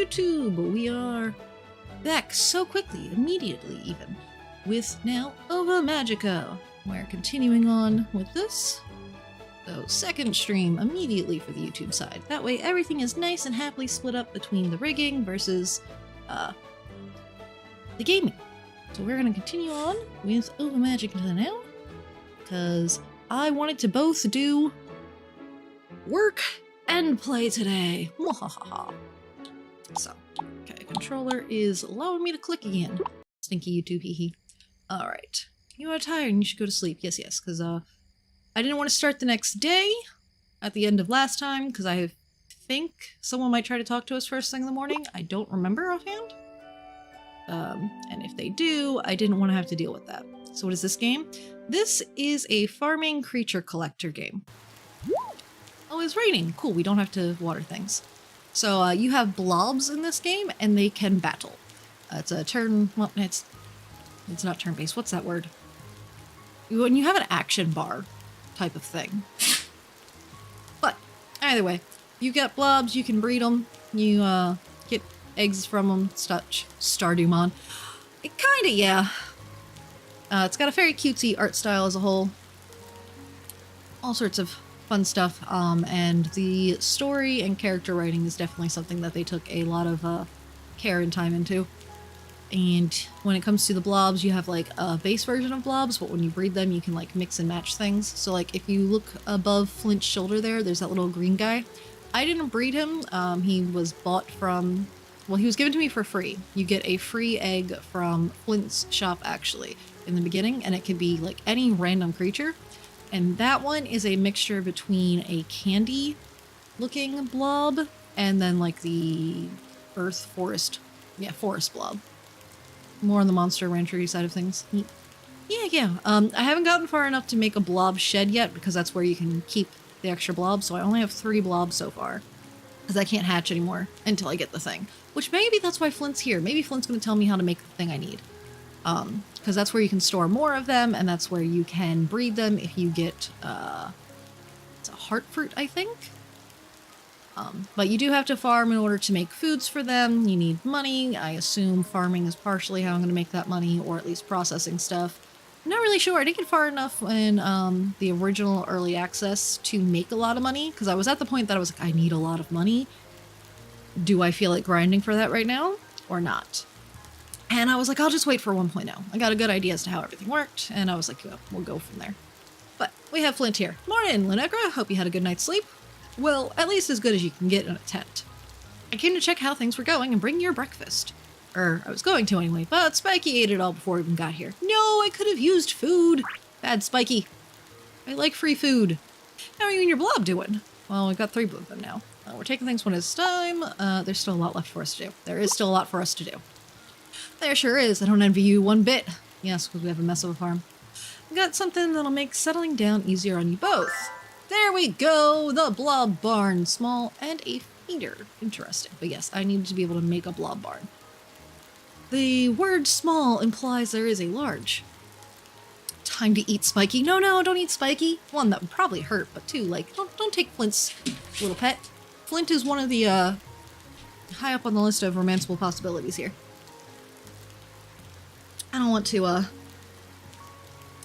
YouTube! We are back so quickly, immediately even, with now Ova Magica. We're continuing on with this. So second stream immediately for the YouTube side. That way everything is nice and happily split up between the rigging versus the gaming. So we're going to continue on with Ova Magica now, because I wanted to both do work and play today. So, okay, controller is allowing me to click again. Stinky YouTube, hee. Alright. You are tired and you should go to sleep. Yes, because I didn't want to start the next day at the end of last time, because I think someone might try to talk to us first thing in the morning. I don't remember offhand. And if they do, I didn't want to have to deal with that. So what is this game? This is a farming creature collector game. Oh, it's raining. Cool, we don't have to water things. So you have blobs in this game, and they can battle. It's a turn... well, it's not turn-based. What's that word? When you have an action bar type of thing. But either way, you get blobs, you can breed them, you get eggs from them, Stardumon. It kinda, yeah. It's got a very cutesy art style as a whole. All sorts of fun stuff, and the story and character writing is definitely something that they took a lot of care and time into. And when it comes to the blobs, you have like a base version of blobs, but when you breed them, you can like mix and match things. So like if you look above Flint's shoulder there's that little green guy. I didn't breed him. He was bought from, well, he was given to me for free. You get a free egg from Flint's shop actually in the beginning, and it can be like any random creature. And that one is a mixture between a candy looking blob and then like the forest blob. More on the Monster Ranchery side of things. Yeah. I haven't gotten far enough to make a blob shed yet, because that's where you can keep the extra blobs. So I only have 3 blobs so far, because I can't hatch anymore until I get the thing. Which maybe that's why Flint's here. Maybe Flint's going to tell me how to make the thing I need. Because that's where you can store more of them, and that's where you can breed them if you get, it's a heart fruit, I think? But you do have to farm in order to make foods for them. You need money. I assume farming is partially how I'm going to make that money, or at least processing stuff. I'm not really sure. I didn't get far enough in the original early access to make a lot of money, because I was at the point that I was like, I need a lot of money. Do I feel like grinding for that right now, or not? And I was like, I'll just wait for 1.0. I got a good idea as to how everything worked, and I was like, yeah, we'll go from there. But we have Flint here. Morning, Linegra. Hope you had a good night's sleep. Well, at least as good as you can get in a tent. I came to check how things were going and bring your breakfast. I was going to anyway, but Spiky ate it all before we even got here. No, I could have used food. Bad Spiky. I like free food. How are you and your blob doing? Well, we've got 3 of them now. We're taking things one at a time. There's still a lot left for us to do. There is still a lot for us to do. There sure is. I don't envy you one bit. Yes, because we have a mess of a farm. I've got something that'll make settling down easier on you both. There we go! The blob barn. Small and a feeder. Interesting. But yes, I needed to be able to make a blob barn. The word small implies there is a large. Time to eat Spiky. No, don't eat Spiky. 1, that would probably hurt, but 2, like, don't take Flint's little pet. Flint is one of the, high up on the list of romanceable possibilities here. I don't want to,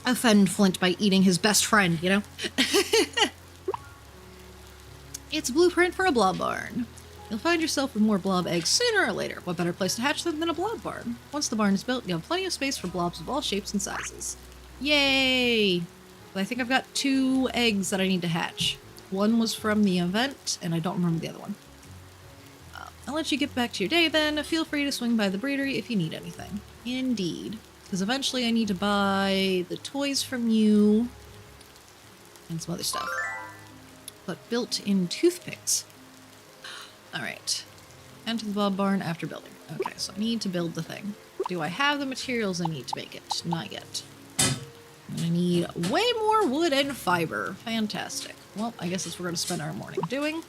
offend Flint by eating his best friend, you know? It's a blueprint for a blob barn. You'll find yourself with more blob eggs sooner or later. What better place to hatch them than a blob barn? Once the barn is built, you have plenty of space for blobs of all shapes and sizes. Yay! I think I've got 2 eggs that I need to hatch. 1 was from the event, and I don't remember the other one. I'll let you get back to your day then. Feel free to swing by the breedery if you need anything. Indeed. Because eventually I need to buy the toys from you and some other stuff. But built-in toothpicks. Alright. Enter the blob barn after building. Okay, so I need to build the thing. Do I have the materials I need to make it? Not yet. I'm gonna need way more wood and fiber. Fantastic. Well, I guess that's what we're gonna spend our morning doing.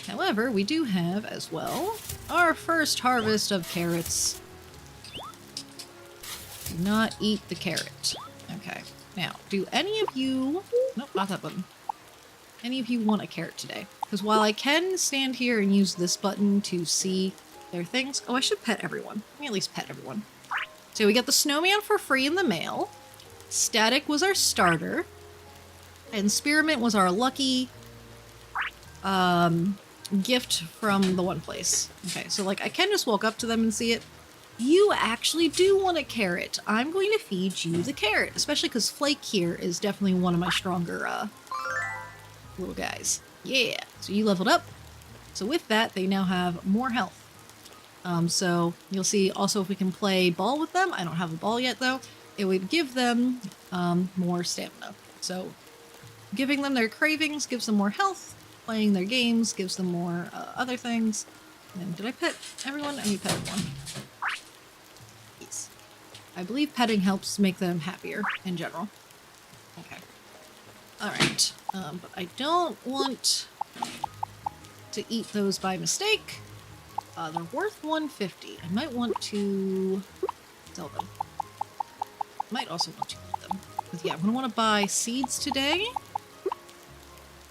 However, we do have, as well, our first harvest of carrots. Do not eat the carrot. Okay. Now, do any of you... Nope, not that button. Any of you want a carrot today? Because while I can stand here and use this button to see their things. Oh, I should pet everyone. Let me at least pet everyone. So we got the snowman for free in the mail. Static was our starter. And Spearmint was our lucky gift from the one place. Okay, so like I can just walk up to them and see it. You actually do want a carrot. I'm going to feed you the carrot, especially because Flake here is definitely one of my stronger little guys. Yeah, so you leveled up. So with that, they now have more health. So you'll see also if we can play ball with them. I don't have a ball yet though. It would give them more stamina. So giving them their cravings gives them more health. Playing their games gives them more other things. And did I pet everyone? I need to pet everyone. Yes. I believe petting helps make them happier in general. Okay. Alright. But I don't want to eat those by mistake. They're worth 150. I might want to sell them. Might also want to eat them. But yeah, I'm going to want to buy seeds today.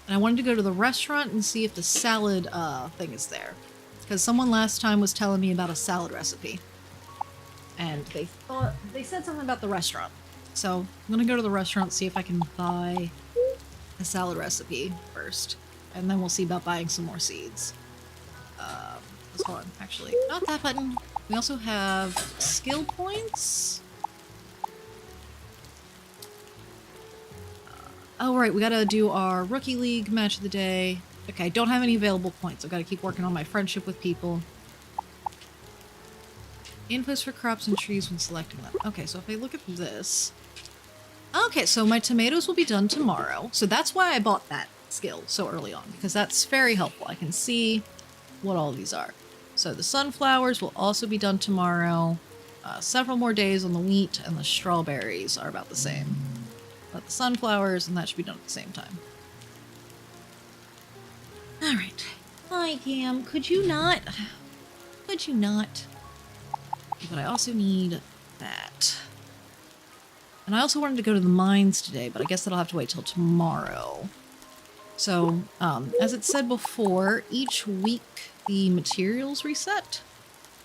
And I wanted to go to the restaurant and see if the salad thing is there. Because someone last time was telling me about a salad recipe. And they said something about the restaurant. So I'm going to go to the restaurant, see if I can buy a salad recipe first. And then we'll see about buying some more seeds. Let's hold on, actually. Not that button. We also have skill points. Oh, right, we gotta do our Rookie League match of the day. Okay, I don't have any available points. I've gotta keep working on my friendship with people. Inputs for crops and trees when selecting them. Okay, so if I look at this... Okay, so my tomatoes will be done tomorrow. So that's why I bought that skill so early on, because that's very helpful. I can see what all these are. So the sunflowers will also be done tomorrow. Several more days on the wheat, and the strawberries are about the same. But the sunflowers, and that should be done at the same time. Alright. Hi, Cam. Could you not? Could you not? But I also need that. And I also wanted to go to the mines today, but I guess that'll have to wait till tomorrow. So, as it said before, each week the materials reset.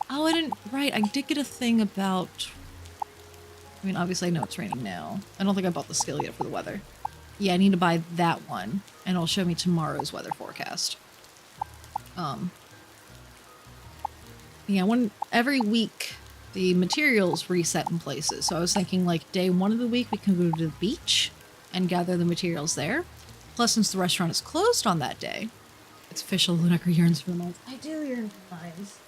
Oh, I didn't... Right, I did get a thing about... I mean, obviously I know it's raining now. I don't think I bought the skill yet for the weather. Yeah, I need to buy that one, and it'll show me tomorrow's weather forecast. Yeah, every week the materials reset in places. So I was thinking like day 1 of the week we can go to the beach and gather the materials there. Plus, since the restaurant is closed on that day, it's official. Lunaker yearns for the mines. I do yearn for the mines.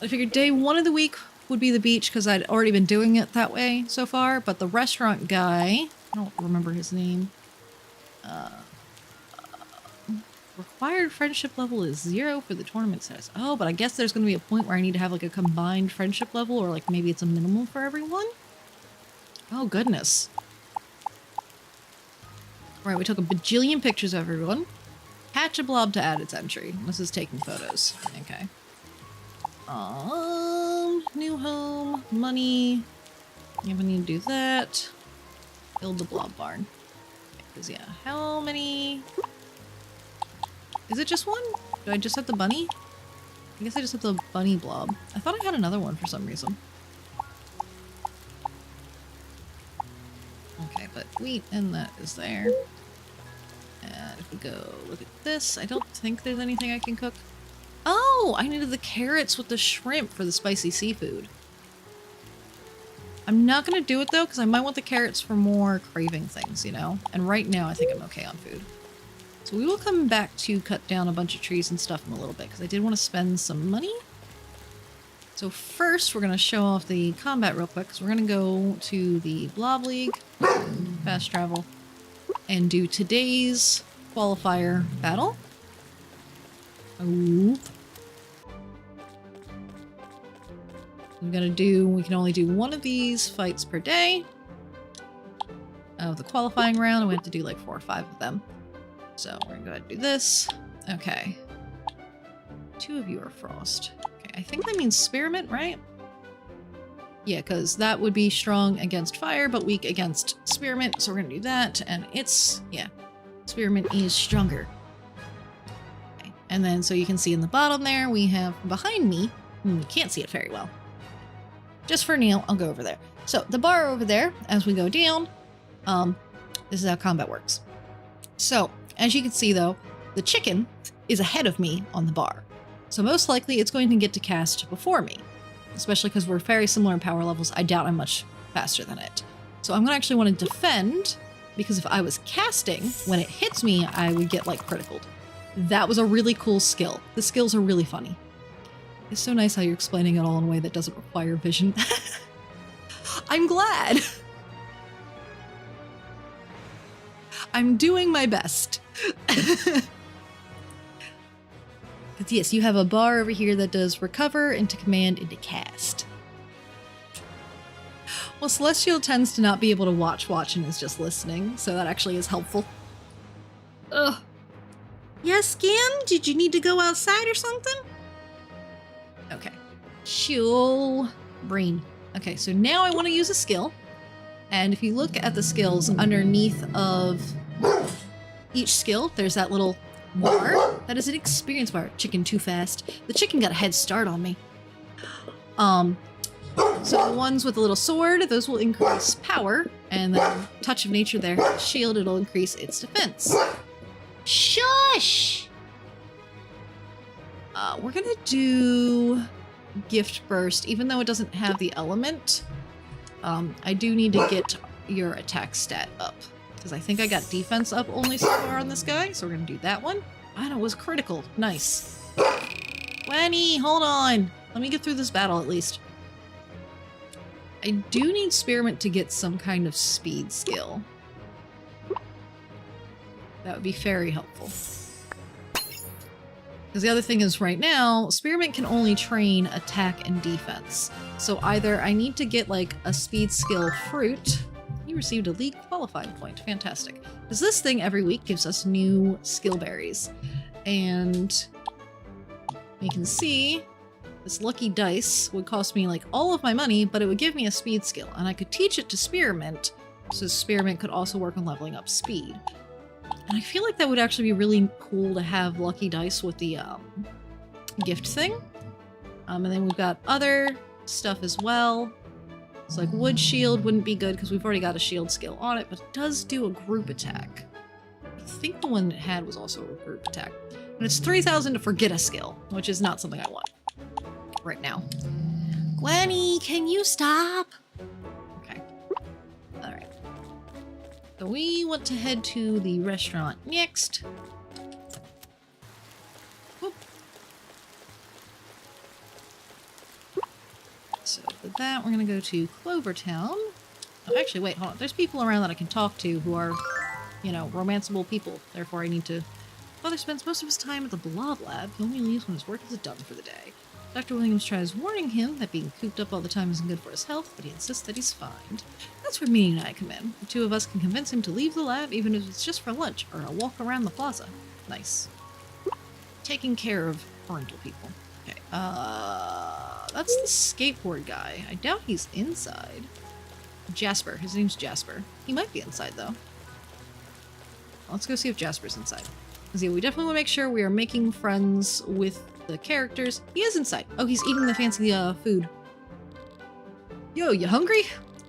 I figured day 1 of the week would be the beach because I'd already been doing it that way so far, but the restaurant guy, I don't remember his name, required friendship level is 0 for the tournament status. Oh, but I guess there's going to be a point where I need to have like a combined friendship level, or like maybe it's a minimal for everyone? Oh, goodness. Right, we took a bajillion pictures of everyone. Hatch a blob to add its entry. This is taking photos. Okay. New home, money. If I need to do that. Build the blob barn. Because, yeah, how many... Is it just one? Do I just have the bunny? I guess I just have the bunny blob. I thought I had another one for some reason. Okay, but wheat and that is there. And if we go look at this, I don't think there's anything I can cook. Oh, I needed the carrots with the shrimp for the spicy seafood. I'm not going to do it though, because I might want the carrots for more craving things, you know? And right now I think I'm okay on food. So we will come back to cut down a bunch of trees and stuff in a little bit, because I did want to spend some money. So first we're going to show off the combat real quick, because we're going to go to the Blob League, fast travel, and do today's qualifier battle. Oop. We can only do one of these fights per day. Of the qualifying round, we have to do like 4 or 5 of them. So we're gonna go ahead and do this. Okay. 2 of you are frost. Okay, I think that means spearmint, right? Yeah, because that would be strong against fire, but weak against spearmint. So we're gonna do that, and it's, yeah, spearmint is stronger. Okay. And then, so you can see in the bottom there, we have behind me, You can't see it very well. Just for now, I'll go over there. So the bar over there, as we go down, this is how combat works. So as you can see though, the chicken is ahead of me on the bar. So most likely it's going to get to cast before me, especially because we're very similar in power levels. I doubt I'm much faster than it. So I'm going to actually want to defend, because if I was casting, when it hits me, I would get like criticaled. That was a really cool skill. The skills are really funny. It's so nice how you're explaining it all in a way that doesn't require vision. I'm glad. I'm doing my best. Because yes, you have a bar over here that does recover, into command, into cast. Well, Celestial tends to not be able to watch and is just listening, so that actually is helpful. Ugh. Yes, Skin? Did you need to go outside or something? Okay. Chill. Brain. Okay, so now I want to use a skill. And if you look at the skills underneath of each skill, there's that little bar. That is an experience bar. Chicken too fast. The chicken got a head start on me. So the ones with the little sword, those will increase power. And then Touch of Nature there, shield, it'll increase its defense. Shush! We're gonna do Gift Burst, even though it doesn't have the element. I do need to get your attack stat up, because I think I got defense up only so far on this guy, so we're gonna do that one. And it was critical. Nice. Gwenny, hold on. Let me get through this battle at least. I do need Spearmint to get some kind of speed skill. That would be very helpful. Because the other thing is right now, Spearmint can only train attack and defense. So either I need to get like a speed skill fruit. You received a league qualifying point. Fantastic. Because this thing every week gives us new skill berries. And you can see this lucky dice would cost me like all of my money, but it would give me a speed skill. And I could teach it to Spearmint, so Spearmint could also work on leveling up speed. And I feel like that would actually be really cool to have lucky dice with the gift thing. And then we've got other stuff as well. It's like Wood Shield wouldn't be good because we've already got a shield skill on it, but it does do a group attack. I think the one it had was also a group attack. And it's 3,000 to forget a skill, which is not something I want right now. Gwenny, can you stop? Okay. All right. So we want to head to the restaurant next. Whoop. So for that, we're going to go to Clovertown. Oh, actually, wait, hold on. There's people around that I can talk to who are, you know, romanceable people. Therefore, I need to... Father spends most of his time at the Blob Lab. He only leaves when his work is done for the day. Dr. Williams tries warning him that being cooped up all the time isn't good for his health, but he insists that he's fine. That's where Minnie and I come in. The two of us can convince him to leave the lab, even if it's just for lunch or a walk around the plaza. Nice. Taking care of parental people. Okay, that's the skateboard guy. I doubt he's inside. Jasper. His name's Jasper. He might be inside, though. Let's go see if Jasper's inside. Because yeah, we definitely want to make sure we are making friends with the characters. He is inside. Oh, he's eating the fancy food. Yo, you hungry?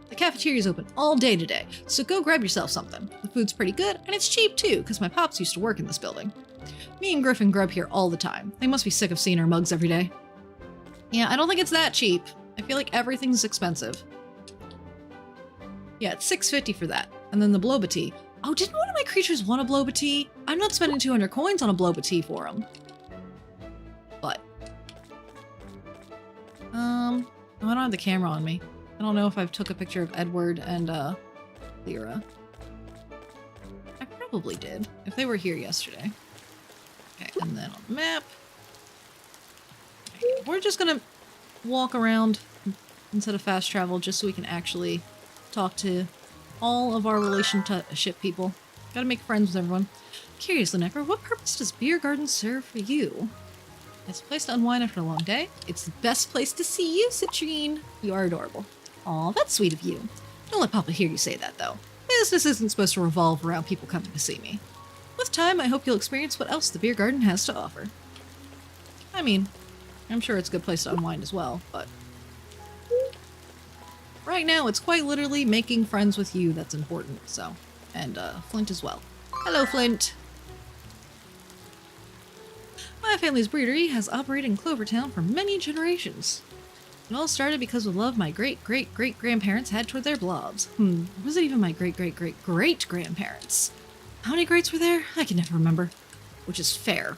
The cafeteria's open all day today, so go grab yourself something. The food's pretty good, and it's cheap too, because my pops used to work in this building. Me and Griffin grub here all the time. They must be sick of seeing our mugs every day. Yeah, I don't think it's that cheap. I feel like everything's expensive. Yeah, it's $6.50 for that. And then the Bloba tea. Oh, didn't one of my creatures want a Bloba tea? I'm not spending 200 coins on a Bloba tea for him. But. I don't have the camera on me. I don't know if I've took a picture of Edward and, Lyra. I probably did, if they were here yesterday. Okay, and then on the map. Okay, we're just gonna walk around instead of fast travel just so we can actually talk to all of our relationship people. Gotta make friends with everyone. Curiously, Necro, what purpose does Beer Garden serve for you? It's a place to unwind after a long day. It's the best place to see you, Citrine. You are adorable. Aw, that's sweet of you. Don't let Papa hear you say that, though. Business isn't supposed to revolve around people coming to see me. With time, I hope you'll experience what else the Beer Garden has to offer. I mean, I'm sure it's a good place to unwind as well, but right now it's quite literally making friends with you that's important, so. And Flint as well. Hello, Flint! My family's breedery has operated in Clovertown for many generations. It all started because of love my great-great-great-grandparents had toward their blobs. Was it even my great-great-great-great-grandparents? How many greats were there? I can never remember. Which is fair.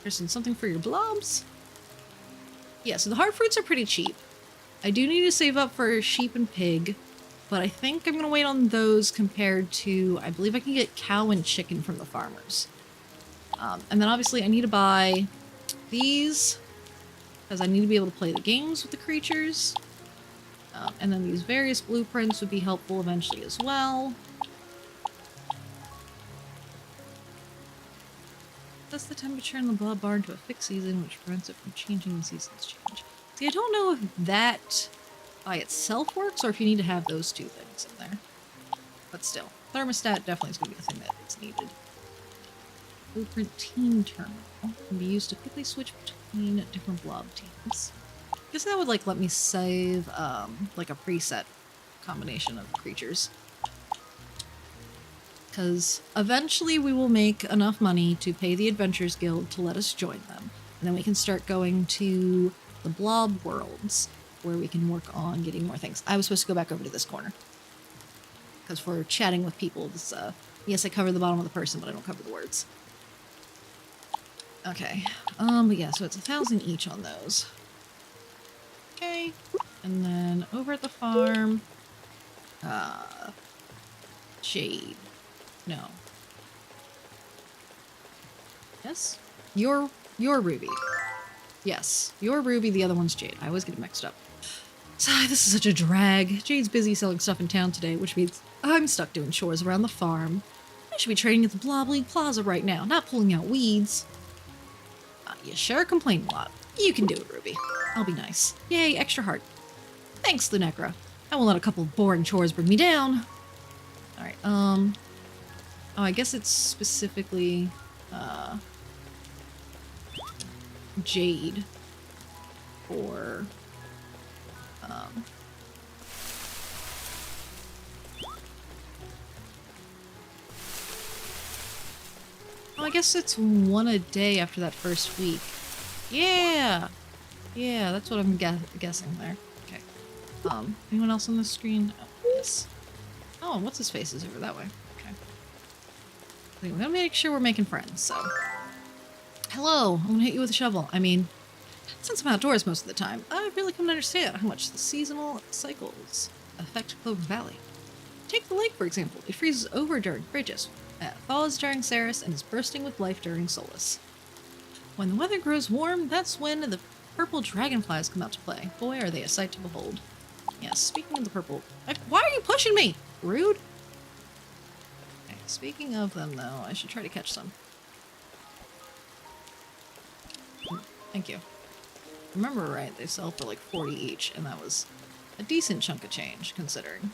There's something for your blobs? Yeah, so the hard fruits are pretty cheap. I do need to save up for sheep and pig, but I think I'm going to wait on those compared to, I believe I can get cow and chicken from the farmers. And then obviously I need to buy these, because I need to be able to play the games with the creatures. And then these various blueprints would be helpful eventually as well. Sets the temperature in the blob barn to a fixed season, which prevents it from changing when seasons change. See, I don't know if that by itself works, or if you need to have those two things in there. But still, thermostat definitely is going to be a thing that is needed. Blueprint team terminal can be used to quickly switch between different blob teams. I guess that would like let me save like a preset combination of creatures. Because eventually we will make enough money to pay the Adventurers Guild to let us join them. And then we can start going to the blob worlds, where we can work on getting more things. I was supposed to go back over to this corner. Because for chatting with people, this, yes, I cover the bottom of the person, but I don't cover the words. Okay, but yeah, so it's 1,000 each on those. Okay, and then over at the farm, Jade. No. Yes? You're Ruby. Yes, you're Ruby, the other one's Jade. I always get it mixed up. Sigh, this is such a drag. Jade's busy selling stuff in town today, which means I'm stuck doing chores around the farm. I should be trading at the Blob League Plaza right now, not pulling out weeds. You sure complain a lot. You can do it, Ruby. I'll be nice. Yay, extra heart. Thanks, Lunecra. I won't let a couple of boring chores bring me down. Alright, oh, I guess it's specifically, Jade for, oh, I guess it's one a day after that first week. Yeah! Yeah, that's what I'm guessing there. Okay. Anyone else on the screen? Oh, yes. Oh, what's his face is over that way. Okay. Anyway, we gotta make sure we're making friends, so. Hello, I'm gonna hit you with a shovel. I mean, since I'm outdoors most of the time, I really come to understand how much the seasonal cycles affect Clover Valley. Take the lake, for example. It freezes over during Bridges, thaws during Ceres, and is bursting with life during Solus. When the weather grows warm, that's when the purple dragonflies come out to play. Boy, are they a sight to behold. Yes, speaking of the purple... why are you pushing me? Rude. Okay, speaking of them, though, I should try to catch some. Thank you. Remember right, they sell for like 40 each, and that was a decent chunk of change, considering.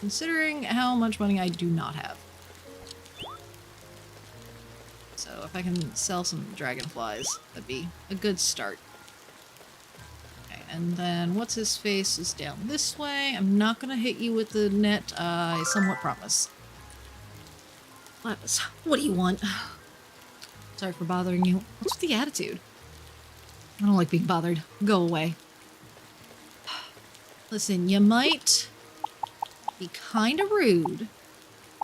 Considering how much money I do not have. So if I can sell some dragonflies, that'd be a good start. Okay, and then what's his face is down this way. I'm not gonna hit you with the net, I somewhat promise. Lapis, what do you want? Sorry for bothering you. What's with the attitude? I don't like being bothered. Go away. Listen, you might be kind of rude,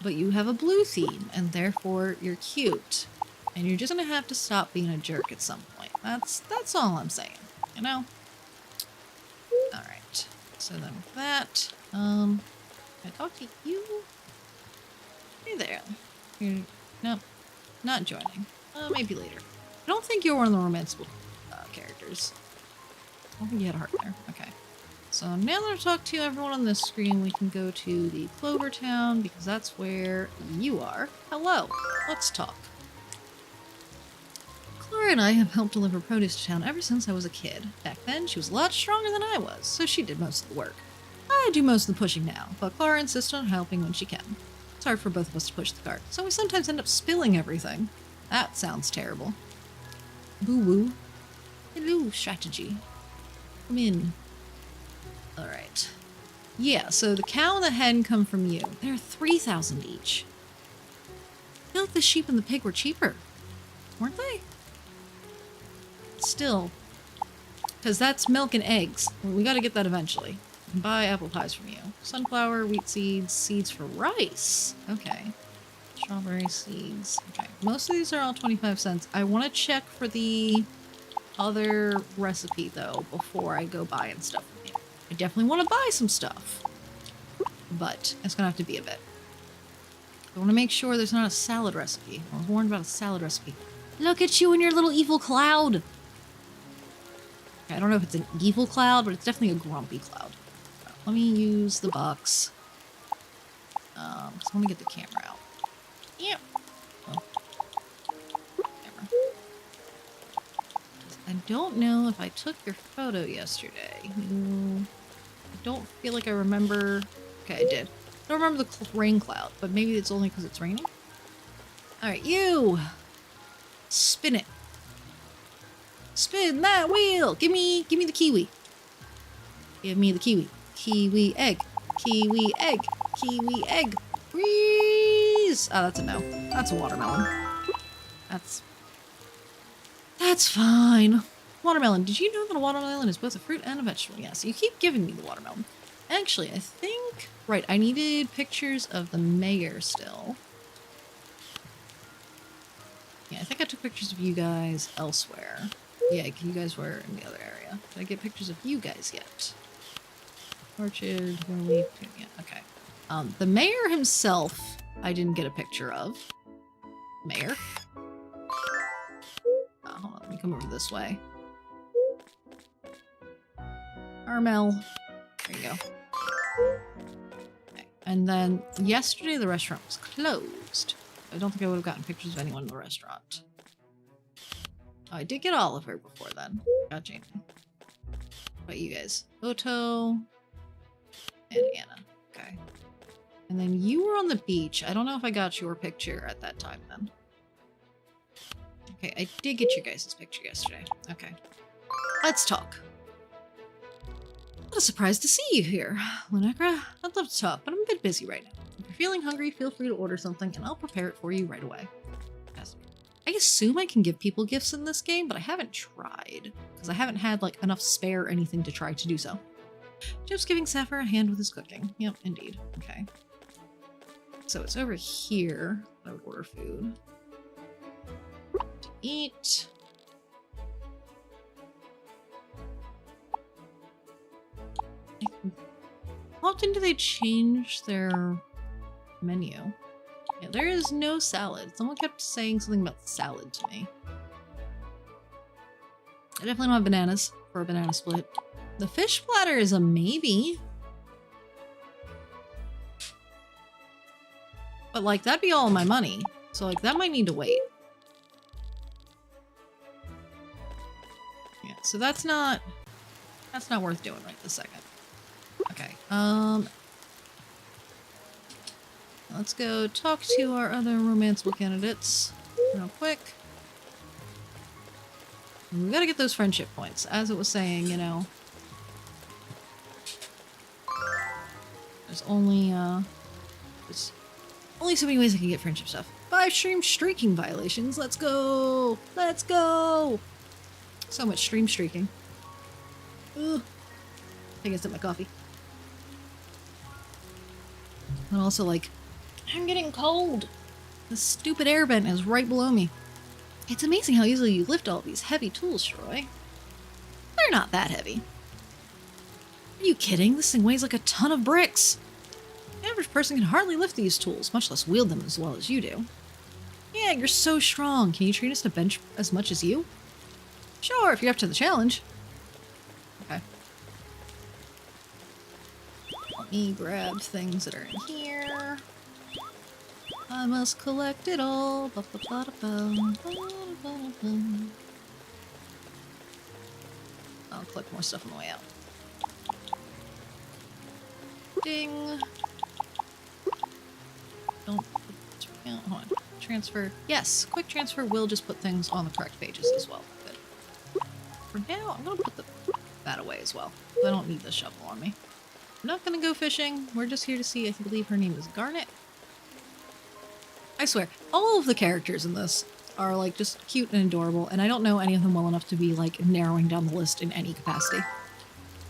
but you have a blue theme, and therefore you're cute. And you're just gonna have to stop being a jerk at some point. That's all I'm saying, you know? Alright. So then with that, can I talk to you? Hey there. You're, nope, not joining. Maybe later. I don't think you're one of the romanceable characters. I don't think you had a heart there. Okay. So now that I've talked to everyone on this screen, we can go to the Clover Town, because that's where you are. Hello. Let's talk. Clara and I have helped deliver produce to town ever since I was a kid. Back then, she was a lot stronger than I was, so she did most of the work. I do most of the pushing now, but Clara insists on helping when she can. It's hard for both of us to push the cart, so we sometimes end up spilling everything. That sounds terrible. Boo-woo. Hello, strategy. Come in. Alright. Yeah, so the cow and the hen come from you. They're 3,000 each. I feel like the sheep and the pig were cheaper. Weren't they? Still. Because that's milk and eggs. We gotta get that eventually. Buy apple pies from you. Sunflower, wheat seeds, seeds for rice. Okay. Strawberry seeds. Okay. Most of these are all 25 cents. I want to check for the other recipe, though, before I go buying stuff from you. I definitely want to buy some stuff. But it's going to have to be a bit. I want to make sure there's not a salad recipe. I was warned about a salad recipe. Look at you and your little evil cloud. Okay, I don't know if it's an evil cloud, but it's definitely a grumpy cloud. Let me use the box. I want to get the camera out. Yeah. Oh. Camera. I don't know if I took your photo yesterday. I don't feel like I remember. Okay, I did. I don't remember the rain cloud, but maybe it's only because it's raining. Alright, you! Spin it. Spin that wheel! Give me the kiwi. Give me the kiwi. Kiwi egg. Kiwi egg. Kiwi egg. Freeze! Oh, that's a no. That's a watermelon. That's fine. Watermelon. Did you know that a watermelon is both a fruit and a vegetable? Yes, you keep giving me the watermelon. Actually, I think... Right, I needed pictures of the mayor still. Yeah, I think I took pictures of you guys elsewhere. Yeah, you guys were in the other area. Did I get pictures of you guys yet? Orchard, Willie, yeah, okay. The mayor himself, I didn't get a picture of. Mayor? Hold on, let me come over this way. Carmel. There you go. Okay. And then yesterday the restaurant was closed. I don't think I would have gotten pictures of anyone in the restaurant. Oh, I did get Oliver before then. Got Jamie. What about you guys? Otto and Anna. Okay. And then you were on the beach. I don't know if I got your picture at that time then. Okay, I did get your guys' picture yesterday. Okay. Let's talk. What a surprise to see you here, Lunacra. I'd love to talk, but I'm a bit busy right now. If you're feeling hungry, feel free to order something and I'll prepare it for you right away. Yes. I assume I can give people gifts in this game, but I haven't tried. Because I haven't had, like, enough spare anything to try to do so. Jeff's giving Sapphire a hand with his cooking. Yep, indeed. Okay. So it's over here. I would order food. To eat. How often do they change their menu? Yeah, there is no salad. Someone kept saying something about salad to me. I definitely don't have bananas for a banana split. The fish platter is a maybe. But, like, that'd be all my money. So, like, that might need to wait. Yeah, so that's not worth doing right this second. Okay, let's go talk to our other romanceable candidates real quick. We gotta get those friendship points. As it was saying, you know, there's only so many ways I can get friendship stuff. 5 stream streaking violations. Let's go! Let's go! So much stream streaking. Ugh. I think I sipped my coffee. And also, like, I'm getting cold. The stupid air vent is right below me. It's amazing how easily you lift all these heavy tools, Troy. They're not that heavy. Are you kidding? This thing weighs like a ton of bricks. The average person can hardly lift these tools, much less wield them as well as you do. Yeah, you're so strong. Can you train us to bench as much as you? Sure, if you're up to the challenge. Okay. Let me grab things that are in here. I must collect it all. I'll collect more stuff on the way out. Ding. Don't. Hold on. Transfer. Yes, quick transfer will just put things on the correct pages as well. Good. for now, I'm gonna put that away as well. I don't need the shovel on me. I'm not gonna go fishing. We're just here to see, I believe her name is Garnet. I swear, all of the characters in this are like just cute and adorable, and I don't know any of them well enough to be like narrowing down the list in any capacity.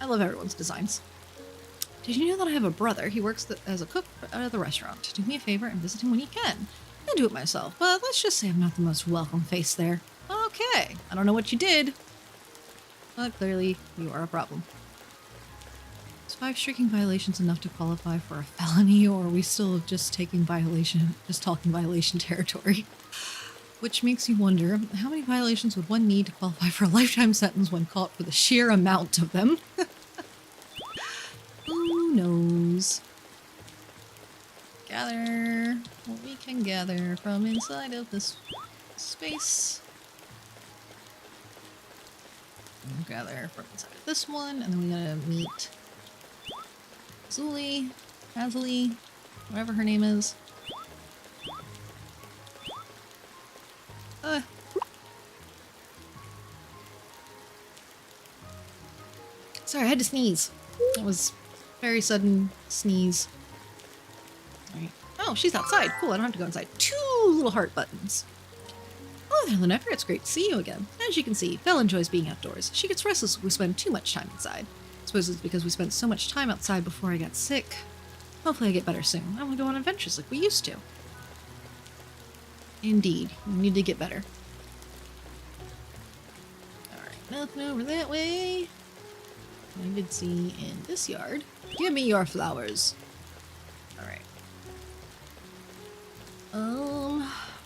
I love everyone's designs. Did you know that I have a brother? He works as a cook at the restaurant. Do me a favor and visit him when you can. I'll do it myself, but let's just say I'm not the most welcome face there. Okay, I don't know what you did, but clearly you are a problem. Is 5 striking violations enough to qualify for a felony, or are we still just talking violation territory? Which makes you wonder, how many violations would one need to qualify for a lifetime sentence when caught for the sheer amount of them? Who knows? Gather what we can gather from inside of this space. We'll gather from inside of this one, and then we gotta meet Zuli, Azuli, whatever her name is. Sorry, I had to sneeze. That was very sudden sneeze. Alright. Oh, she's outside. Cool, I don't have to go inside. 2 little heart buttons. Oh there, Lineker, it's great to see you again. As you can see, Belle enjoys being outdoors. She gets restless if we spend too much time inside. I suppose it's because we spent so much time outside before I got sick. Hopefully I get better soon. I want to go on adventures like we used to. Indeed, you need to get better. Alright, nothing over that way. I did see in this yard. Give me your flowers. Alright.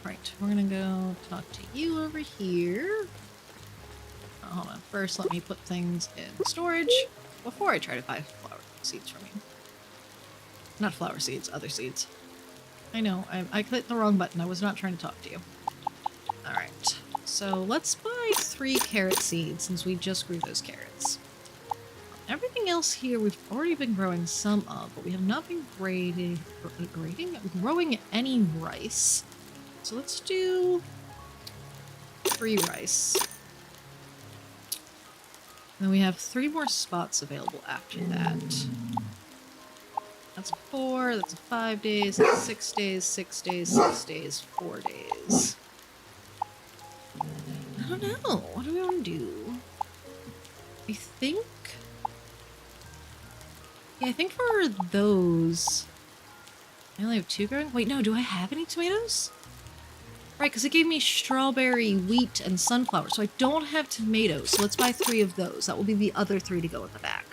Right, we're gonna go talk to you over here. Oh, hold on. First, let me put things in storage before I try to buy flower seeds from you. Not flower seeds, other seeds. I know, I clicked the wrong button. I was not trying to talk to you. Alright, so let's buy 3 carrot seeds since we just grew those carrots. Everything else here we've already been growing some of, but we have not been growing any rice. So let's do 3 rice. And then we have 3 more spots available after that. That's 4, that's 5 days, that's 6 days, 6 days, 6 days, 4 days. I don't know. What do we want to do? I think... Yeah, I think for those... I only have 2 growing? Wait, no, do I have any tomatoes? Right, because it gave me strawberry, wheat, and sunflower, so I don't have tomatoes, so let's buy 3 of those. That will be the other 3 to go at the back.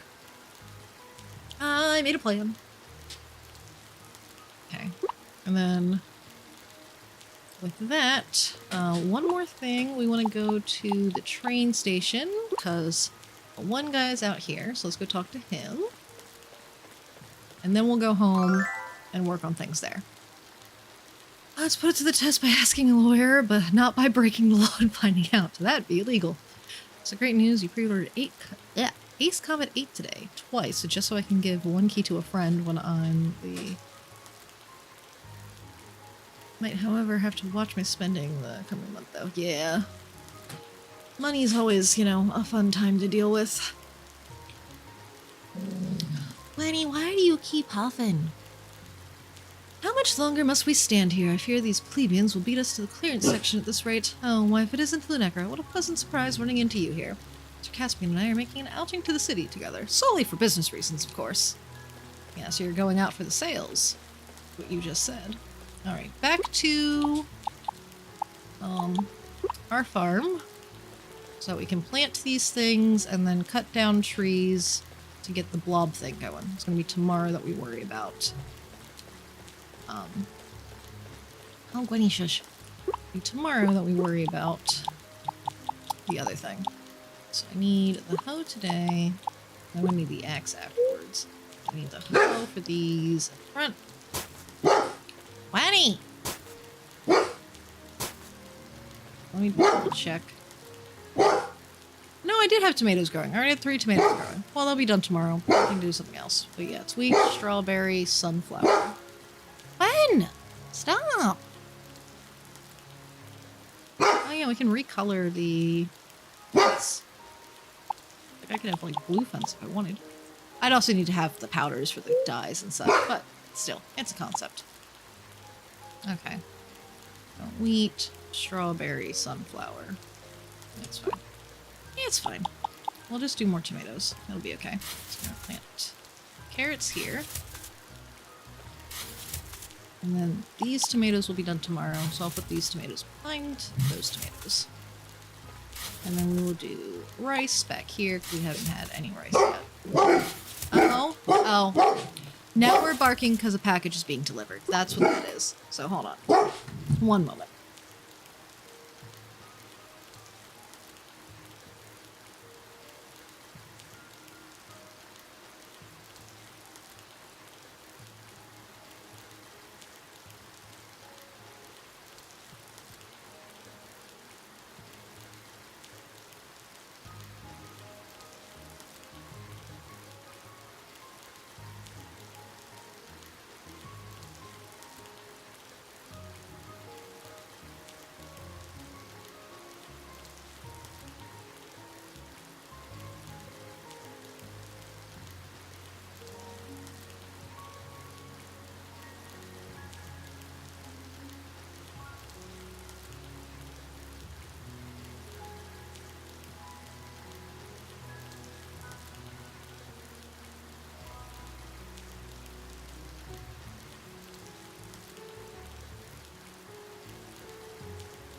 I made a plan. Okay, and then with that, one more thing, we want to go to the train station, because one guy's out here, so let's go talk to him. And then we'll go home and work on things there. Let's put it to the test by asking a lawyer, but not by breaking the law and finding out. That'd be illegal. So great news, you pre-ordered Ace Comet 8 today, twice, just so I can give 1 key to a friend when I'm the... Might, however, have to watch my spending the coming month, though. Yeah. Money's always, you know, a fun time to deal with. Lenny, why do you keep huffing? How much longer must we stand here? I fear these plebeians will beat us to the clearance section at this rate. Oh, why, if it isn't Lunekra, what a pleasant surprise running into you here. Mr. Caspian and I are making an outing to the city together. Solely for business reasons, of course. Yeah, so you're going out for the sales. What you just said. Alright, back to... our farm. So that we can plant these things and then cut down trees to get the blob thing going. It's gonna be tomorrow that we worry about. Oh, Gwenny, shush. It'll be tomorrow that we worry about the other thing. So I need the hoe today. I'm gonna need the axe afterwards. I need the hoe for these at the front. Gwenny! Let me double check. No, I did have tomatoes growing. I already had 3 tomatoes growing. Well, they'll be done tomorrow. I can do something else. But yeah, it's wheat, strawberry, sunflower. When? Stop! Oh yeah, we can recolor the... Yes. I could have, like, blue fence if I wanted. I'd also need to have the powders for the dyes and such, but still, it's a concept. Okay. So wheat, strawberry, sunflower. That's fine. Yeah, it's fine. We'll just do more tomatoes. It'll be okay. Just gonna plant carrots here. And then these tomatoes will be done tomorrow, so I'll put these tomatoes behind those tomatoes. And then we will do rice back here, because we haven't had any rice yet. Uh-oh. Oh. Now we're barking because a package is being delivered. That's what that is. So hold on. One moment.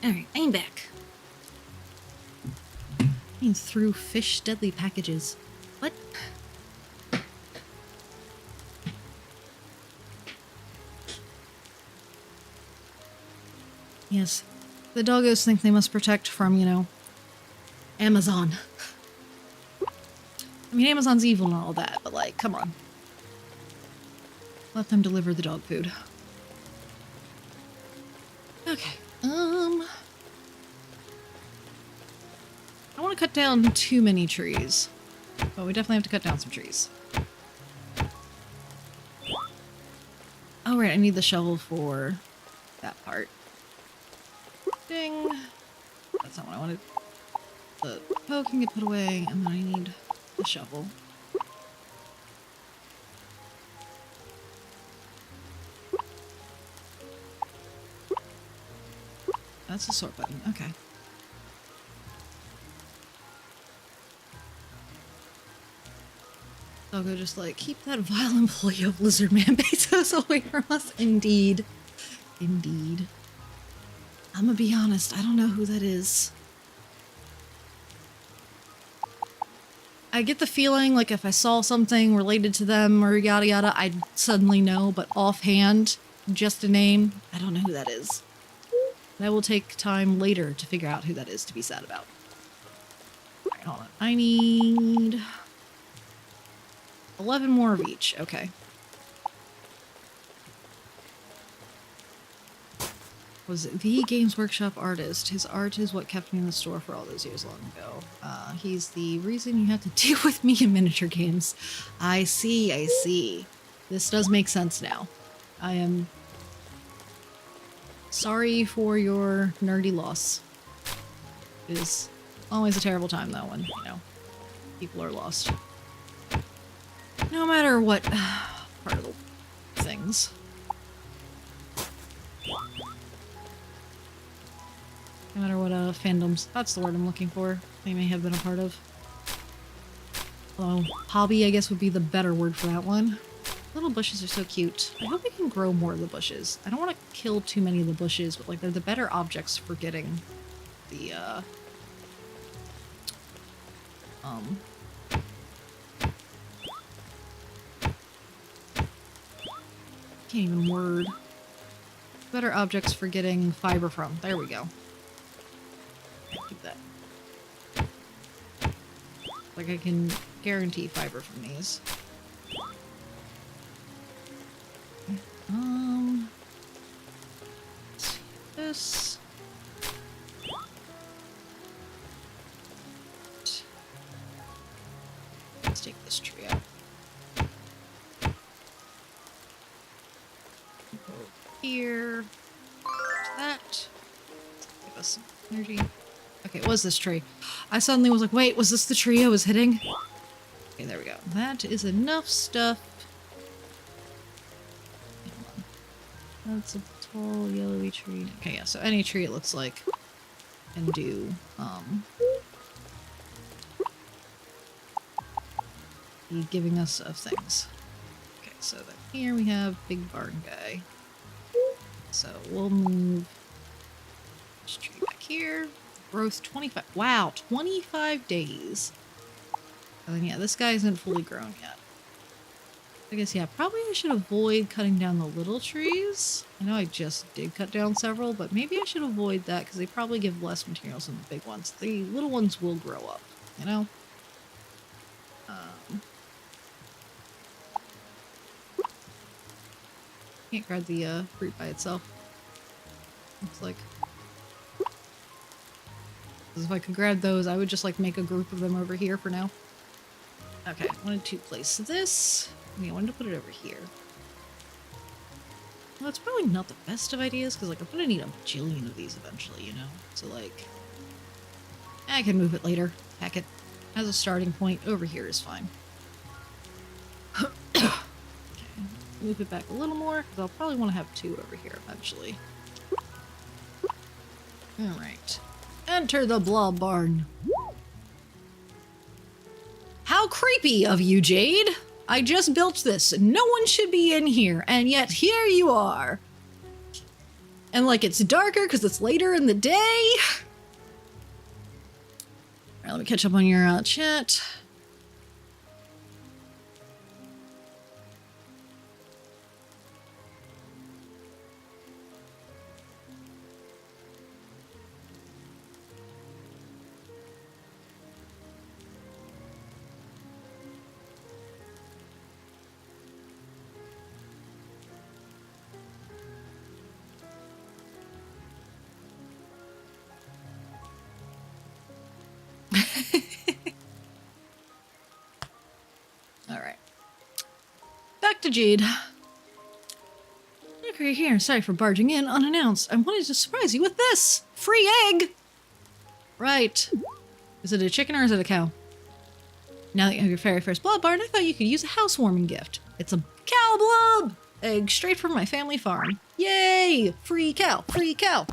Alright, I'm back. Being through fish deadly packages. What? Yes. The doggos think they must protect from, you know, Amazon. I mean, Amazon's evil and all that, but like, come on. Let them deliver the dog food. Okay. I don't want to cut down too many trees, but we definitely have to cut down some trees. Oh, right, I need the shovel for that part. Ding. That's not what I wanted. The hoe can get put away, and then I need the shovel. That's the sort button. Okay. I'll go just like, keep that vile employee of Lizard Man Bezos away from us. Indeed. Indeed. I'm gonna be honest, I don't know who that is. I get the feeling like if I saw something related to them or yada yada, I'd suddenly know, but offhand, just a name, I don't know who that is. And I will take time later to figure out who that is to be sad about. Alright, hold on. I need 11 more of each. Okay. Was the Games Workshop artist. His art is what kept me in the store for all those years long ago. He's the reason you have to deal with me in miniature games. I see, I see. This does make sense now. I am sorry for your nerdy loss. It is always a terrible time though when, you know, people are lost. No matter what part of the things. No matter what fandoms, that's the word I'm looking for, they may have been a part of. Well, hobby, I guess, would be the better word for that one. Little bushes are so cute. I hope we can grow more of the bushes. I don't want to kill too many of the bushes, but like they're the better objects for getting the can't even word. Better objects for getting fiber from. There we go. Keep that. Like I can guarantee fiber from these. This. Let's take this tree out. Go here. That. Give us some energy. Okay. Okay, it was this tree. I suddenly was like, wait, was this the tree I was hitting? Okay, there we go. That is enough stuff. That's a tall, yellowy tree. Okay, yeah, so any tree it looks like can do, be giving us of things. Okay, so then here we have big barn guy. So we'll move this tree back here. Growth 25. Wow, 25 days. And then yeah, this guy isn't fully grown yet. I guess, yeah, probably I should avoid cutting down the little trees. I know I just did cut down several, but maybe I should avoid that because they probably give less materials than the big ones. The little ones will grow up, you know? Can't grab the fruit by itself. Looks like. If I could grab those, I would just like make a group of them over here for now. Okay, I wanted to place this. I wanted to put it over here. Well, it's probably not the best of ideas, because, like, I'm gonna need a bajillion of these eventually, you know? So, like, I can move it later. Heck it. As a starting point, over here is fine. Okay, move it back a little more, because I'll probably want to have two over here eventually. Alright. Enter the blob barn. How creepy of you, Jade! I just built this. No one should be in here, and yet here you are. And like it's darker because it's later in the day. Alright, let me catch up on your chat. Alright. Back to Jade. Look right here. Sorry for barging in unannounced. I wanted to surprise you with this! Free egg! Right. Is it a chicken or is it a cow? Now that you have your very first blob barn, I thought you could use a housewarming gift. It's a cow blob! Egg straight from my family farm. Yay! Free cow! Free cow!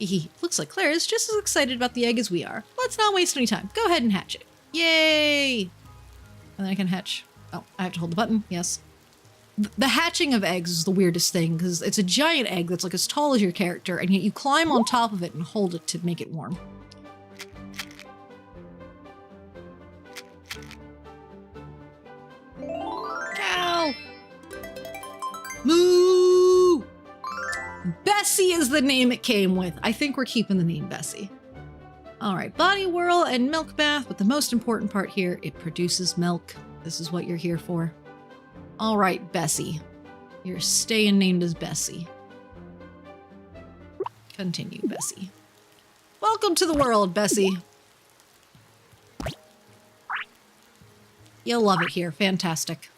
Hehe. Looks like Claire is just as excited about the egg as we are. Let's not waste any time. Go ahead and hatch it. Yay! And then I can hatch. Oh, I have to hold the button. Yes. The hatching of eggs is the weirdest thing, because it's a giant egg that's like as tall as your character, and yet you climb on top of it and hold it to make it warm. Cow! Moo! Bessie is the name it came with. I think we're keeping the name Bessie. Alright, body whirl and milk bath, but the most important part here, it produces milk. This is what you're here for. Alright, Bessie. You're staying named as Bessie. Continue, Bessie. Welcome to the world, Bessie. You'll love it here. Fantastic.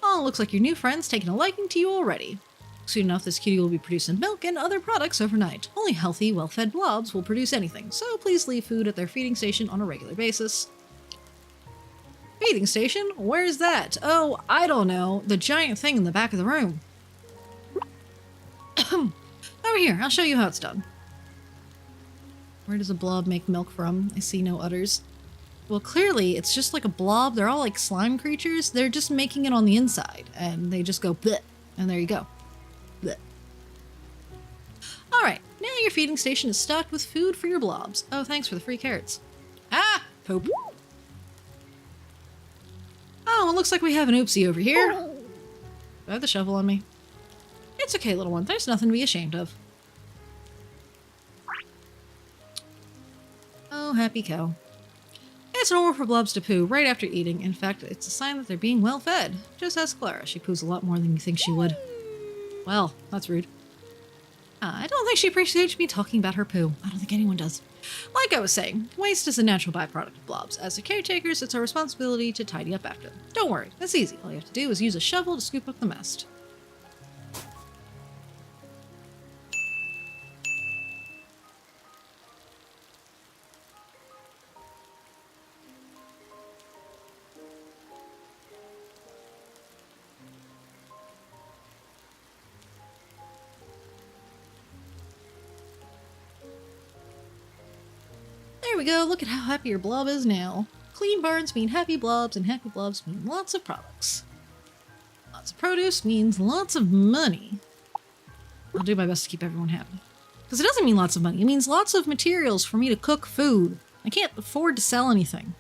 Oh, looks like your new friend's taken a liking to you already. Soon enough, this cutie will be producing milk and other products overnight. Only healthy, well-fed blobs will produce anything, so please leave food at their feeding station on a regular basis. Feeding station? Where's that? Oh, I don't know. The giant thing in the back of the room. Over here, I'll show you how it's done. Where does a blob make milk from? I see no udders. Well, clearly, it's just like a blob. They're all like slime creatures. They're just making it on the inside, and they just go bleh, and there you go. Bleh. All right, now your feeding station is stocked with food for your blobs. Oh, thanks for the free carrots. Ah, poop. Oh, it looks like we have an oopsie over here. Do I have the shovel on me? It's okay, little one. There's nothing to be ashamed of. Oh, happy cow. It's normal for blobs to poo right after eating. In fact, it's a sign that they're being well fed. Just ask Clara. She poos a lot more than you think she would. Well, that's rude. I don't think she appreciates me talking about her poo. I don't think anyone does. Like I was saying, waste is a natural byproduct of blobs. As the caretakers, it's our responsibility to tidy up after them. Don't worry, it's easy. All you have to do is use a shovel to scoop up the mess. we go. Look at how happy your blob is now. Clean barns mean happy blobs, and happy blobs mean lots of products. Lots of produce means lots of money. I'll do my best to keep everyone happy. Because it doesn't mean lots of money. It means lots of materials for me to cook food. I can't afford to sell anything.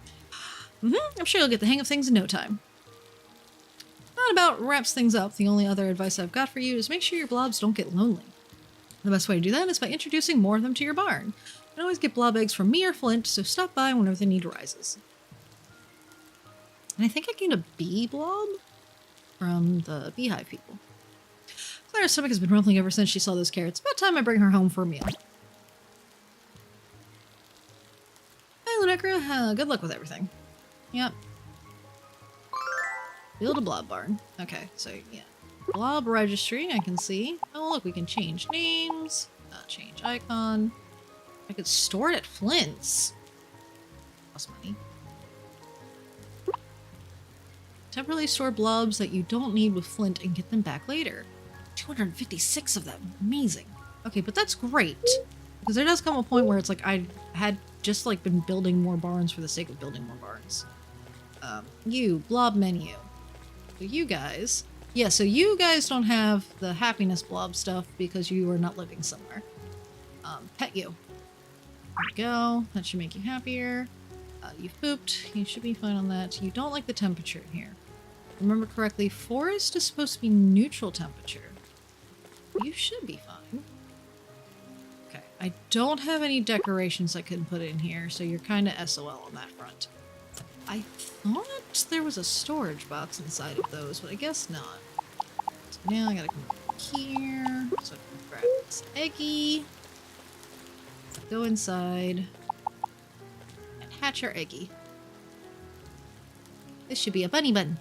I'm sure you'll get the hang of things in no time. That about wraps things up. The only other advice I've got for you is make sure your blobs don't get lonely. The best way to do that is by introducing more of them to your barn. You can always get blob eggs from me or Flint, so stop by whenever the need arises. And I think I gained a bee blob from the beehive people. Clara's stomach has been rumbling ever since she saw those carrots. About time I bring her home for a meal. Hi, Lunecra. Good luck with everything. Yep. Build a blob barn. Okay, so yeah. Blob registry, I can see. Oh, look, we can change names. Change icon. I could store it at Flint's. Cost money. Temporarily store blobs that you don't need with Flint and get them back later. 256 of them. Amazing. Okay, but that's great. Because there does come a point where it's like I had just like been building more barns for the sake of building more barns. You, blob menu. So you guys... Yeah, so you guys don't have the happiness blob stuff because you are not living somewhere. Pet you. There you go. That should make you happier. You've pooped. You should be fine on that. You don't like the temperature in here. Remember correctly, forest is supposed to be neutral temperature. You should be fine. Okay, I don't have any decorations I can put in here, so you're kind of SOL on that front. I thought there was a storage box inside of those, but I guess not. So now I gotta come over here, so I can grab this eggy, go inside, and hatch our eggy. This should be a bunny bun.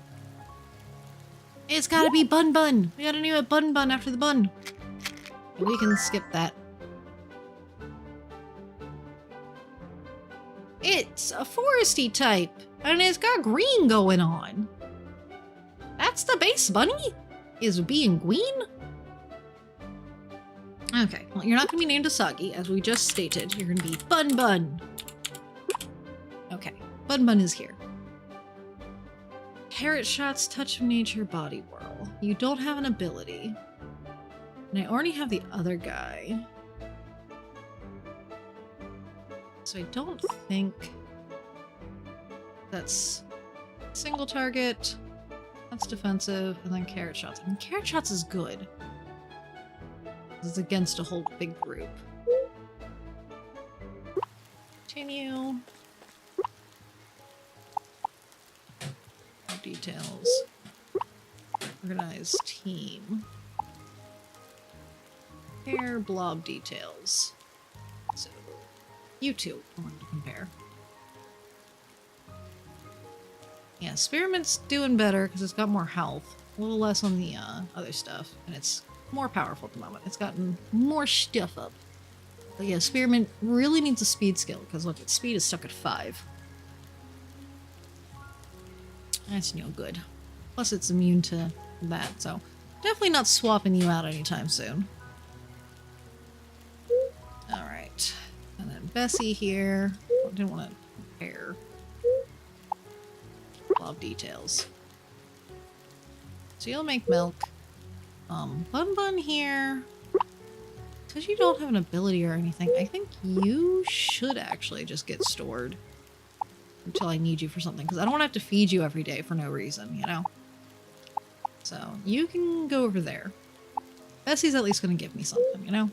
It's gotta be bun bun! We gotta name it bun bun after the bun. And we can skip that. It's a foresty type, and it's got green going on. That's the base bunny? Is being green? Okay, well, you're not gonna be named Asagi, as we just stated. You're gonna be Bun Bun. Okay, Bun Bun is here. Carrot Shots, Touch of Nature, Body Whirl. You don't have an ability. And I already have the other guy. So I don't think that's single target, that's defensive, and then Carrot Shots. I mean, Carrot Shots is good. It's against a whole big group. Continue. Details. Organized team. Pair blob details. So, you two I wanted to compare. Yeah, Spearmint's doing better because it's got more health. A little less on the other stuff. And it's more powerful at the moment. It's gotten more stuff up. But yeah, Spearmint really needs a speed skill because look, its speed is stuck at 5. That's no good. Plus it's immune to that, so definitely not swapping you out anytime soon. Alright. And then Bessie here. I didn't want to compare blob details. So you'll make milk. Bun Bun here. Because you don't have an ability or anything, I think you should actually just get stored until I need you for something, because I don't want to have to feed you every day for no reason, you know? So, you can go over there. Bessie's at least going to give me something, you know?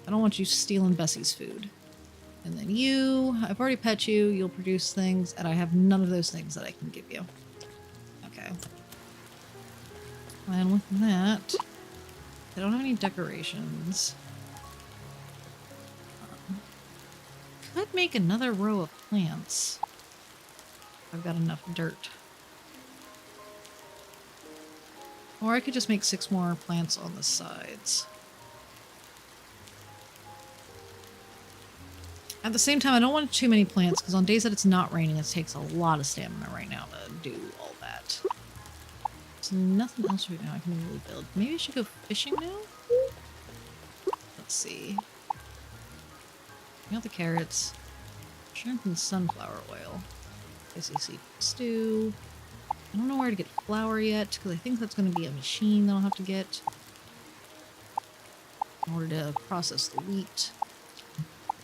I don't want you stealing Bessie's food. And then you, I've already pet you, you'll produce things, and I have none of those things that I can give you. Okay. And with that, I don't have any decorations. Could make another row of plants. I've got enough dirt. Or I could just make 6 more plants on the sides. At the same time, I don't want too many plants, because on days that it's not raining, it takes a lot of stamina right now to do all that. There's nothing else right now I can really build. Maybe I should go fishing now? Let's see. got the carrots. Shrimp and sunflower oil. SEC stew. I don't know where to get flour yet, because I think that's going to be a machine that I'll have to get in order to process the wheat.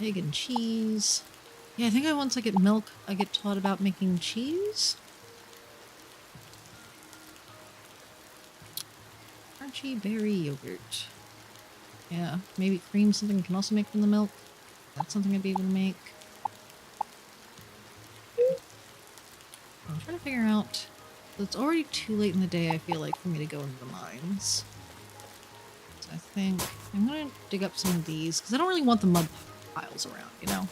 Egg and cheese. Yeah, I think once I get milk, I get taught about making cheese. Crunchy berry yogurt. Yeah, maybe cream, something you can also make from the milk. That's something I'd be able to make. I'm trying to figure out... So it's already too late in the day, I feel like, for me to go into the mines. So I think I'm gonna dig up some of these, because I don't really want the mud piles around, you know?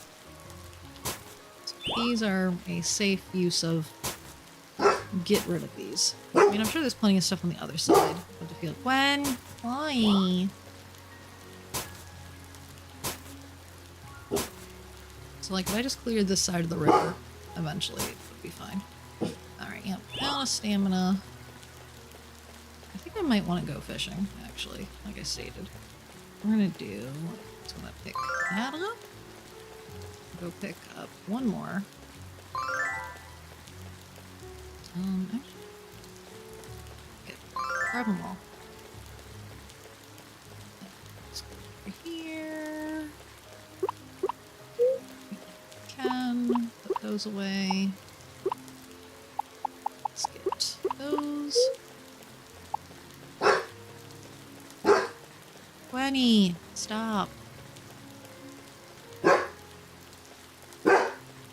So these are a safe use of... Get rid of these. I mean, I'm sure there's plenty of stuff on the other side of the field. Gwen! Why? So, like, if I just cleared this side of the river, eventually it would be fine. Alright, yeah. Now stamina. I think I might want to go fishing, actually, like I stated. We're gonna do... Just gonna pick that up. Go pick up one more. Actually... Okay, grab them all. Let's go over here. Can put those away. Let's get those. Gwenny, stop.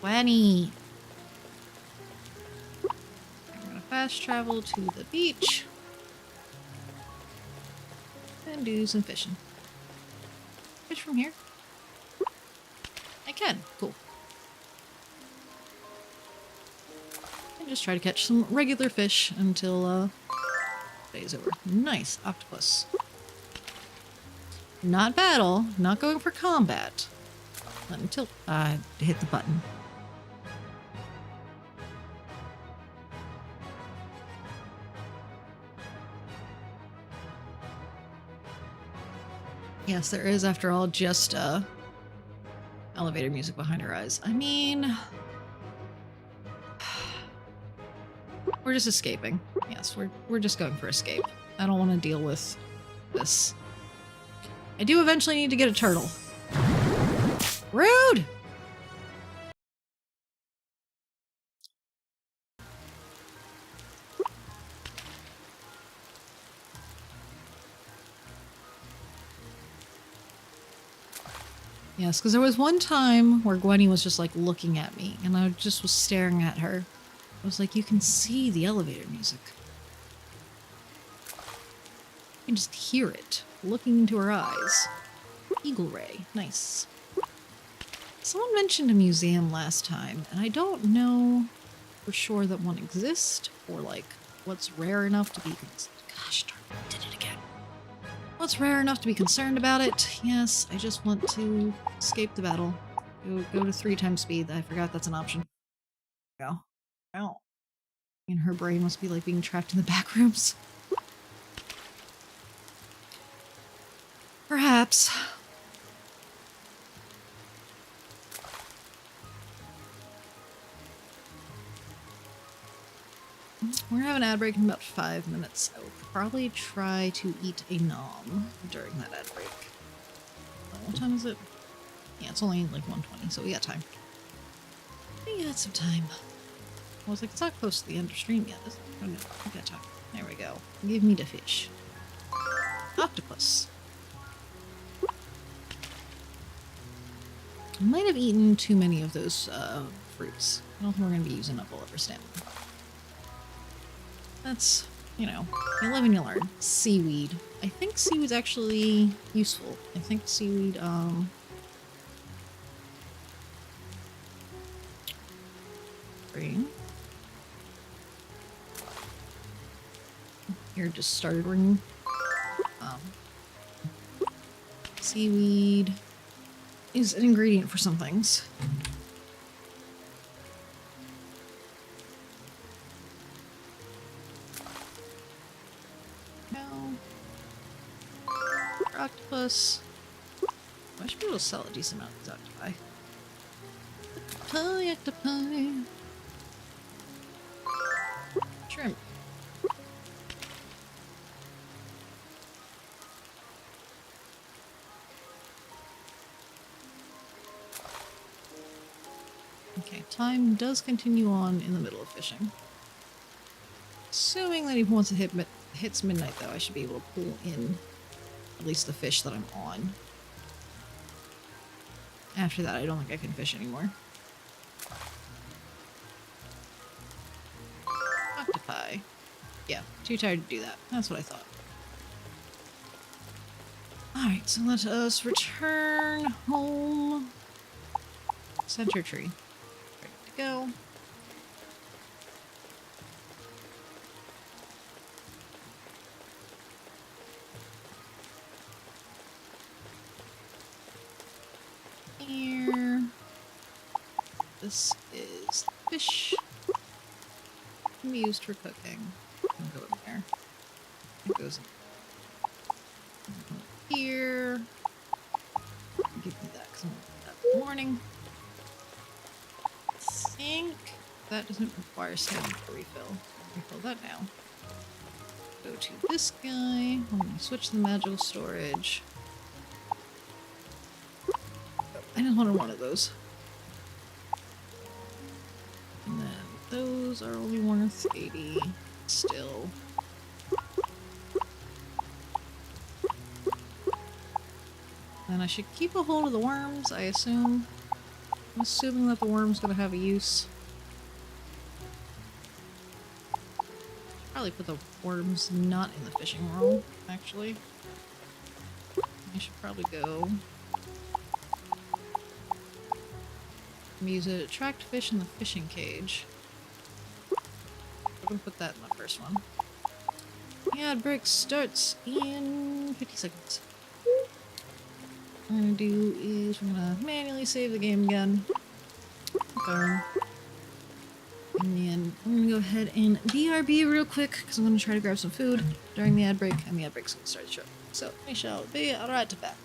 Gwenny. I'm gonna fast travel to the beach and do some fishing. Fish from here? I can. Cool. And just try to catch some regular fish until day's over. Nice octopus. Not battle, not going for combat. Until I hit the button. Yes, there is, after all, just elevator music behind our eyes. I mean, we're just escaping. Yes, we're just going for escape. I don't want to deal with this. I do eventually need to get a turtle. Rude! Yes, because there was one time where Gwenny was just like looking at me and I just was staring at her. I was like, you can see the elevator music. You can just hear it looking into her eyes. Eagle ray. Nice. Someone mentioned a museum last time, and I don't know for sure that one exists, or like what's rare enough to be... Gosh darn it, did it again. What's rare enough to be concerned about it? Yes, I just want to escape the battle. Go to 3 times speed. I forgot that's an option. Go. Ow. And her brain must be like being trapped in the back rooms. Perhaps. We're gonna have an ad break in about 5 minutes. I will probably try to eat a nom during that ad break. What time is it? Yeah, it's only like 1:20, so we got time. We got some time. I was like, it's not close to the end of stream yet, is it? Oh no, we got time. There we go. Give me the fish. Octopus. I might have eaten too many of those fruits. I don't think we're going to be using up all of our stamina. That's, you know, you live and you learn. Seaweed. I think seaweed's actually useful. I think seaweed, green. Here, just started ringing. Seaweed is an ingredient for some things. Octopus. I should be able to sell a decent amount of these octopi. Octopi, octopi. Shrimp. Okay, time does continue on in the middle of fishing. Assuming that once it hits midnight, though, I should be able to pull in at least the fish that I'm on. After that, I don't think I can fish anymore. Octopi. Yeah, too tired to do that. That's what I thought. Alright, so let us return home. Center tree. Ready to go. Here. This is fish. Can be used for cooking. Can go in there. It goes in here. Give me that because I'm going to do that in the morning. I think that doesn't require stamina to refill. Refill that now. Go to this guy. I'm going to switch the magical storage. I just wanted one of those. And then those are only worth 80 still. And I should keep a hold of the worms, I assume. I'm assuming that the worm's gonna have a use. Probably put the worms not in the fishing roll, actually. I should probably go. Use it to attract fish in the fishing cage. I'm gonna put that in the first one. The ad break starts in 50 seconds. What I'm gonna do is we're gonna manually save the game again. Okay. And then I'm gonna go ahead and BRB real quick because I'm gonna try to grab some food during the ad break, and the ad break's gonna start the show. So we shall be right back.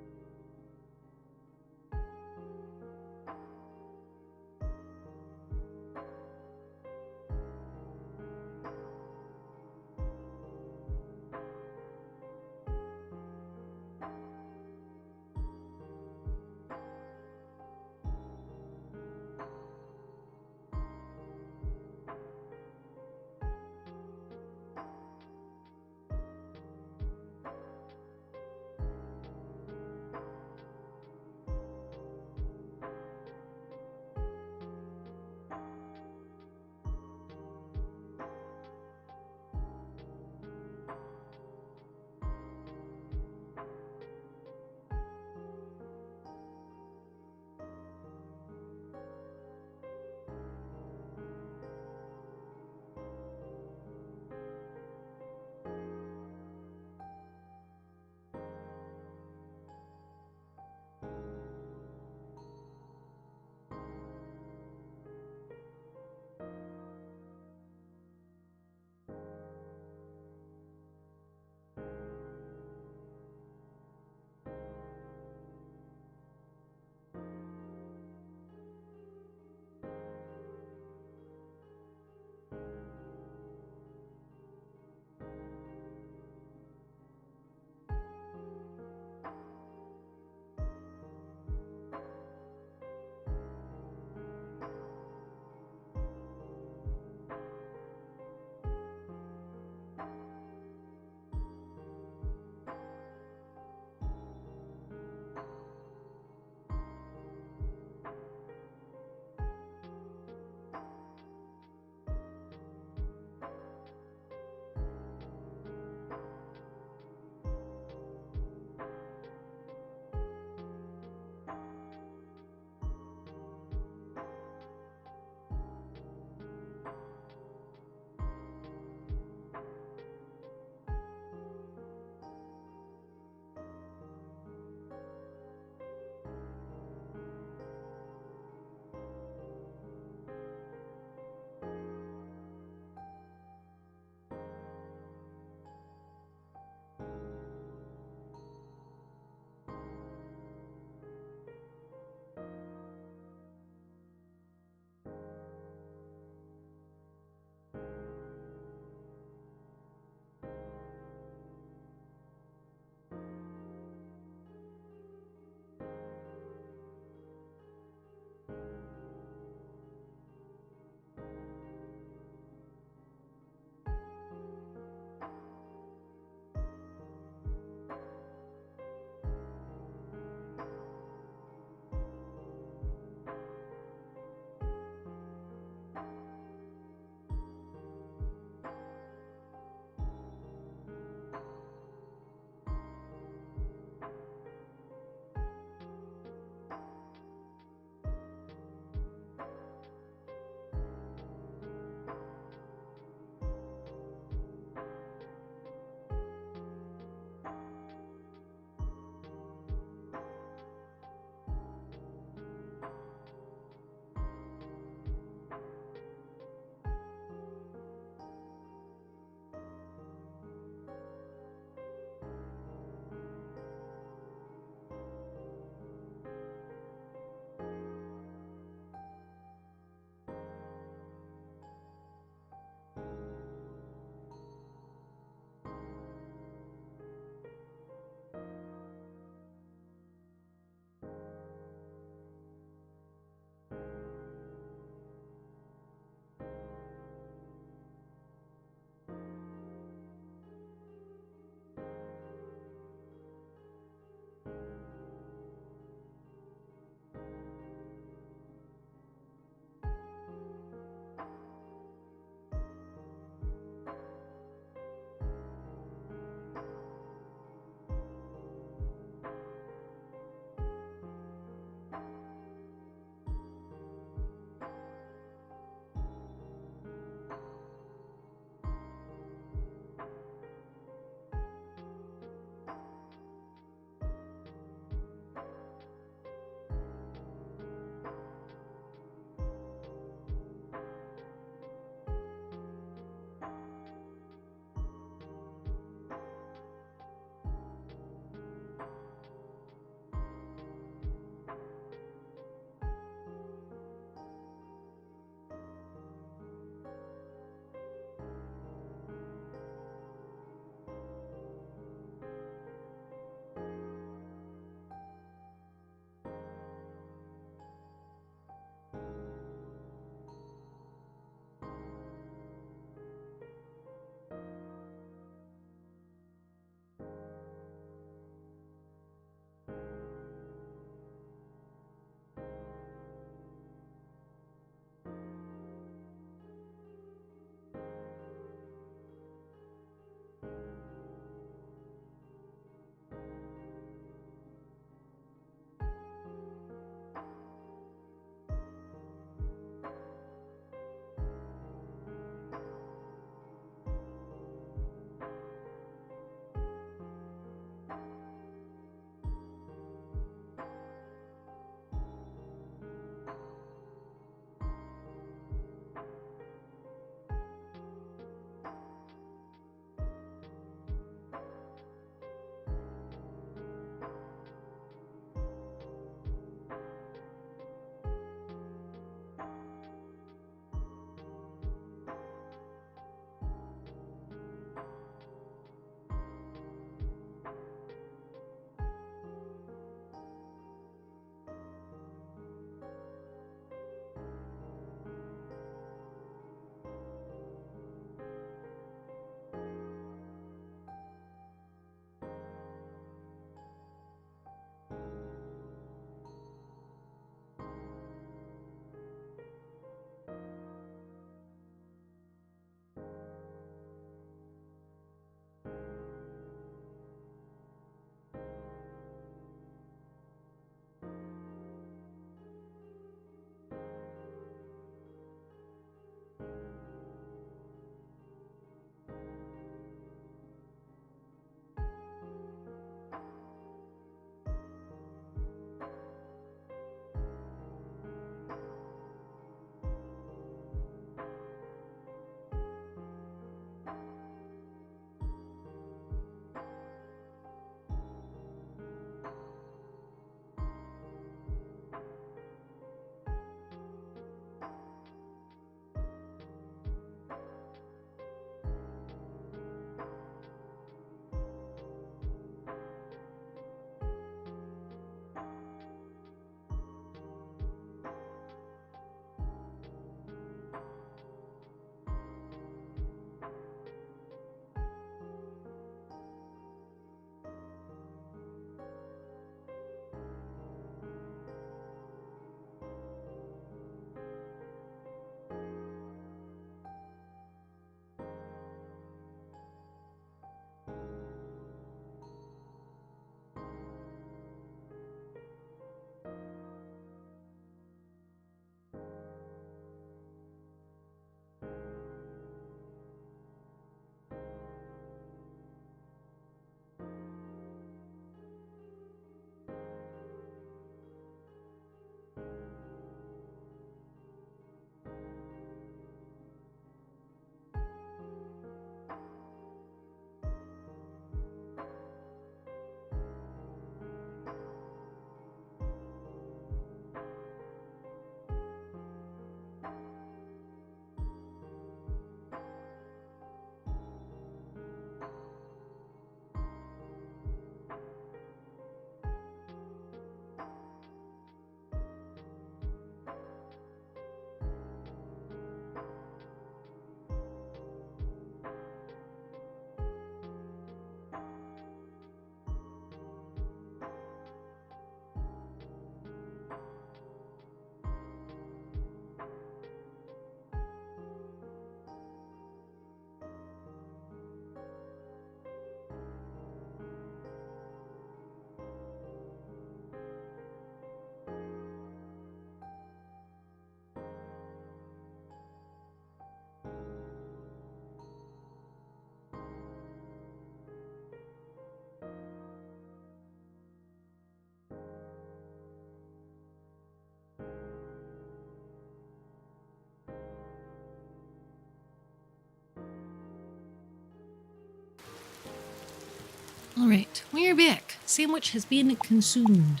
Alright, we're back. Sandwich has been consumed.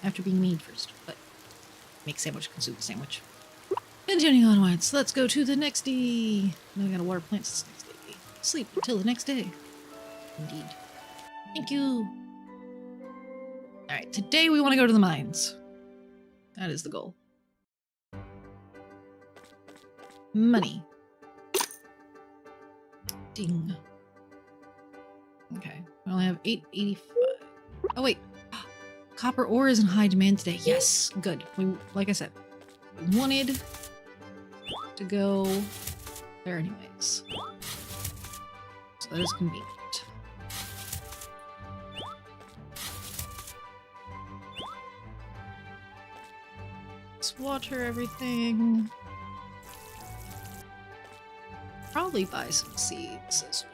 After being made first, but make sandwich, consume the sandwich. Continuing onwards, let's go to the next day. Now we gotta water plants this next day. Sleep until the next day. Indeed. Thank you. Alright, today we want to go to the mines. That is the goal. Money. Ding. Okay, we only have 885. Oh wait, copper ore is in high demand today. Yes, good. Like I said, we wanted to go there anyways. So that is convenient. Let's water everything. Probably buy some seeds as well.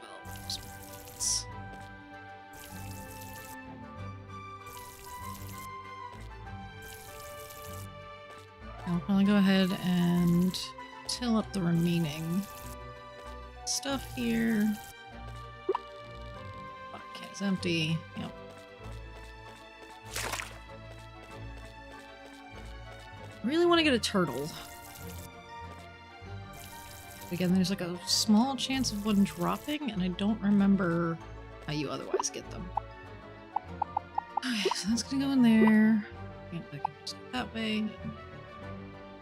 I'll probably go ahead and till up the remaining stuff here. Water can is empty. Yep. Really want to get a turtle. Again, there's like a small chance of one dropping, and I don't remember how you otherwise get them. Okay, so that's gonna go in there. I can just go that way.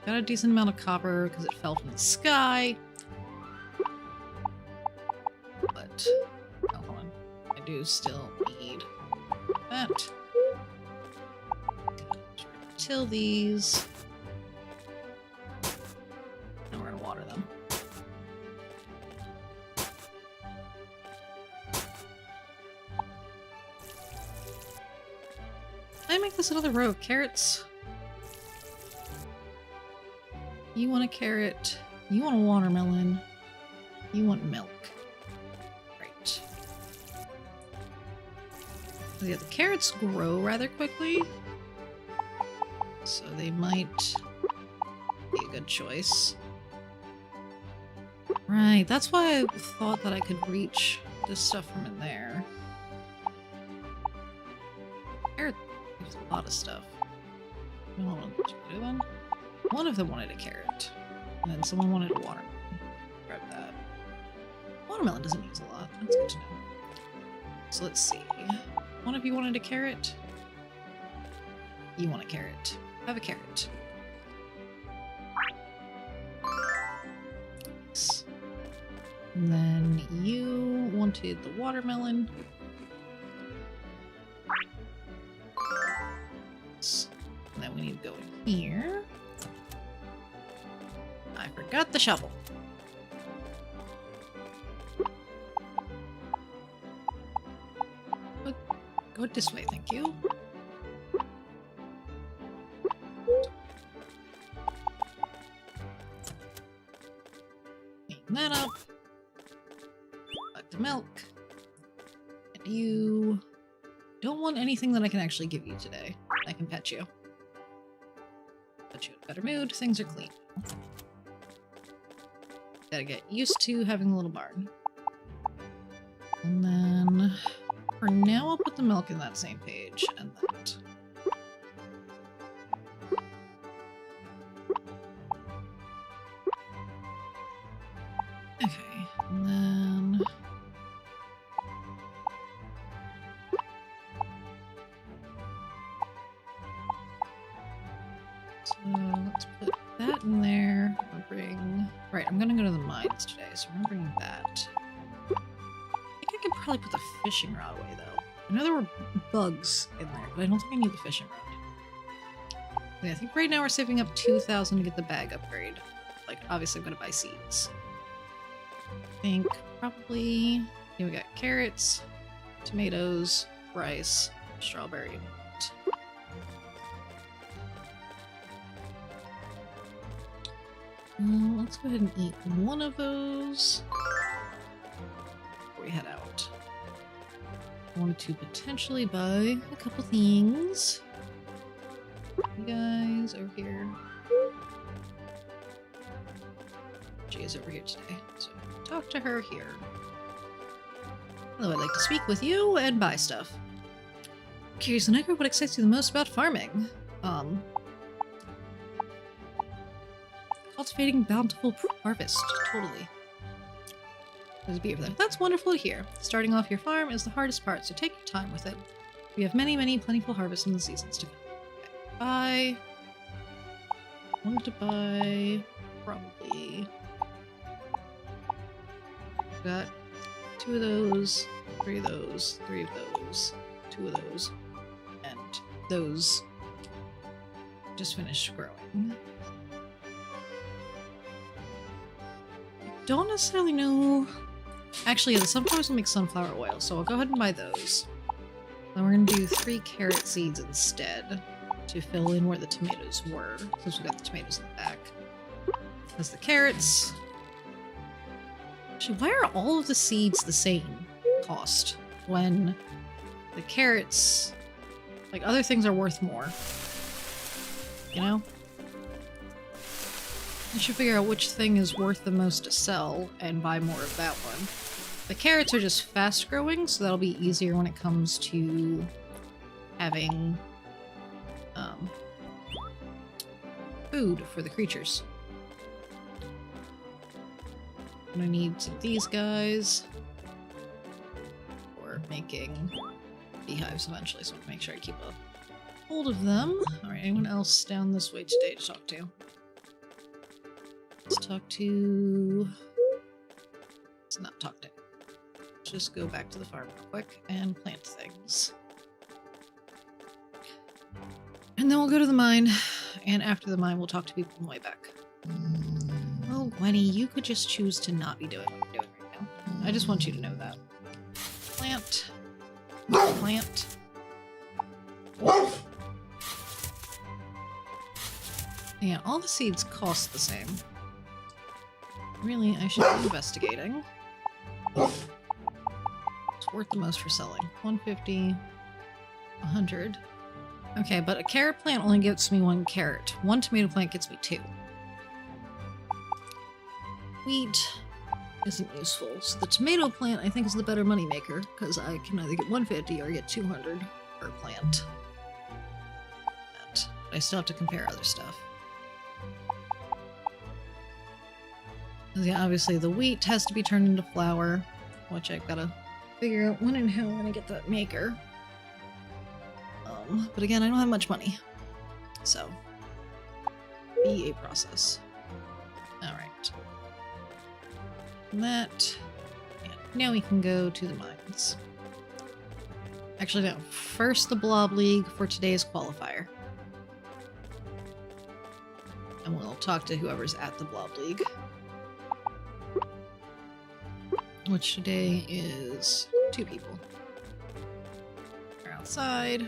Got a decent amount of copper because it fell from the sky. But, oh, hold on. I do still need that. Till these. And we're gonna water them. Can I make this another row of carrots? You want a carrot. You want a watermelon. You want milk. Right. Yeah, the carrots grow rather quickly. So they might be a good choice. Right, that's why I thought that I could reach this stuff from in there. Carrot, there's a lot of stuff. Hold on, one of them wanted a carrot, and then someone wanted a watermelon. Grab that. Watermelon doesn't use a lot. That's good to know. So let's see. One of you wanted a carrot? You want a carrot. Have a carrot. Yes. And then you wanted the watermelon. Yes. And then we need to go in here. I forgot the shovel. Go this way, thank you. Clean that up. Back to milk. And you don't want anything that I can actually give you today. I can pet you. Put you in a better mood. Things are clean. Gotta get used to having a little barn. And then, for now, I'll put the milk in that same page, and that. Okay, and then... So, let's put that in there. I'll bring... Right, I'm gonna go to the mines today, so we're gonna bring that. I think I could probably put the fishing rod away, though. I know there were bugs in there, but I don't think I need the fishing rod. Yeah, I think right now we're saving up 2,000 to get the bag upgrade. Like, obviously I'm gonna buy seeds. I think probably... Yeah, we got carrots, tomatoes, rice, strawberry, and wheat. Let's go ahead and eat one of those before we head out. I wanted to potentially buy a couple things. You guys over here. She is over here today, so talk to her here. Although I'd like to speak with you and buy stuff. Curious, Negro, what excites you the most about farming? Cultivating bountiful harvest. Totally. There's a beaver there. That's wonderful to hear. Starting off your farm is the hardest part, so take your time with it. We have many, many plentiful harvests in the seasons to come. I wanted to buy probably got 2 of those, 3 of those, 3 of those, 2 of those, and those just finished growing. I don't necessarily know. Actually, the sunflowers will make sunflower oil, so I'll go ahead and buy those. Then we're going to do 3 carrot seeds instead to fill in where the tomatoes were, since we got the tomatoes in the back. As the carrots. Actually, why are all of the seeds the same cost when the carrots, like other things, are worth more? You know? I should figure out which thing is worth the most to sell and buy more of that one. The carrots are just fast growing, so that'll be easier when it comes to having food for the creatures. I'm gonna need some of these guys for making beehives eventually, so I'm gonna make sure I keep a hold of them. Alright, anyone else down this way today to talk to? Let's talk to... Let's not talk to... Just go back to the farm real quick and plant things. And then we'll go to the mine, and after the mine we'll talk to people on the way back. Well, Gwenny, you could just choose to not be doing what you're doing right now. I just want you to know that. Plant. Plant. Yeah, all the seeds cost the same. Really, I should be investigating. It's worth the most for selling. 150, 100. Okay, but a carrot plant only gets me 1 carrot. 1 tomato plant gets me 2. Wheat isn't useful, so the tomato plant I think is the better moneymaker, because I can either get 150 or get 200 per plant. But I still have to compare other stuff. Yeah, obviously the wheat has to be turned into flour, which I've got to figure out when and how I'm going to get that maker. But again, I don't have much money, so be a process. Alright. That, yeah, now we can go to the mines. Actually, no, first the Blob League for today's qualifier. And we'll talk to whoever's at the Blob League. Which today is 2 people. They're outside.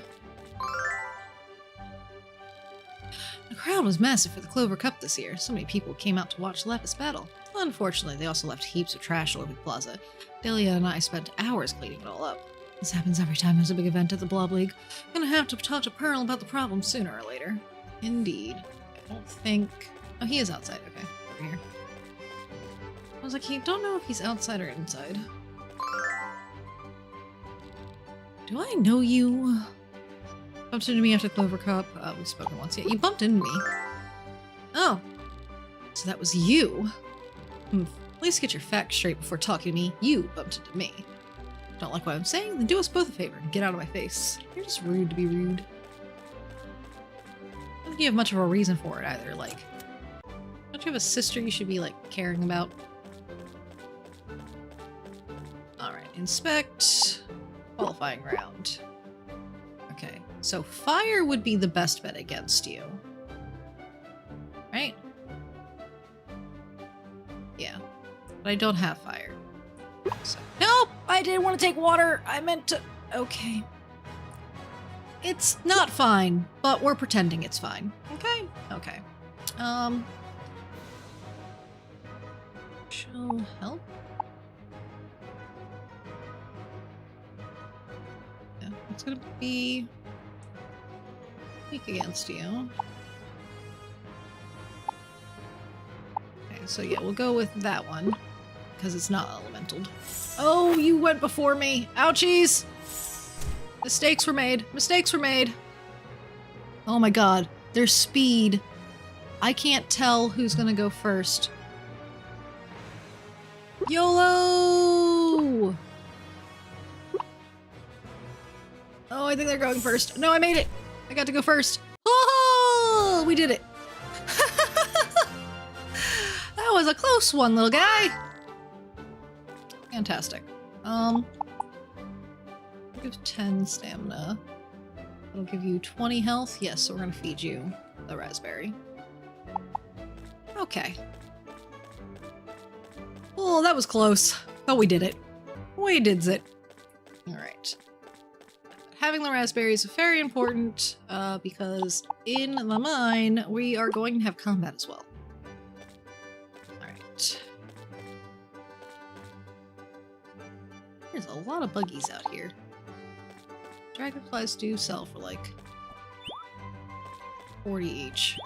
The crowd was massive for the Clover Cup this year. So many people came out to watch Lepus battle. Unfortunately, they also left heaps of trash all over the plaza. Delia and I spent hours cleaning it all up. This happens every time there's a big event at the Blob League. Gonna have to talk to Pearl about the problem sooner or later. Indeed. I don't think... Oh, he is outside. Okay, over here. I was like, I don't know if he's outside or inside. Do I know you? Bumped into me after Clover Cup. We've spoken once. Yeah, you bumped into me. Oh. So that was you. At least get your facts straight before talking to me. You bumped into me. Don't like what I'm saying? Then do us both a favor and get out of my face. You're just rude to be rude. I don't think you have much of a reason for it either. Like, don't you have a sister you should be, like, caring about? Alright, inspect. Qualifying round. Okay, so fire would be the best bet against you. Right? Yeah. But I don't have fire. So. Nope! I didn't want to take water! I meant to... Okay. It's not fine, but we're pretending it's fine. Okay? Okay. Show help? Yeah, it's gonna be weak against you. Okay, so yeah, we'll go with that one. because it's not elemental. Oh, you went before me. Ouchies! Mistakes were made. Mistakes were made. Oh my god. Their speed. I can't tell who's gonna go first. YOLO! Oh, I think they're going first. No, I made it! I got to go first. Oh, we did it. That was a close one, little guy. Fantastic. Give 10 stamina. It'll give you 20 health. Yes, so we're gonna feed you the raspberry. Okay. Oh, that was close. But we did it. We did it. Alright. Having the raspberries is very important, because in the mine, we are going to have combat as well. Alright. There's a lot of buggies out here. Dragonflies do sell for like 40 each.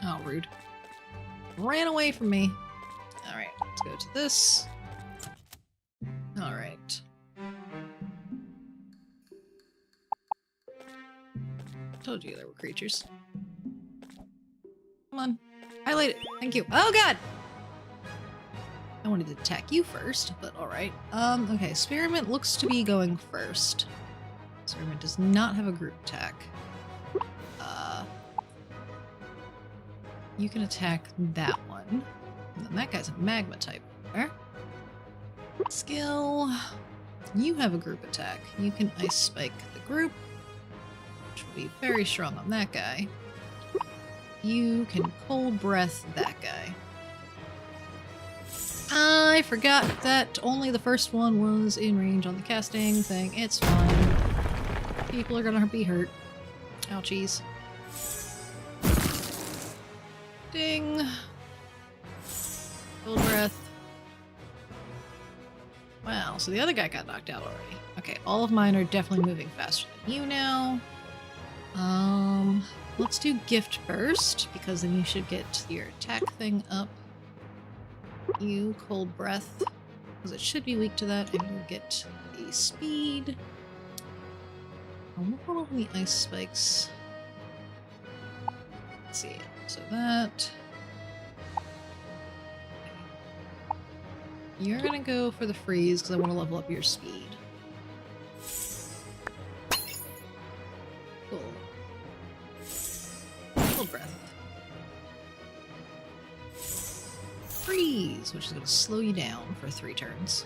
Oh, rude. Ran away from me. Alright, let's go to this. Alright. Told you there were creatures. Come on. Highlight it. Thank you. Oh god! I wanted to attack you first, but alright. Okay, Spearmint looks to be going first. Spearmint does not have a group attack. You can attack that one. And then that guy's a magma type. There. Skill. You have a group attack. You can ice spike the group, which will be very strong on that guy. You can cold breath that guy. I forgot that only the first one was in range on the casting thing. It's fine. People are gonna be hurt. Ouchies. Ding. Cold breath. Wow, so the other guy got knocked out already. Okay, all of mine are definitely moving faster than you now. Let's do gift first, because then you should get your attack thing up. You cold breath, because it should be weak to that, and you'll get the speed. We'll put on the ice spikes. Let's see. So that. You're gonna go for the freeze because I want to level up your speed. Cool. Cold breath. Freeze, which is gonna slow you down for 3 turns.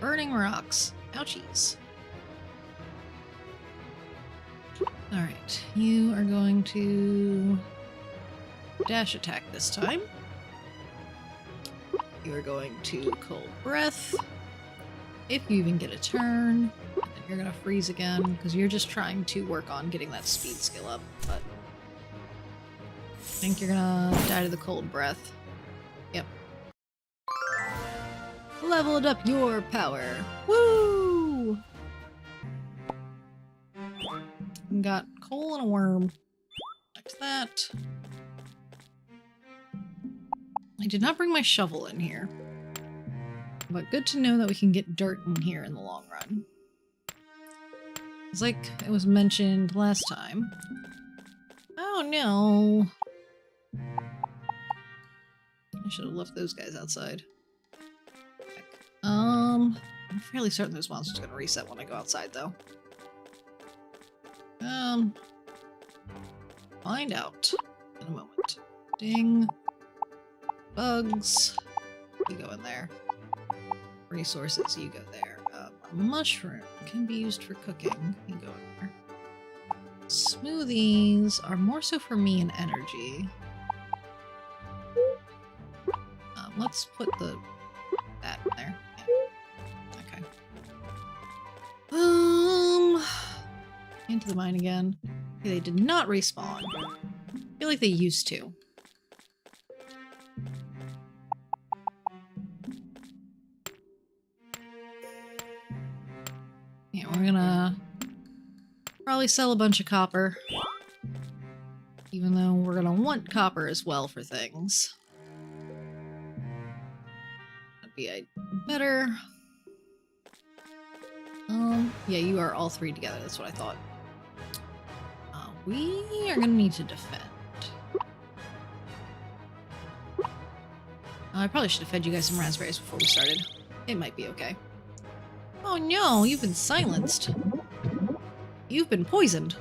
Burning rocks. Ouchies. Alright, you are going to dash attack this time. You are going to cold breath. If you even get a turn, and then you're gonna freeze again, because you're just trying to work on getting that speed skill up, but I think you're gonna die to the cold breath. Yep. Leveled up your power. Woo! Got coal and a worm. Like that. I did not bring my shovel in here. But good to know that we can get dirt in here in the long run. It's like it was mentioned last time. Oh no! I should have left those guys outside. Heck. I'm fairly certain those monsters are gonna reset when I go outside though. Find out in a moment. Ding. Bugs. You go in there. Resources, you go there. A mushroom can be used for cooking. You go in there. Smoothies are more so for me and energy. Let's put that in there. Yeah. Okay. Into the mine again. Okay, they did not respawn. I feel like they used to. Yeah, we're gonna probably sell a bunch of copper. even though we're gonna want copper as well for things. That'd be better. Yeah, you are all three together. That's what I thought. We are gonna need to defend. I probably should have fed you guys some raspberries before we started. It might be okay. Oh no, you've been silenced. You've been poisoned.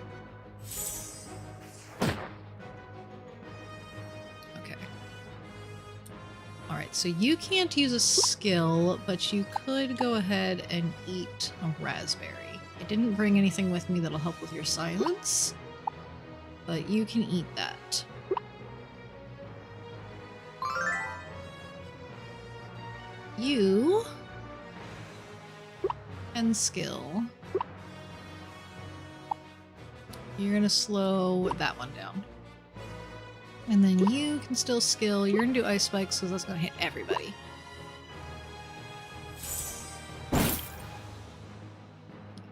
Okay. Alright, so you can't use a skill, but you could go ahead and eat a raspberry. I didn't bring anything with me that'll help with your silence, but you can eat that. You can skill. You're gonna slow that one down. And then you can still skill. You're gonna do ice spikes, so that's gonna hit everybody.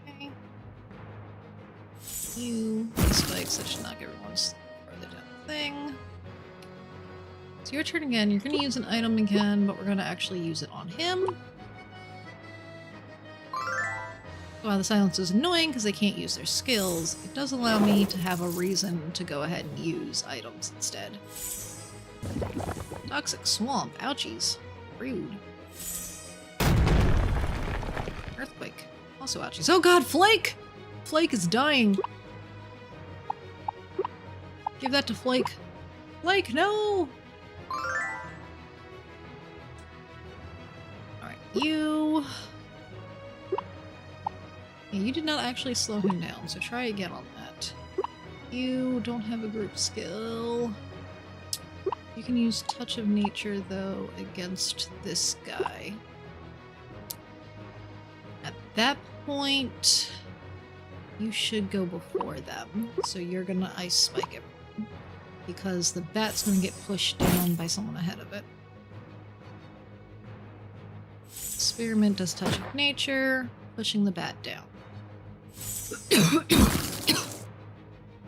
Okay. You ice spikes, that should knock everyone's further down the thing. It's your turn again. You're gonna use an item again, but we're gonna actually use it on him. While the silence is annoying because they can't use their skills, it does allow me to have a reason to go ahead and use items instead. Toxic swamp. Ouchies. Rude. Earthquake. Also ouchies. Oh god, Flake! Flake is dying. Give that to Flake. Flake, no! Alright, you... Yeah, you did not actually slow him down, so try again on that. You don't have a group skill. You can use Touch of Nature, though, against this guy. At that point, you should go before them, so you're gonna Ice Spike everyone, because the bat's gonna get pushed down by someone ahead of it. Spearmint does Touch of Nature, pushing the bat down.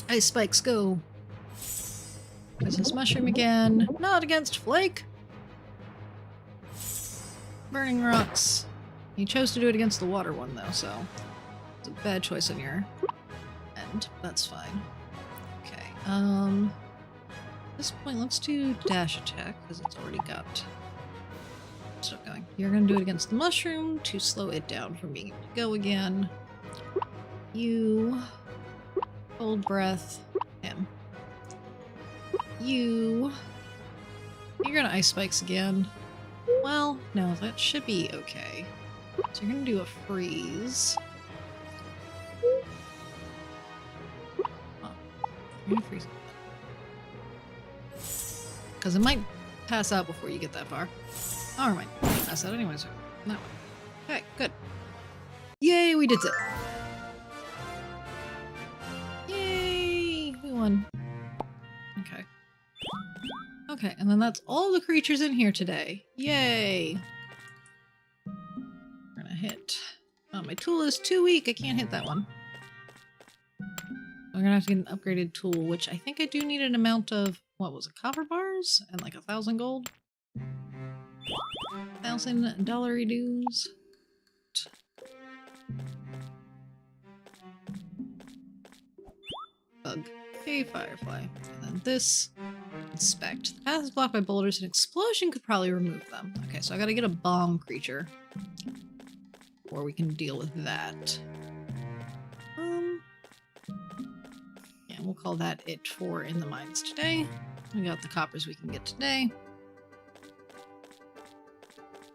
Ice spikes, go. There's this mushroom again. Not against Flake. Burning rocks. You chose to do it against the water one, though, so it's a bad choice on your end. That's fine. Okay. At this point, let's do dash attack because it's already got stuff going. You're gonna do it against the mushroom to slow it down from being able to go again. You hold breath. Him. You're gonna ice spikes again. Well, no, that should be okay. So you're gonna do a freeze. Oh, you're gonna freeze. Because it might pass out before you get that far. Oh, never mind. Pass out anyways. No. Okay, good. Yay, we did it. Okay. Okay, and then that's all the creatures in here today. Yay! We're gonna hit... Oh, my tool is too weak. I can't hit that one. I'm gonna have to get an upgraded tool, which I think I do need an amount of... What was it? Copper bars? And like 1,000 gold? $1,000 dues. Bug. Okay, firefly. And then this. Inspect. The path is blocked by boulders. An explosion could probably remove them. Okay, so I gotta get a bomb creature. Or we can deal with that. Yeah, we'll call that it for in the mines today. We got the coppers we can get today.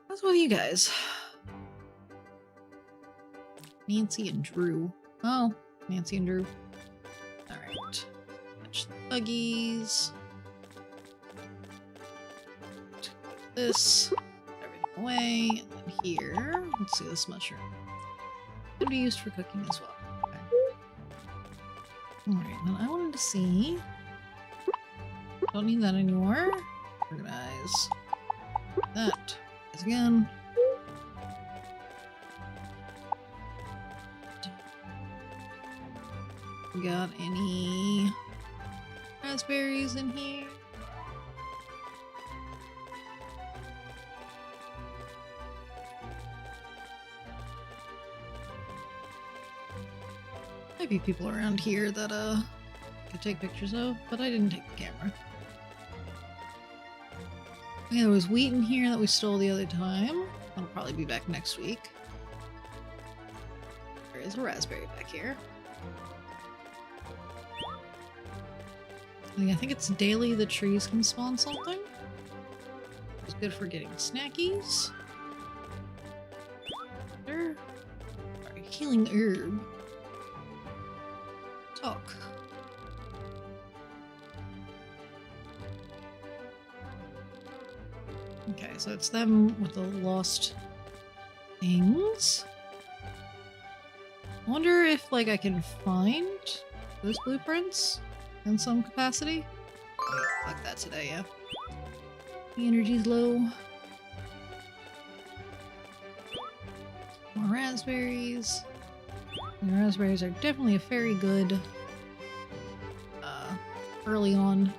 What's with you guys? Nancy and Drew. Oh, Nancy and Drew. Alright. Touch the buggies. This. Everything away. And then here. Let's see this mushroom. Could be used for cooking as well. Okay. Alright, then I wanted to see. Don't need that anymore. Organize. That. Again. We got any raspberries in here. Might be people around here that could take pictures of, but I didn't take the camera. Yeah, there was wheat in here that we stole the other time. That'll probably be back next week. There is a raspberry back here. I think it's daily the trees can spawn something. It's good for getting snackies. There. Sorry, healing herb. Talk. Okay, so it's them with the lost things. I wonder if, like, I can find those blueprints in some capacity. Wait, fuck that today, yeah. The energy's low. More raspberries. The raspberries are definitely a very good early on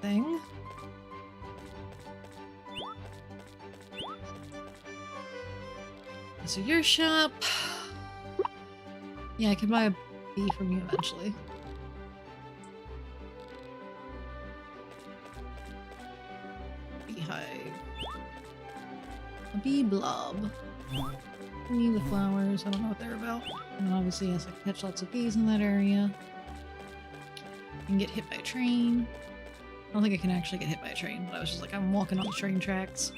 thing. So your shop. Yeah, I can buy a bee from you eventually. Beehive. A bee blob. I need the flowers. I don't know what they're about. And obviously, yes, I can catch lots of bees in that area. And get hit by a train. I don't think I can actually get hit by a train, but I was just like, I'm walking on the train tracks.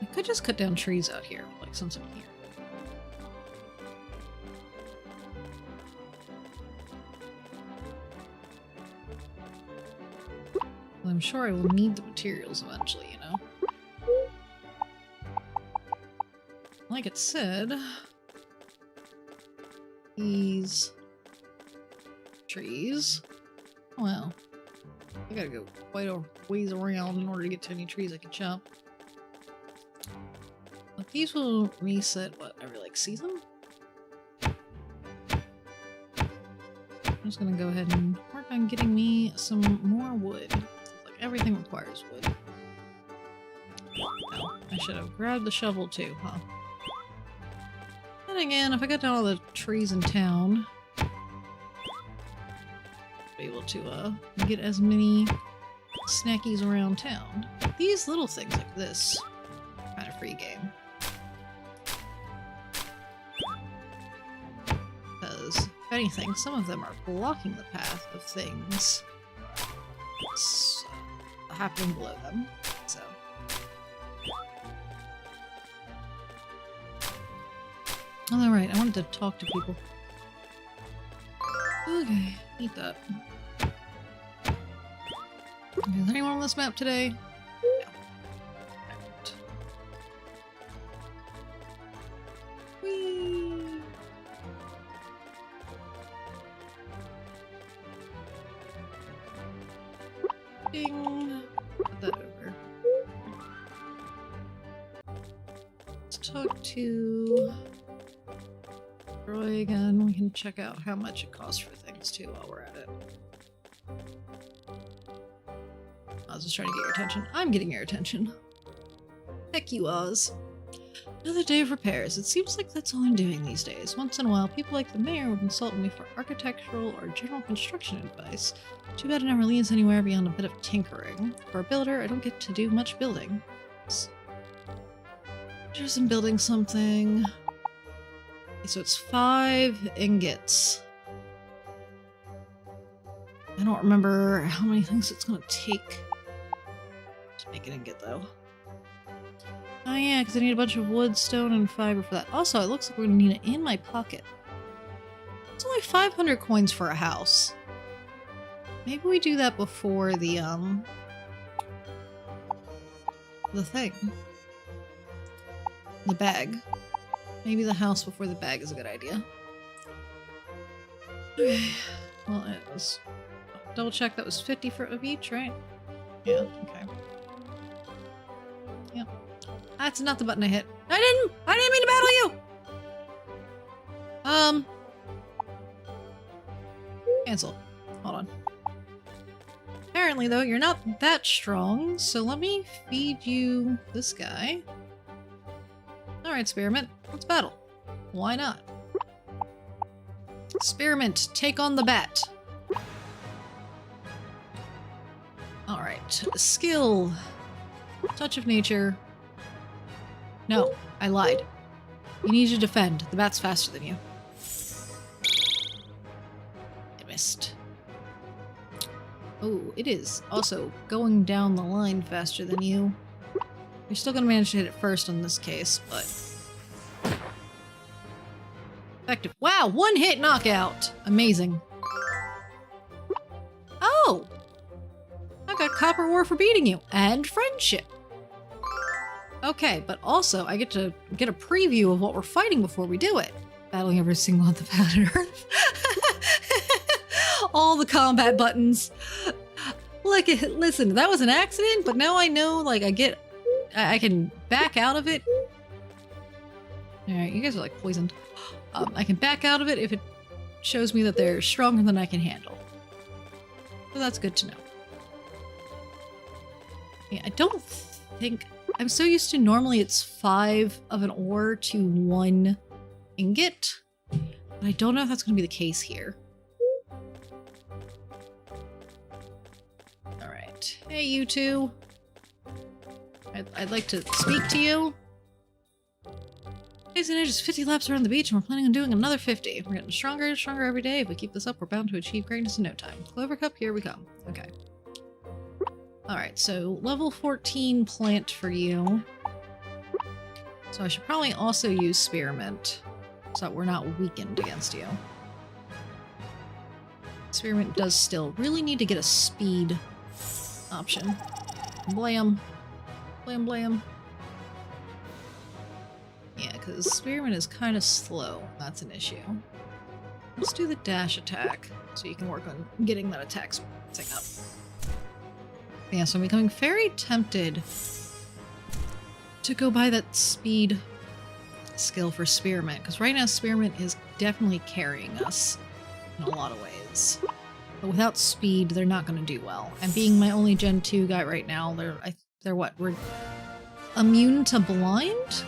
I could just cut down trees out here, like some here. Well, I'm sure I will need the materials eventually, you know? Like it said, these trees, well, I gotta go quite a ways around in order to get to any trees I can chop. But these will reset, what, every, like, season? I'm just gonna go ahead and work on getting me some more wood. Like, everything requires wood. Oh, I should have grabbed the shovel too, huh? And again, if I got down all the trees in town, I'll be able to get as many snackies around town. These little things like this, kind of free game. Because, if anything, some of them are blocking the path of things happening below them, so. Alright, I wanted to talk to people. Okay, eat that. Is there anyone on this map today? No. Right. Whee! Ding! Put that over. Let's talk to Roy again. We can check out how much it costs for things too while we're at it. I was just trying to get your attention. I'm getting your attention. Heck you, Oz. Another day of repairs. It seems like that's all I'm doing these days. Once in a while, people like the mayor would consult me for architectural or general construction advice. Too bad it never leads anywhere beyond a bit of tinkering. For a builder, I don't get to do much building. Just in building something. Okay, so it's 5 ingots. I don't remember how many things it's gonna take to make an ingot, though. Oh yeah, because I need a bunch of wood, stone, and fiber for that. Also, it looks like we're gonna need it in my pocket. It's only 500 coins for a house. Maybe we do that before the thing. The bag. Maybe the house before the bag is a good idea. Okay. Well, it was... Double check, that was 50 for of each, right? Yeah, okay. That's not the button I hit. I didn't mean to battle you! Cancel. Hold on. Apparently, though, you're not that strong, so let me feed you this guy. Alright, Spearmint. Let's battle. Why not? Spearmint, take on the bat. Alright. Skill. Touch of nature. No, I lied. You need to defend. The bat's faster than you. It missed. Oh, it is also going down the line faster than you. You're still gonna manage to hit it first in this case, but... effective. Wow, one hit knockout! Amazing. Oh! I got copper ore for beating you, and friendship. Okay, but also I get to get a preview of what we're fighting before we do it. Battling every single on the planet Earth. All the combat buttons. Like, listen, that was an accident, but now I know, like, I can back out of it. Alright, you guys are, like, poisoned. I can back out of it if it shows me that they're stronger than I can handle. So that's good to know. Yeah, I don't think... I'm so used to normally it's 5 of an ore to 1 ingot, but I don't know if that's going to be the case here. Alright. Hey, you two. I'd like to speak to you. Hey, so just 50 laps around the beach, and we're planning on doing another 50. We're getting stronger and stronger every day. If we keep this up, we're bound to achieve greatness in no time. Clover Cup, here we come. Okay. Alright, so level 14 plant for you. So I should probably also use Spearmint, so that we're not weakened against you. Spearmint does still really need to get a speed option. Blam. Blam blam. Yeah, because Spearmint is kind of slow. That's an issue. Let's do the dash attack, so you can work on getting that attack thing up. Yeah, so I'm becoming very tempted to go buy that speed skill for Spearmint, because right now Spearmint is definitely carrying us in a lot of ways. But without speed, they're not going to do well. And being my only Gen 2 guy right now, they're what? We're immune to blind?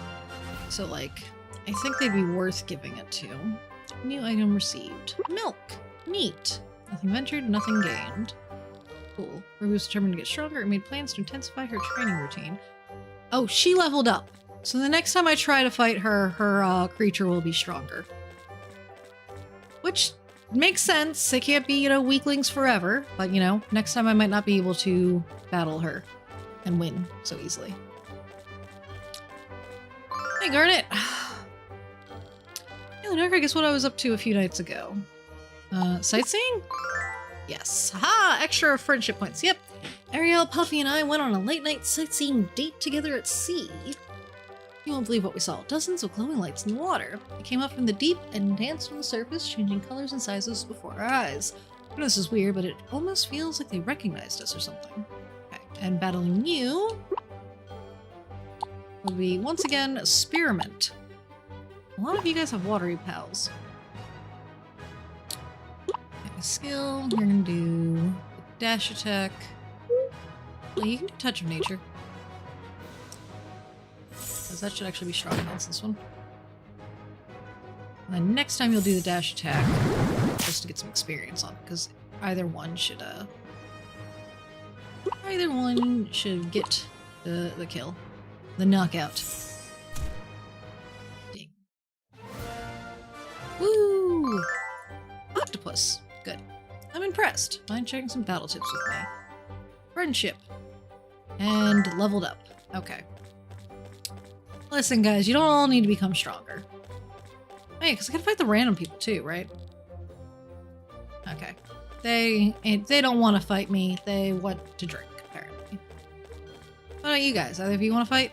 So, like, I think they'd be worth giving it to. New item received. Milk! Neat! Nothing ventured, nothing gained. Cool. Ruby was determined to get stronger and made plans to intensify her training routine. Oh, she leveled up! So the next time I try to fight her, her creature will be stronger. Which makes sense. They can't be, you know, weaklings forever. But, you know, next time I might not be able to battle her and win so easily. Hey, Garnet! Hey, Lenore, guess what I was up to a few nights ago? Sightseeing? Yes. Ha! Extra friendship points. Yep. Ariel, Puffy, and I went on a late-night sightseeing date together at sea. You won't believe what we saw. Dozens of glowing lights in the water. They came up from the deep and danced on the surface, changing colors and sizes before our eyes. I know this is weird, but it almost feels like they recognized us or something. Okay. And battling you will be, once again, Spearmint. A lot of you guys have watery pals. Skill, you're gonna do dash attack. Well, you can do touch of nature. Because that should actually be strong against this one. And then next time you'll do the dash attack, just to get some experience on it, because either one should get the kill. The knockout. Ding. Woo! Octopus. Good. I'm impressed. Mind sharing some battle tips with me. Friendship. And leveled up. Okay. Listen, guys, you don't all need to become stronger. Hey, because I gotta fight the random people too, right? Okay. They don't want to fight me. They want to drink, apparently. What about you guys? Either of you want to fight?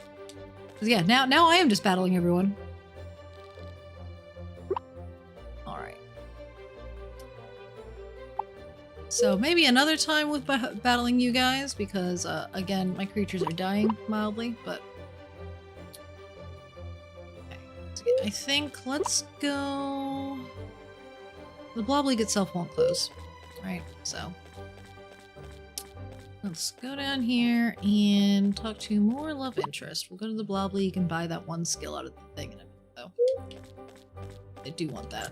Because yeah, now I am just battling everyone. So maybe another time with battling you guys, because again, my creatures are dying mildly, but I think let's go... The Blob League itself won't close, right? So let's go down here and talk to more love interest. We'll go to the Blob League and buy that one skill out of the thing in a minute, though. I do want that.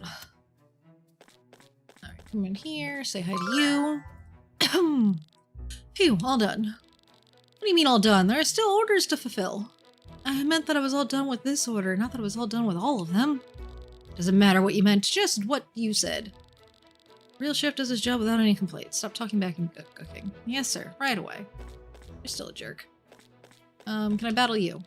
Alright, come in here, say hi to you. Phew, all done. What do you mean all done? There are still orders to fulfill. I meant that I was all done with this order, not that I was all done with all of them. Doesn't matter what you meant, just what you said. Real chef does his job without any complaints. Stop talking back and cooking. Yes, sir. Right away. You're still a jerk. Can I battle you?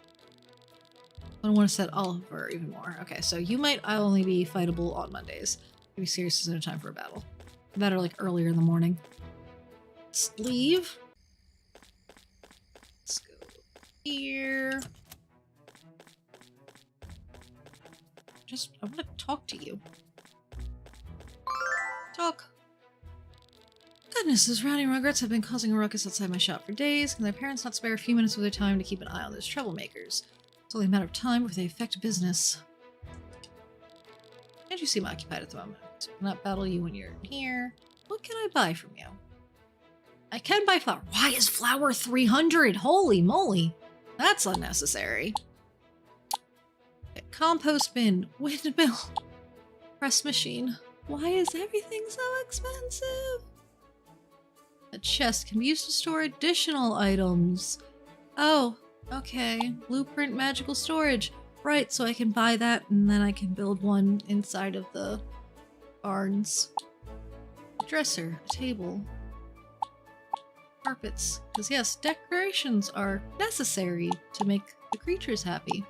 I don't want to set Oliver even more. Okay, so you might only be fightable on Mondays. Maybe serious isn't a time for a battle. Better like earlier in the morning. Let's leave. Let's go here. I want to talk to you. Talk. Goodness, those rowdy rugrats have been causing a ruckus outside my shop for days. Can their parents not spare a few minutes of their time to keep an eye on those troublemakers? It's only a matter of time before they affect business. Can't you seem occupied at the moment? So I cannot battle you when you're here. What can I buy from you? I can buy flour. Why is flour 300? Holy moly. That's unnecessary. Compost bin, windmill, press machine. Why is everything so expensive? A chest can be used to store additional items. Oh, okay. Blueprint magical storage. Right, so I can buy that and then I can build one inside of the barns. A dresser, a table, carpets. Because yes, decorations are necessary to make the creatures happy.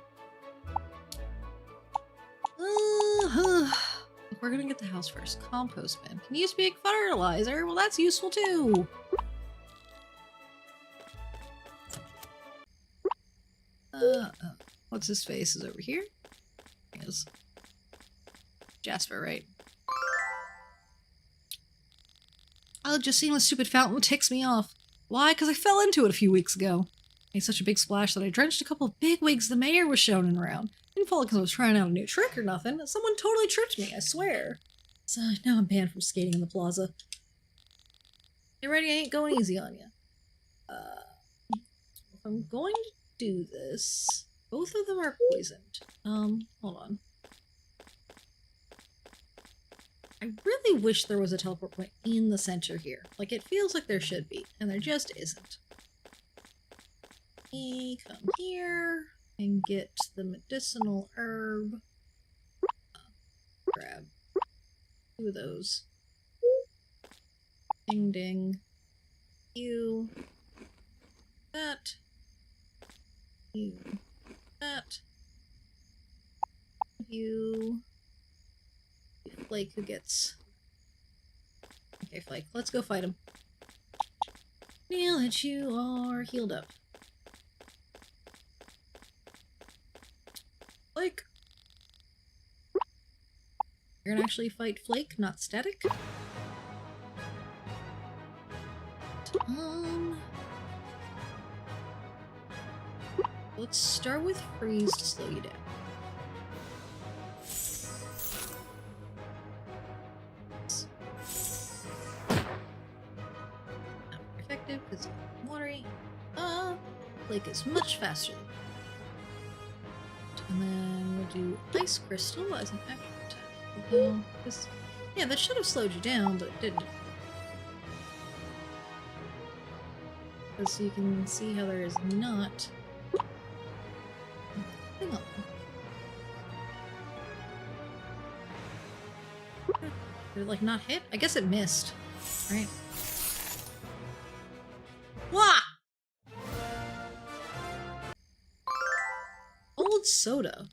We're gonna get the house first. Compost bin. Can use big fertilizer? Well, that's useful too. What's his face is over here? Yes. Jasper, right? Oh, just seeing the stupid fountain ticks me off. Why? Because I fell into it a few weeks ago. Made such a big splash that I drenched a couple of big wigs the mayor was showing around. Didn't fall because I was trying out a new trick or nothing. Someone totally tripped me, I swear. So now I'm banned from skating in the plaza. Get ready, I ain't going easy on you. If I'm going to do this, both of them are poisoned. Hold on. I really wish there was a teleport point in the center here. Like, it feels like there should be, and there just isn't. Me come here and get the medicinal herb. Grab 2 of those. Ding ding. You. That. You. That. You. Flake who gets... Okay, Flake, let's go fight him. Now that you are healed up. Flake! You're gonna actually fight Flake, not Static? Let's start with Freeze to slow you down. Not very effective because it's watery. Flake is much faster. And then we'll do Ice Crystal as an extra attack. Although, yeah, that should have slowed you down, but it didn't. As you can see how there is not... Hang on. Did it, like, not hit? I guess it missed. Right? Wah! Old soda.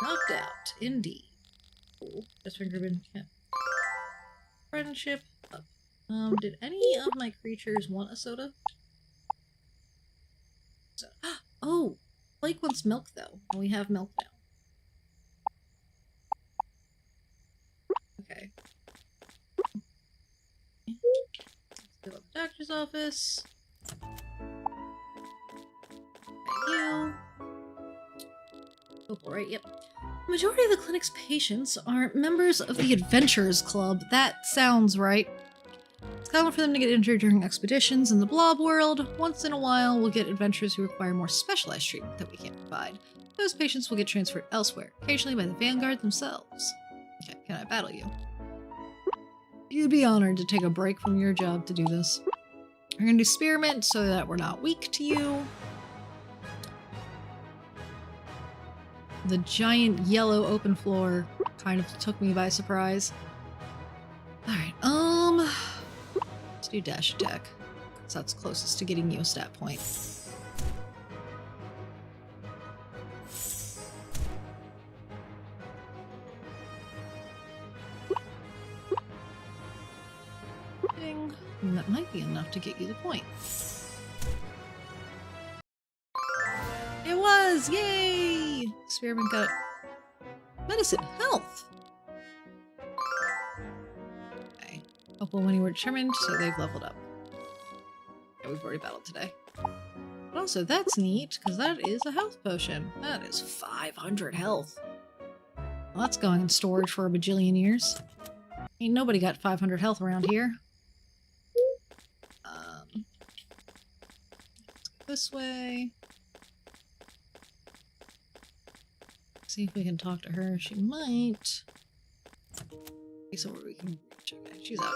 Knocked out. Indeed. Cool. Just finger bin. Yeah. Friendship up. Did any of my creatures want a soda? So, oh! Blake wants milk, though. And we have milk now. Okay. Let's go to the doctor's office. You. Opal, right? Yep. The majority of the clinic's patients are members of the Adventurers Club. That sounds right. It's common for them to get injured during expeditions in the blob world. Once in a while, we'll get adventurers who require more specialized treatment that we can't provide. Those patients will get transferred elsewhere, occasionally by the Vanguard themselves. Okay, can I battle you? You'd be honored to take a break from your job to do this. We're gonna do Spearmint so that we're not weak to you. The giant yellow open floor kind of took me by surprise. Alright, let's do dash attack. Because that's closest to getting you a stat point. Ding. And that might be enough to get you the point. It was! Yay! Spearmint got medicine, health! Okay. Helpful when you were determined, so they've leveled up. Yeah, we've already battled today. But also, that's neat, because that is a health potion. That is 500 health. Well, that's going in storage for a bajillion years. Ain't nobody got 500 health around here. Let's go this way. See if we can talk to her. She might. Okay, so where we can reach. Okay, she's out.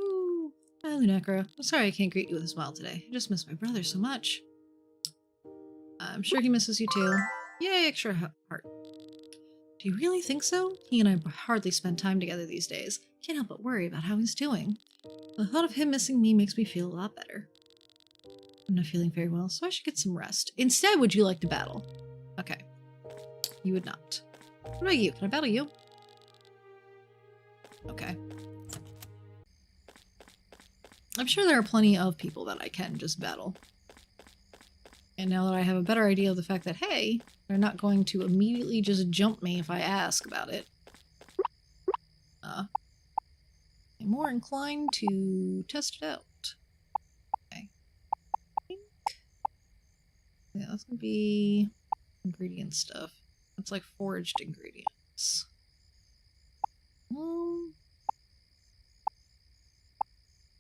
Ooh. Hi, Lunacra. I'm sorry I can't greet you with a smile today. I just miss my brother so much. I'm sure he misses you too. Yay, extra heart. Do you really think so? He and I hardly spend time together these days. Can't help but worry about how he's doing. The thought of him missing me makes me feel a lot better. I'm not feeling very well, so I should get some rest. Instead, would you like to battle? Okay. You would not. What about you? Can I battle you? Okay. I'm sure there are plenty of people that I can just battle. And now that I have a better idea of the fact that, hey, they're not going to immediately just jump me if I ask about it. I'm more inclined to test it out. Okay. Yeah, that's gonna be ingredient stuff. It's like foraged ingredients. I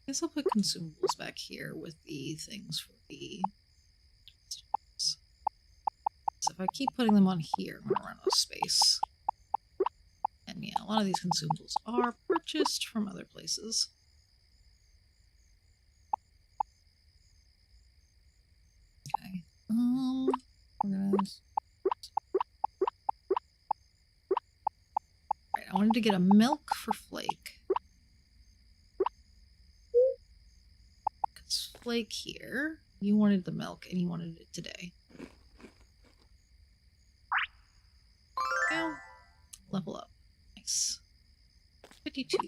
guess I'll put consumables back here with the things for the... So if I keep putting them on here, I'm gonna run out of space. And yeah, a lot of these consumables are purchased from other places. Okay. Organize. Right, I wanted to get a milk for Flake. Because Flake here, you wanted the milk and you wanted it today. Now, level up. Nice. 52.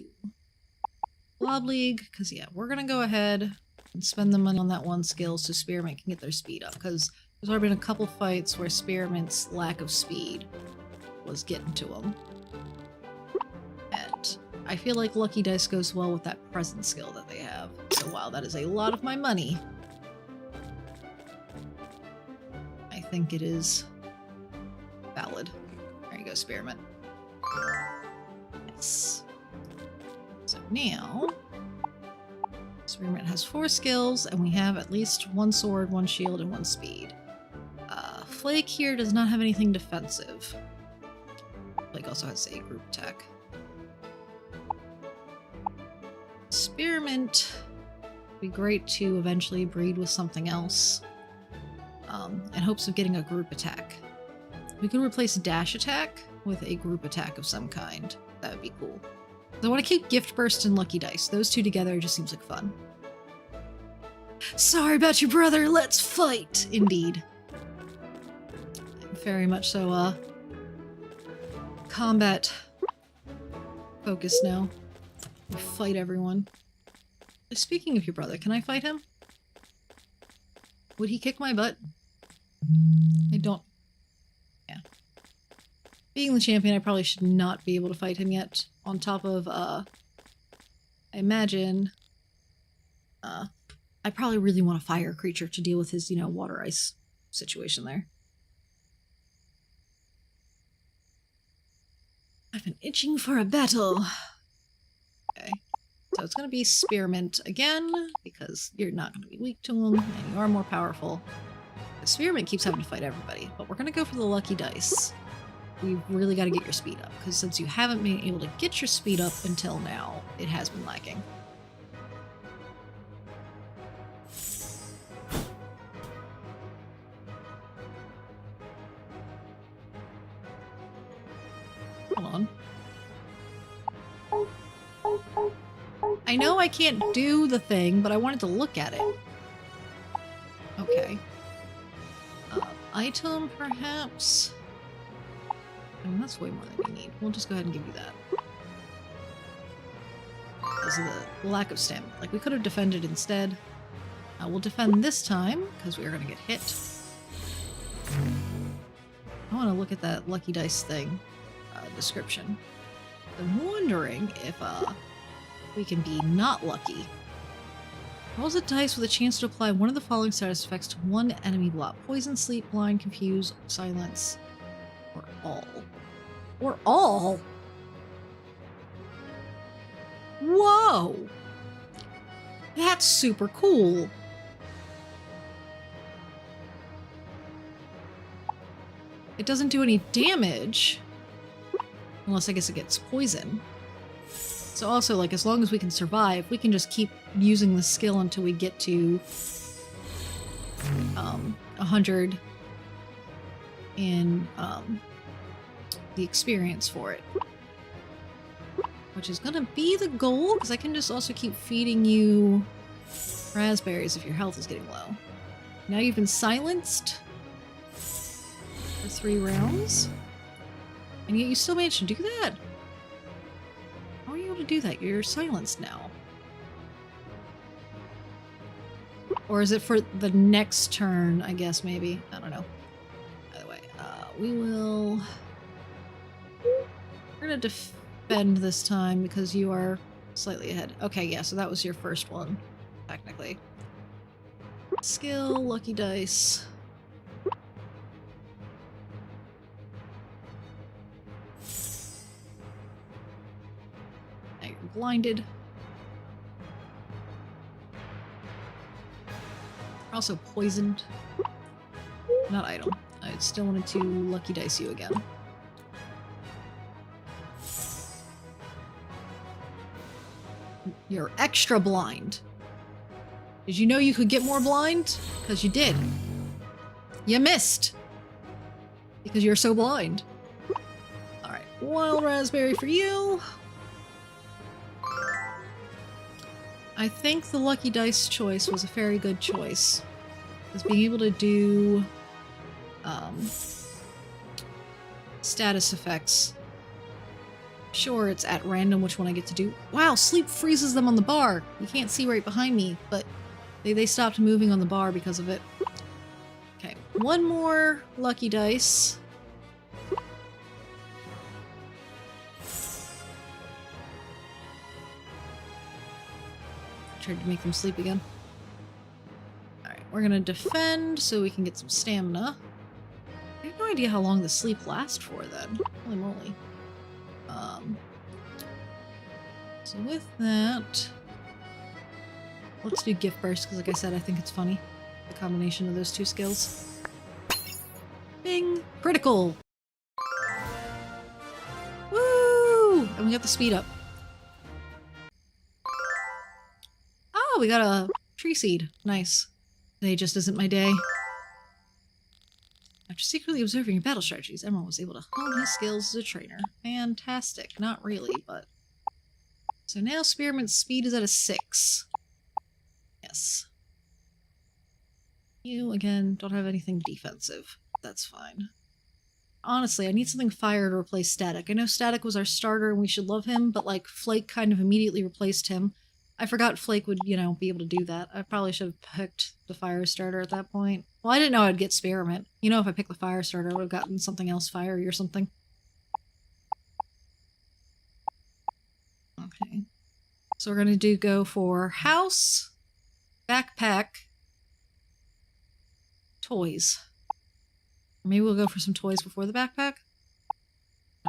Blob League, because yeah, we're gonna go ahead and spend the money on that one skill so Spearmint can get their speed up, because there's already been a couple fights where Spearmint's lack of speed was getting to him. And I feel like Lucky Dice goes well with that present skill that they have. So wow, that is a lot of my money. I think it is valid. There you go, Spearmint. Nice. So now, Spearmint has 4 skills, and we have at least 1 sword, 1 shield, and 1 speed. Flake here does not have anything defensive. Flake also has a group attack. Spearmint would be great to eventually breed with something else, in hopes of getting a group attack. We could replace dash attack with a group attack of some kind. That would be cool. I want to keep Gift Burst and Lucky Dice. Those two together just seems like fun. Sorry about your brother, let's fight! Indeed. Very much so, combat focused now. We fight everyone. Speaking of your brother, can I fight him? Would he kick my butt? I don't... Yeah. Being the champion, I probably should not be able to fight him yet. On top of, I imagine... I probably really want a fire creature to deal with his, you know, water-ice situation there. I've been itching for a battle. Okay. So it's going to be Spearmint again, because you're not going to be weak to him, and you are more powerful. The Spearmint keeps having to fight everybody, but we're going to go for the Lucky Dice. We've really got to get your speed up, because since you haven't been able to get your speed up until now, it has been lacking. Hold on. I know I can't do the thing, but I wanted to look at it. Okay. Item, perhaps? I mean, that's way more than you need. We'll just go ahead and give you that. Because of the lack of stamina. Like, we could have defended instead. We'll defend this time, because we are going to get hit. I want to look at that Lucky Dice thing. Description. I'm wondering if, we can be not lucky. Rolls a dice with a chance to apply one of the following status effects to one enemy block. Poison, sleep, blind, confuse, silence, or all. Or all? Whoa! That's super cool! It doesn't do any damage. Unless I guess it gets poison. So also, like, as long as we can survive, we can just keep using the skill until we get to 100 in the experience for it. Which is gonna be the goal, because I can just also keep feeding you raspberries if your health is getting low. Now you've been silenced for 3 rounds, and yet you still managed to do that? How are you able to do that? You're silenced now. Or is it for the next turn, I guess, maybe? I don't know. Either way, we're gonna defend this time because you are slightly ahead. Okay, yeah, so that was your first one, technically. Skill, Lucky Dice. Now you're blinded. Also poisoned. Not item. I still wanted to Lucky Dice you again. You're extra blind. Did you know you could get more blind? Because you did. You missed. Because you're so blind. Alright, wild raspberry for you. I think the Lucky Dice choice was a very good choice. Because being able to do status effects. Sure, it's at random which one I get to do. Wow, sleep freezes them on the bar. You can't see right behind me, but they stopped moving on the bar because of it. Okay, one more Lucky Dice. Tried to make them sleep again. Alright, we're gonna defend so we can get some stamina. I have no idea how long the sleep lasts for then. Holy moly. So with that, let's do Gift Burst, because like I said, I think it's funny. The combination of those two skills. Bing! Critical! Woo! And we got the speed up. Oh, we got a tree seed. Nice. Today just isn't my day. After secretly observing your battle strategies, Emerald was able to hone his skills as a trainer. Fantastic. Not really, but... So now Spearmint's speed is at a 6. Yes. You, again, don't have anything defensive. That's fine. Honestly, I need something fire to replace Static. I know Static was our starter and we should love him, but like Flake kind of immediately replaced him. I forgot Flake would, you know, be able to do that. I probably should have picked the fire starter at that point. Well, I didn't know I'd get Spearmint. You know, if I picked the fire starter, I would have gotten something else fiery or something. Okay. So we're going to go for house, backpack, toys. Or maybe we'll go for some toys before the backpack?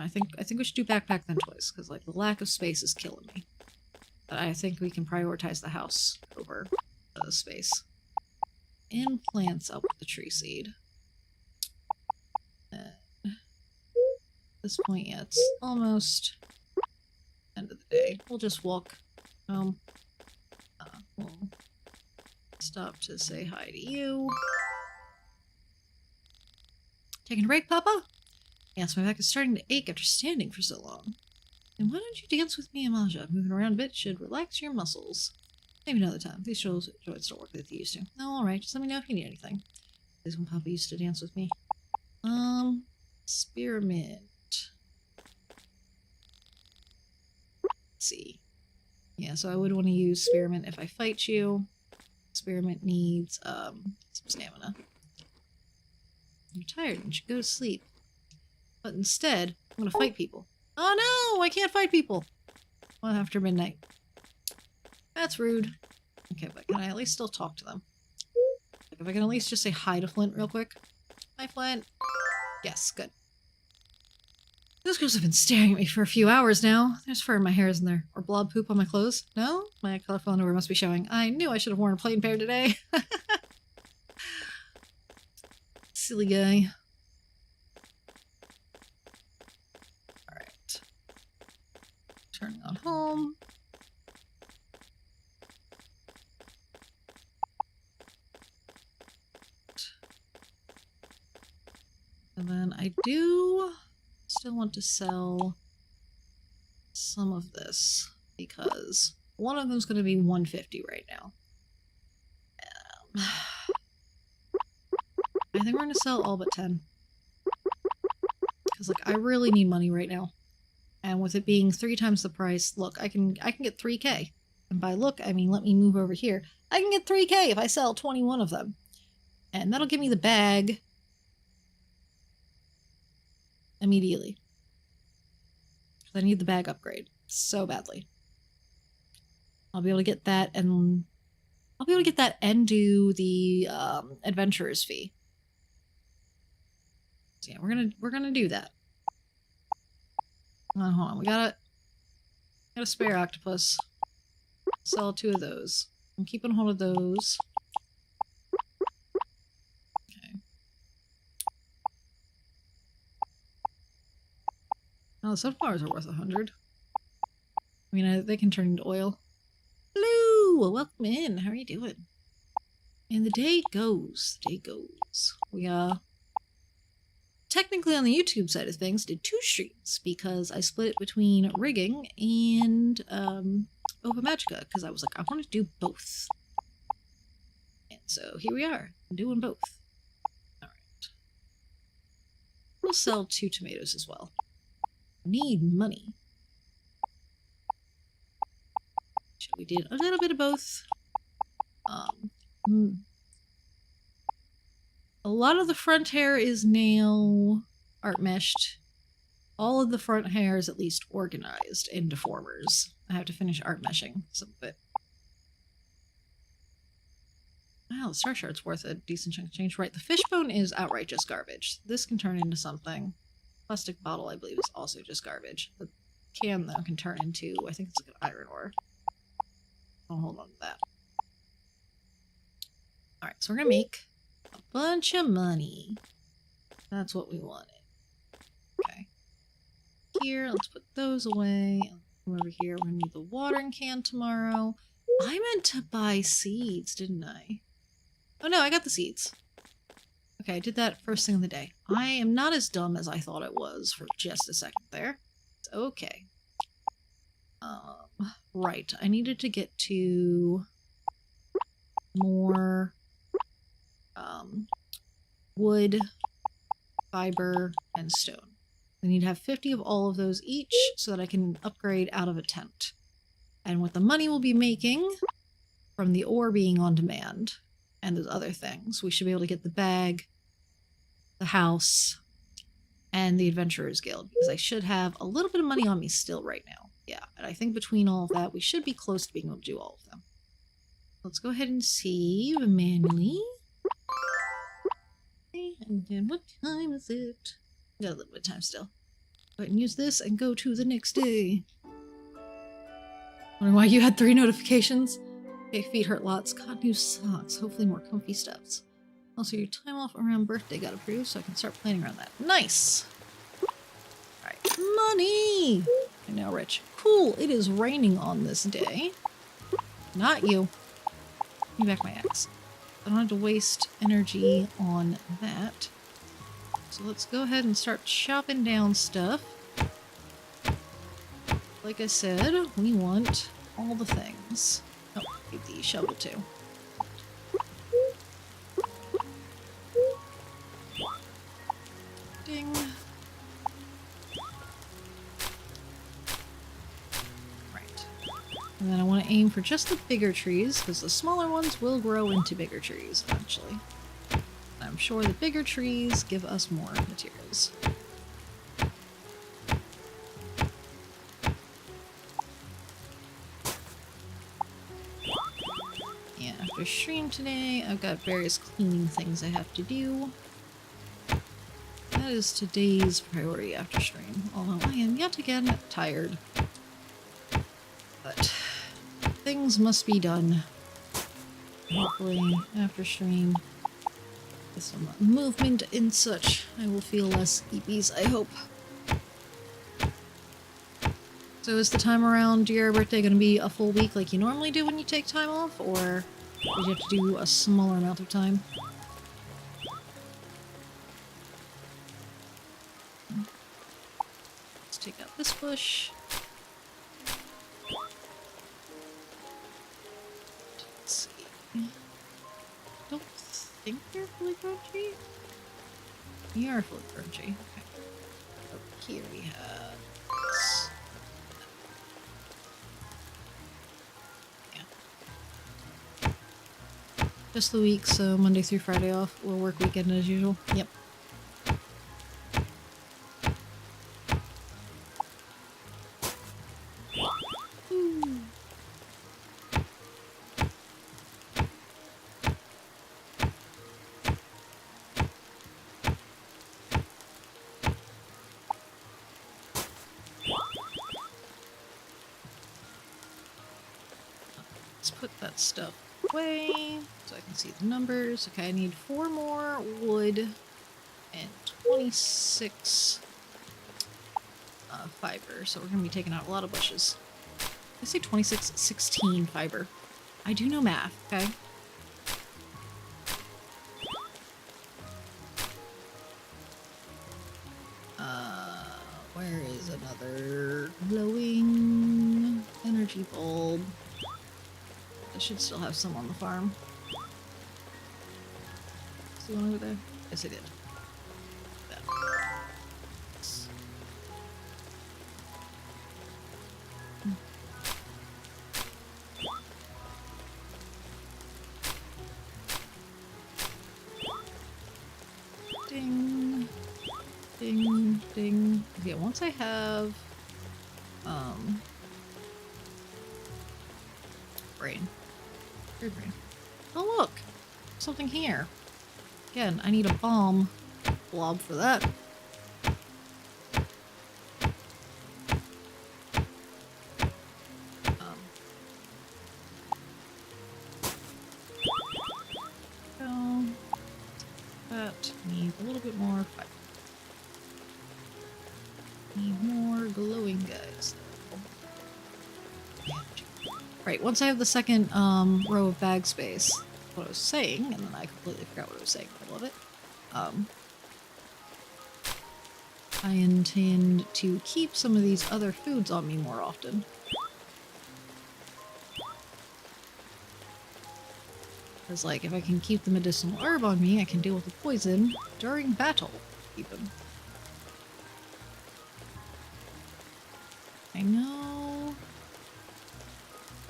I think we should do backpack then toys, because like the lack of space is killing me. But I think we can prioritize the house over the space. And plants up with the tree seed. At this point, yeah, it's almost end of the day. We'll just walk home. We'll stop to say hi to you. Taking a break, Papa? Yes, my back is starting to ache after standing for so long. And why don't you dance with me and Maja? Moving around a bit should relax your muscles. Maybe another time. These joints don't work like they used to. Oh, alright. Just let me know if you need anything. This is when Papa used to dance with me. Spearmint. Let's see. Yeah, so I would want to use spearmint if I fight you. Spearmint needs, some stamina. You're tired and you should go to sleep. But instead, I'm gonna fight people. Oh no! I can't fight people! Well, after midnight. That's rude. Okay, but can I at least still talk to them? Like, if I can at least just say hi to Flint real quick. Hi, Flint. Yes, good. Those girls have been staring at me for a few hours now. There's fur in my hair, isn't there? Or blob poop on my clothes? No? My colorful underwear must be showing. I knew I should have worn a plain pair today. Silly guy. Alright. Turning on home. And then I do still want to sell some of this because one of them is going to be 150 right now. I think we're going to sell all but 10. Because like I really need money right now. And with it being 3 times the price, look, I can get 3k. And by look, I mean let me move over here. I can get 3k if I sell 21 of them. And that'll give me the bag immediately. I need the bag upgrade so badly. I'll be able to get that and do the adventurer's fee. So yeah, we're gonna do that. Hold on. We got a spare octopus. Sell 2 of those. I'm keeping hold of those. Oh, the sunflowers are worth 100. I mean, they can turn into oil. Hello! Welcome in. How are you doing? And the day goes. We, technically on the YouTube side of things, did 2 streams because I split it between rigging and, Ova Magica because I was like, I want to do both. And so here we are, doing both. Alright. We'll sell 2 tomatoes as well. Need money. We did a little bit of both. A lot of the front hair is now art meshed. All of the front hair is at least organized in deformers. I have to finish art meshing some of it. Wow, the star shard's worth a decent chunk of change. Right, the fishbone is outright just garbage. This can turn into something. Plastic bottle, I believe, is also just garbage. The can, though, can turn into, I think it's like an iron ore. I'll hold on to that. Alright, so we're gonna make a bunch of money. That's what we wanted. Okay. Here, let's put those away. Come over here, we're gonna need the watering can tomorrow. I meant to buy seeds, didn't I? Oh no, I got the seeds. Okay, I did that first thing of the day. I am not as dumb as I thought it was for just a second there. It's okay. Right. I needed to get to more wood, fiber, and stone. I need to have 50 of all of those each so that I can upgrade out of a tent. And with the money we'll be making from the ore being on demand and those other things, we should be able to get the bag, the house, and the Adventurers Guild, because I should have a little bit of money on me still right now. Yeah, and I think between all of that, we should be close to being able to do all of them. Let's go ahead and save manually. Okay, and then what time is it? We got a little bit of time still. ahead and use this and go to the next day. Wondering why you had 3 notifications? Okay, feet hurt lots. Got new socks. Hopefully more comfy steps. Also, your time off around birthday got approved, so I can start planning around that. Nice! Alright, money! I'm now rich. Cool, it is raining on this day. Not you. Give me back my axe. I don't have to waste energy on that. So let's go ahead and start chopping down stuff. Like I said, we want all the things. Oh, get the shovel too. Ding. Right. And then I want to aim for just the bigger trees, because the smaller ones will grow into bigger trees eventually. I'm sure the bigger trees give us more materials. Yeah, after stream today, I've got various cleaning things I have to do. That is today's priority after stream, although I am yet again tired. But things must be done. Hopefully, after stream, with some movement and such, I will feel less EPs, I hope. So is the time around your birthday going to be a full week like you normally do when you take time off, or did you have to do a smaller amount of time? Let's take out this bush. Let's see. Don't think you're fully crunchy? You are fully crunchy. Okay. Over here we have this. Yeah. Just the week, so Monday through Friday off. We'll work weekend as usual. Yep. Let's put that stuff away so I can see the numbers. Okay, I need 4 more wood and 26 fiber, so we're going to be taking out a lot of bushes. I say 26, 16 fiber. I do know math, okay? Where is another glowing energy bulb? I should still have some on the farm. Is the one over there? Yes, I did. That. Yes. Ding. Ding. Ding. Okay, once I have brain. Good brain. Oh look! Something here. Again, I need a bomb blob for that. So that needs a little bit more fiber. Need more glowing guys. Right, once I have the second row of bag space, what I was saying, and then I completely forgot what I was saying in the middle of it. I intend to keep some of these other foods on me more often. Because, like, if I can keep the medicinal herb on me, I can deal with the poison during battle, even. I know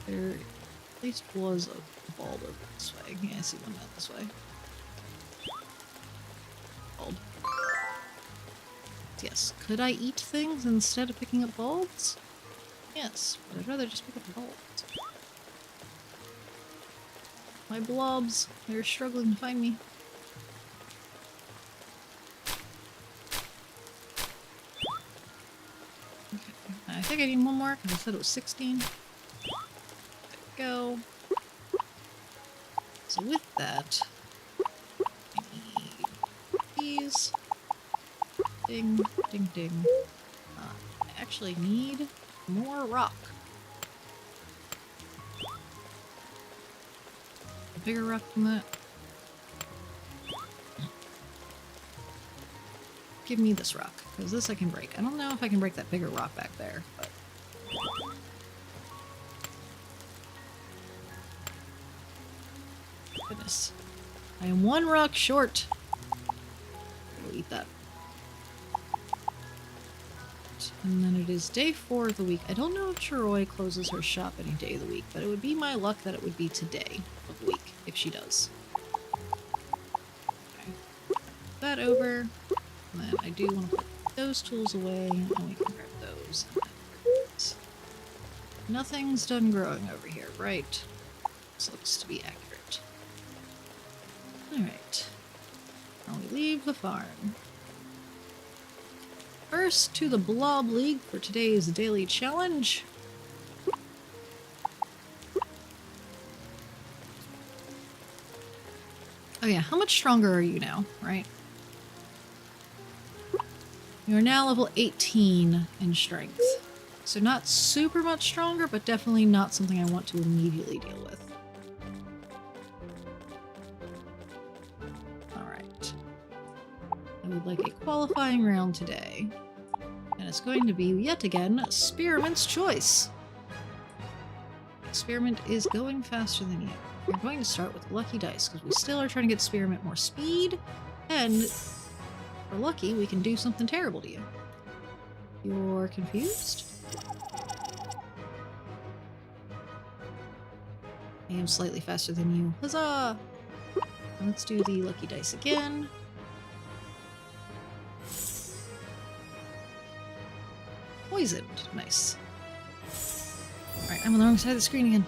there at least was a bulb over this way. Yeah, I see one out this way. Bulb. Yes. Could I eat things instead of picking up bulbs? Yes, but I'd rather just pick up the bulbs. My blobs, they're struggling to find me. I think I need one more because I said it was 16. There we go. So with that, I need these. Ding, ding, ding. I actually need more rock. A bigger rock than that. Give me this rock, because this I can break. I don't know if I can break that bigger rock back there, but... Goodness. I am one rock short. I'll eat that. And then it is day 4 of the week. I don't know if Chiroi closes her shop any day of the week, but it would be my luck that it would be today of the week, if she does. Okay. That over. And then I do want to put those tools away, and we can grab those. Nothing's done growing over here, right? This looks to be accurate. Alright. Now we leave the farm. First to the Blob League for today's daily challenge. Oh yeah, how much stronger are you now, right? You're now level 18 in strength. So not super much stronger, but definitely not something I want to immediately deal with. Alright. I would like a qualifying round today. And it's going to be, yet again, Spearmint's Choice. Spearmint is going faster than you. We're going to start with Lucky Dice, because we still are trying to get Spearmint more speed, and... if we're lucky, we can do something terrible to you. You're confused? I am slightly faster than you. Huzzah! Let's do the lucky dice again. Poisoned. Nice. Alright, I'm on the wrong side of the screen again.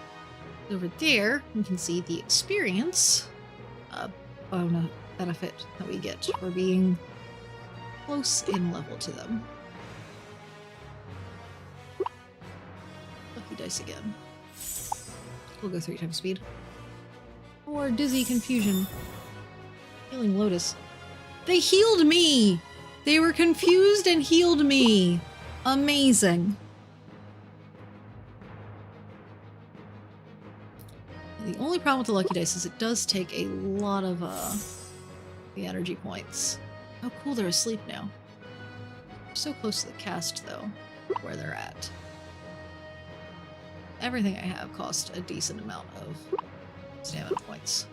Over there, you can see the experience benefit that we get for being close in level to them. Lucky dice again. We'll go 3 times speed. Or dizzy confusion. Healing Lotus. They healed me! They were confused and healed me! Amazing. The only problem with the lucky dice is it does take a lot of the energy points. Oh cool, they're asleep now. They're so close to the cast, though, where they're at. Everything I have cost a decent amount of stamina points.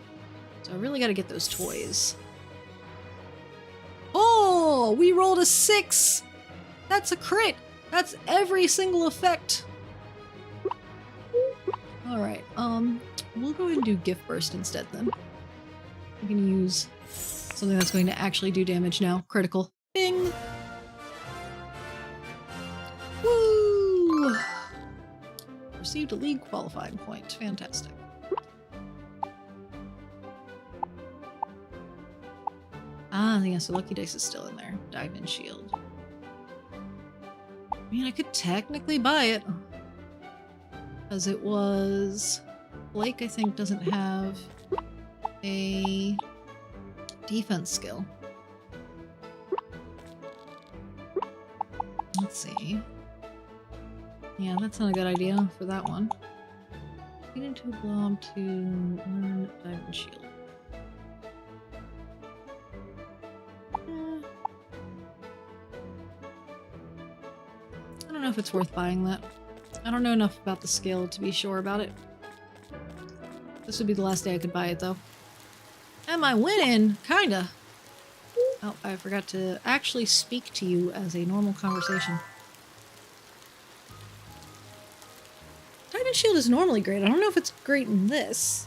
So I really gotta get those toys. Oh! We rolled a 6! That's a crit! That's every single effect! Alright, we'll go ahead and do Gift Burst instead, then. We can use something that's going to actually do damage now. Critical. Bing! Woo! Received a league qualifying point. Fantastic. Ah, yeah, so Lucky Dice is still in there. Diamond Shield. I mean, I could technically buy it. Because it was... Blake, I think, doesn't have a defense skill. Let's see. Yeah, that's not a good idea for that one. Get into a blob to learn Diamond Shield. I don't know if it's worth buying that. I don't know enough about the skill to be sure about it. This would be the last day I could buy it, though. Am I winning? Kinda. Oh, I forgot to actually speak to you as a normal conversation. Diamond Shield is normally great. I don't know if it's great in this.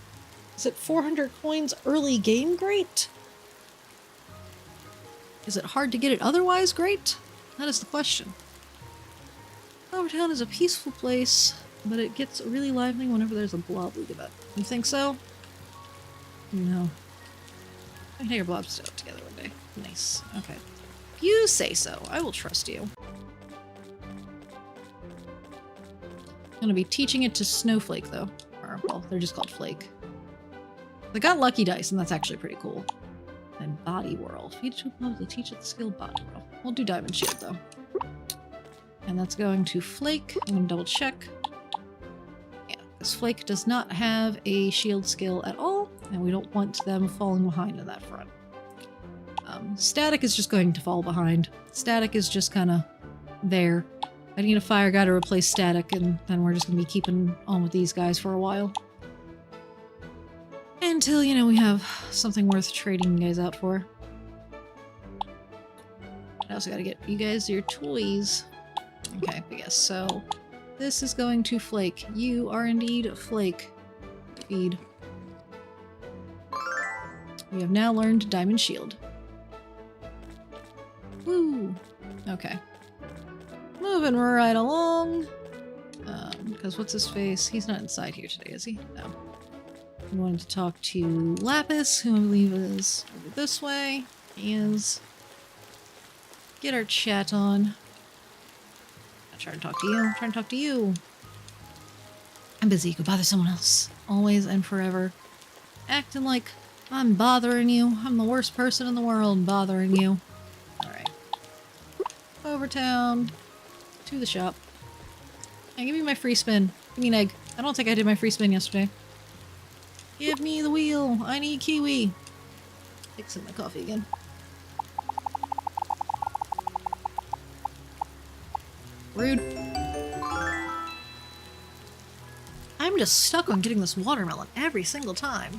Is it 400 coins early game great? Is it hard to get it otherwise great? That is the question. Town is a peaceful place, but it gets really lively whenever there's a blob league about. You think so? No. I can take our blobs out together one day. Nice. Okay. If you say so, I will trust you. gonna be teaching it to Snowflake, though. Or, well, they're just called Flake. They got Lucky Dice, and that's actually pretty cool. And Body Whirl. Feed to love to teach it the skill Body Whirl. We'll do Diamond Shield, though. And that's going to Flake. I'm gonna double check. Yeah, because Flake does not have a shield skill at all, and we don't want them falling behind on that front. Static is just going to fall behind. Static is just kind of there. I need a fire guy to replace Static, and then we're just going to be keeping on with these guys for a while. Until, you know, we have something worth trading you guys out for. I also gotta get you guys your toys. Okay, I guess so. This is going to Flake. You are indeed Flake. Feed. We have now learned Diamond Shield. Woo! Okay. Moving right along. Because what's his face? He's not inside here today, is he? No. We wanted to talk to Lapis, who I believe is over this way. He is. Get our chat on. I'm trying to talk to you. I'm trying to talk to you. I'm busy. Go bother someone else. Always and forever. Acting like I'm bothering you. I'm the worst person in the world bothering you. Alright. Over town. To the shop. Hey, give me my free spin. Give me an egg. I don't think I did my free spin yesterday. Give me the wheel. I need kiwi. Fixing my coffee again. Rude. I'm just stuck on getting this watermelon every single time.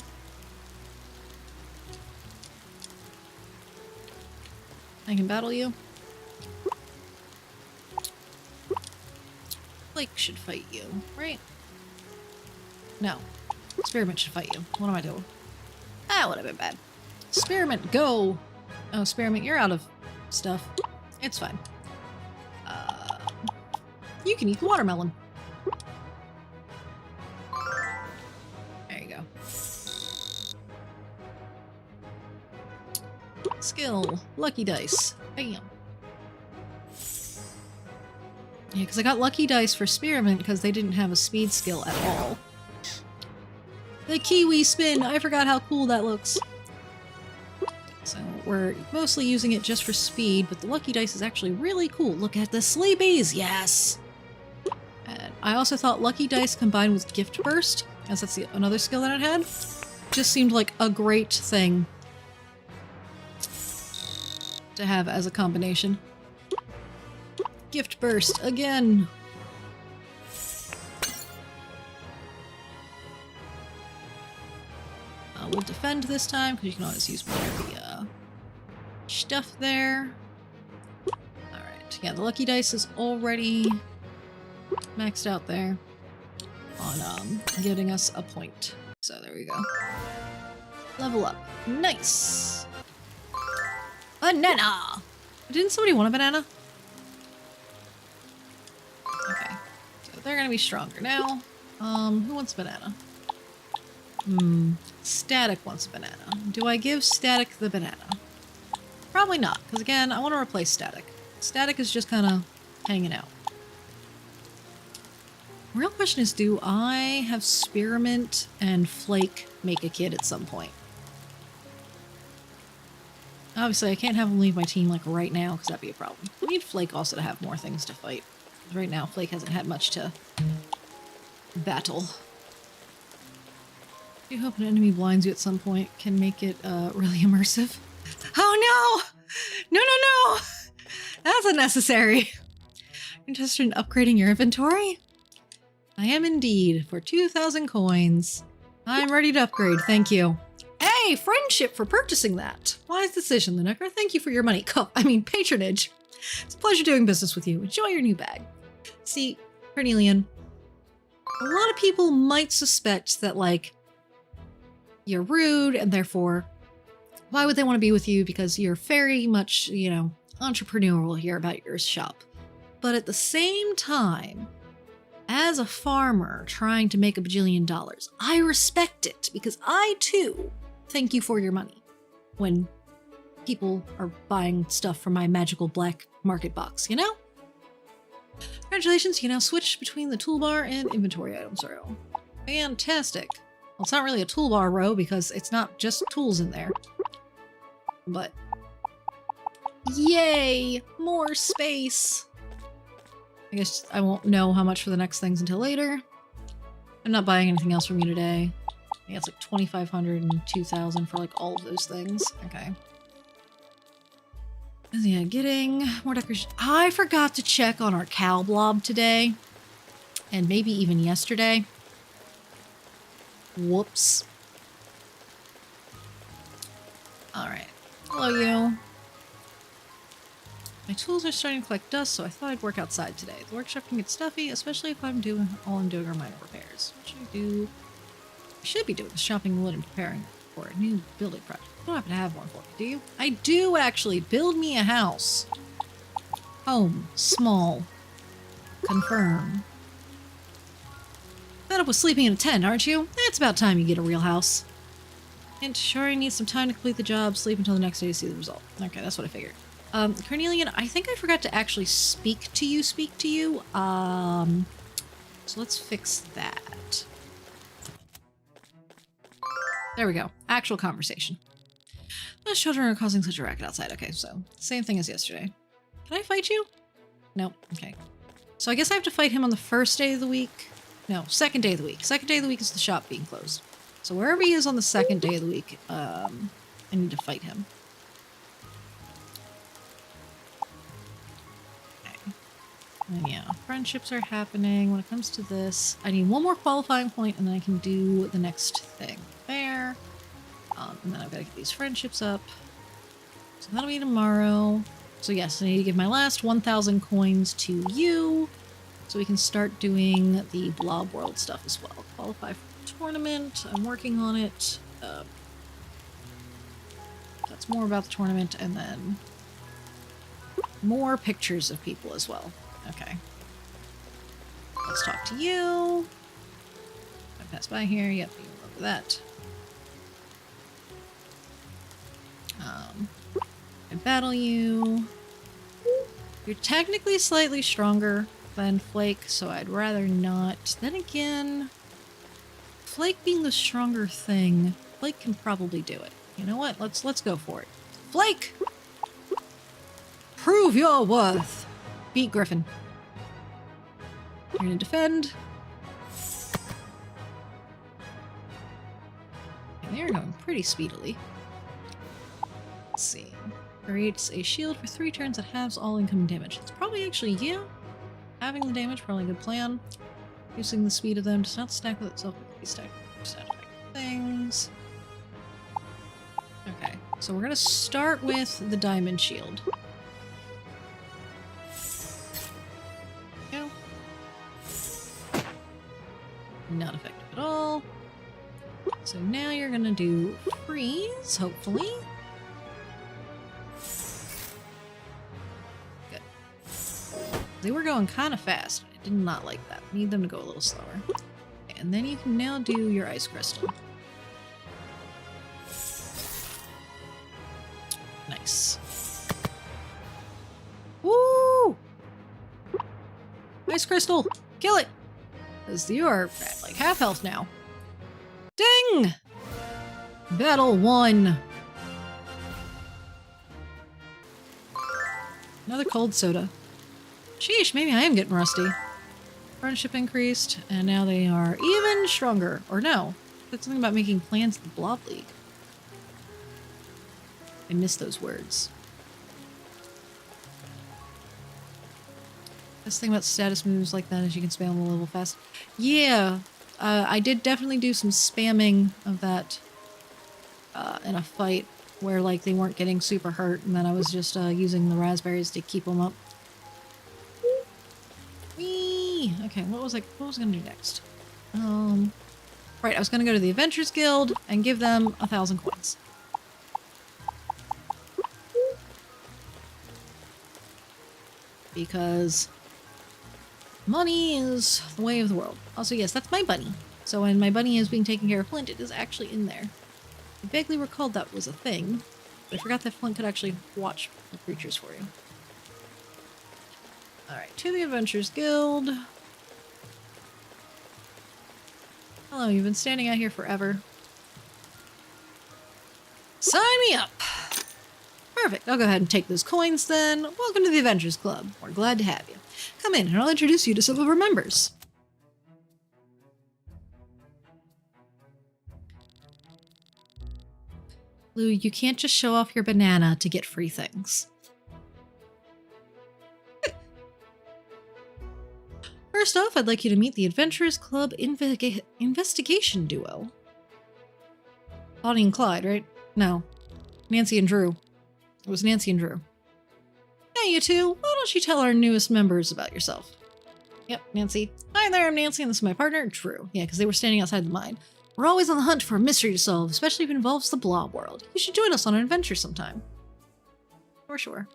I can battle you. Flake should fight you, right? No. Spearmint should fight you. What am I doing? That would have been bad. Spearmint, go! Oh, Spearmint, you're out of stuff. It's fine. You can eat the watermelon. There you go. Skill. Lucky Dice. Bam. Yeah, because I got Lucky Dice for Spearmint because they didn't have a speed skill at all. The Kiwi Spin! I forgot how cool that looks. So we're mostly using it just for speed, but the Lucky Dice is actually really cool. Look at the Sleepies! Yes! And I also thought Lucky Dice combined with Gift Burst, as that's another skill that it had, just seemed like a great thing to have as a combination. Gift Burst, again! We'll defend this time, because you can always use more of the stuff there. Alright, yeah, the Lucky Dice is already maxed out there on giving us a point. So there we go. Level up. Nice! Banana! Didn't somebody want a banana? Okay, so they're gonna be stronger now. Who wants a banana? Static wants a banana. Do I give Static the banana? Probably not, because again, I want to replace Static. Static is just kind of hanging out. Real question is, do I have Spearmint and Flake make a kid at some point? Obviously, I can't have them leave my team like right now, because that'd be a problem. We need Flake also to have more things to fight. Right now, Flake hasn't had much to battle. I do hope an enemy blinds you at some point can make it really immersive. Oh no! No, no, no! That's unnecessary. You're interested in upgrading your inventory? I am indeed. For 2,000 coins. I'm ready to upgrade, thank you. Hey, friendship for purchasing that. Wise decision, Lineker. Thank you for your money. Patronage. It's a pleasure doing business with you. Enjoy your new bag. See, Cornelian, a lot of people might suspect that, like, you're rude, and therefore, why would they want to be with you? Because you're very much, you know, entrepreneurial here about your shop. But at the same time, as a farmer trying to make $1 bajillion, I respect it, because I, too, thank you for your money when people are buying stuff from my magical black market box, you know? Congratulations, you can now switch between the toolbar and inventory items row. Fantastic. Well, it's not really a toolbar row because it's not just tools in there. But yay! More space! I guess I won't know how much for the next things until later. I'm not buying anything else from you today. I think it's like 2,500 and 2,000 for like all of those things. Okay. Yeah, getting more decoration. I forgot to check on our cow blob today. And maybe even yesterday. Whoops. Alright. Hello, you. My tools are starting to collect dust, so I thought I'd work outside today. The workshop can get stuffy, especially if I'm doing are minor repairs. What should I do? I should be doing is shopping wood and preparing for a new building project. You don't happen to have one for me, do you? I do, actually. Build me a house. Home. Small. Confirm. Fed up with sleeping in a tent, aren't you? It's about time you get a real house. And sure, I need some time to complete the job. Sleep until the next day to see the result. Okay, that's what I figured. Cornelian, I think I forgot to actually speak to you. So let's fix that. There we go. Actual conversation. Those children are causing such a racket outside. Okay, so same thing as yesterday. Can I fight you? No. Okay. So I guess I have to fight him on the first day of the week. No, second day of the week. Second day of the week is the shop being closed. So wherever he is on the second day of the week, I need to fight him. And yeah, friendships are happening. When it comes to this, I need one more qualifying point and then I can do the next thing there. And then I've got to get these friendships up. So that'll be tomorrow. So yes, I need to give my last 1,000 coins to you. So we can start doing the Blob World stuff as well. Qualify for the tournament. I'm working on it. That's more about the tournament. And then more pictures of people as well. Okay. Let's talk to you. I pass by here. Yep, you remember that. I battle you. You're technically slightly stronger than Flake, so I'd rather not. Then again, Flake being the stronger thing, Flake can probably do it. You know what? Let's go for it. Flake! Prove your worth! Beat Griffin. You're gonna defend. And they're going pretty speedily. Let's see. Creates a shield for 3 turns that halves all incoming damage. It's probably actually, yeah. Having the damage, probably a good plan. Using the speed of them does not stack with itself with these stack things. Okay, so we're gonna start with the diamond shield. Go. Not effective at all. So now you're gonna do freeze, hopefully. Good. They were going kind of fast. I did not like that. Need them to go a little slower. Okay, and then you can now do your ice crystal. Nice. Woo! Ice crystal! Kill it! Because you are at like half health now. Ding! Battle 1. Another cold soda. Sheesh, maybe I am getting rusty. Friendship increased, and now they are even stronger. Or no. That's something about making plans with the Blob League. I miss those words. Best thing about status moves like that is you can spam the level fast. Yeah, I did definitely do some spamming of that in a fight where like they weren't getting super hurt, and then I was just using the raspberries to keep them up. Whee! Okay, what was I gonna do next? Right, I was gonna go to the Adventurers Guild and give them 1,000 coins. Because money is the way of the world. Also, yes, that's my bunny. So when my bunny is being taken care of, Flint, it is actually in there. I vaguely recalled that was a thing, but I forgot that Flint could actually watch the creatures for you. Alright, to the Adventurers Guild. Hello, you've been standing out here forever. Sign me up! Perfect, I'll go ahead and take those coins then. Welcome to the Adventurers Club. We're glad to have you. Come in and I'll introduce you to some of our members. Lou, you can't just show off your banana to get free things. First off, I'd like you to meet the Adventurers Club Investigation Duo. Bonnie and Clyde, right? No. Nancy and Drew. It was Nancy and Drew. Hey, you two, why don't you tell our newest members about yourself? Yep, Nancy. Hi there, I'm Nancy, and this is my partner, Drew. Yeah, because they were standing outside the mine. We're always on the hunt for a mystery to solve, especially if it involves the blob world. You should join us on an adventure sometime. For sure.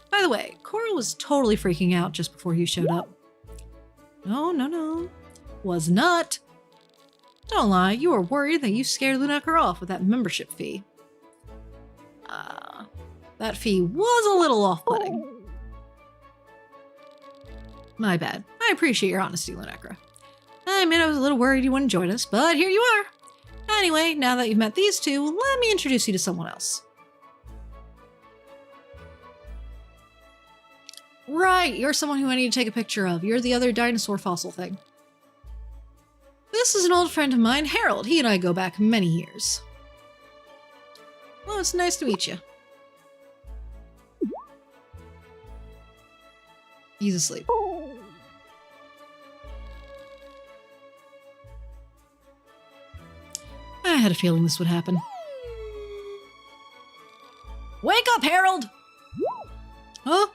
By the way, Coral was totally freaking out just before you showed up. No. Was not. Don't lie, you were worried that you scared Lunaka off with that membership fee. That fee was a little off-putting. My bad. I appreciate your honesty, Lunaka. I admit I was a little worried you wouldn't join us, but here you are. Anyway, now that you've met these two, let me introduce you to someone else. Right, you're someone who I need to take a picture of. You're the other dinosaur fossil thing. This is an old friend of mine, Harold. He and I go back many years. Well, it's nice to meet you. He's asleep. I had a feeling this would happen. Wake up, Harold! Huh?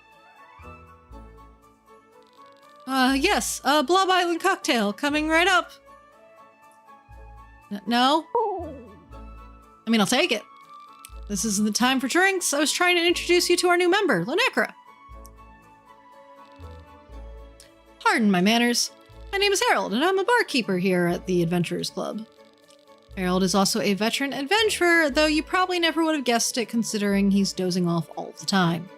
Yes, Blob Island cocktail, coming right up. No? I mean, I'll take it. This isn't the time for drinks. I was trying to introduce you to our new member, Lunaka. Pardon my manners. My name is Harold, and I'm a barkeeper here at the Adventurers Club. Harold is also a veteran adventurer, though you probably never would have guessed it considering he's dozing off all the time.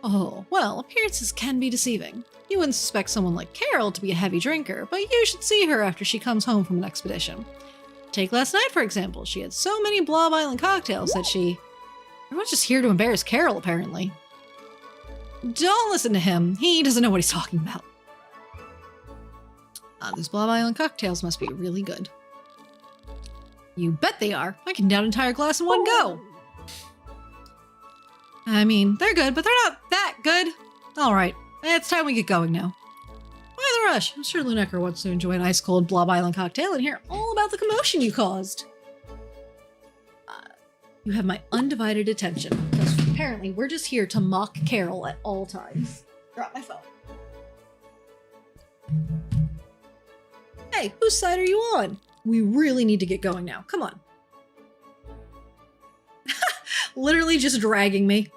Oh, well, appearances can be deceiving. You wouldn't suspect someone like Carol to be a heavy drinker, but you should see her after she comes home from an expedition. Take last night, for example. She had so many Blob Island cocktails that everyone's just here to embarrass Carol, apparently. Don't listen to him. He doesn't know what he's talking about. These Blob Island cocktails must be really good. You bet they are. I can down an entire glass in one go. I mean, they're good, but they're not that good. All right, it's time we get going now. Why the rush? I'm sure Lunaka wants to enjoy an ice-cold Blob Island cocktail and hear all about the commotion you caused. You have my undivided attention, because apparently we're just here to mock Carol at all times. Drop my phone. Hey, whose side are you on? We really need to get going now. Come on. Literally just dragging me.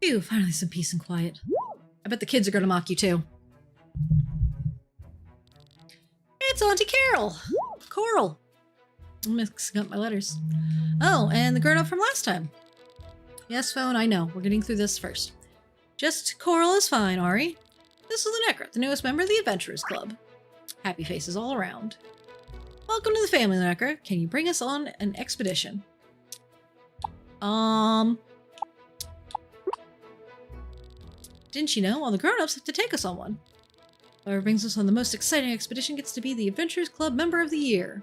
Phew, finally some peace and quiet. I bet the kids are gonna mock you too. It's Auntie Carol. Coral. I'm mixing up my letters. Oh, and the grown-up from last time. Yes, phone, I know. We're getting through this first. Just Coral is fine, Ari. This is Lunaka, the newest member of the Adventurers Club. Happy faces all around. Welcome to the family, Lunaka. Can you bring us on an expedition? Didn't you know? All the grown-ups have to take us on one. Whoever brings us on the most exciting expedition gets to be the Adventurers Club Member of the Year.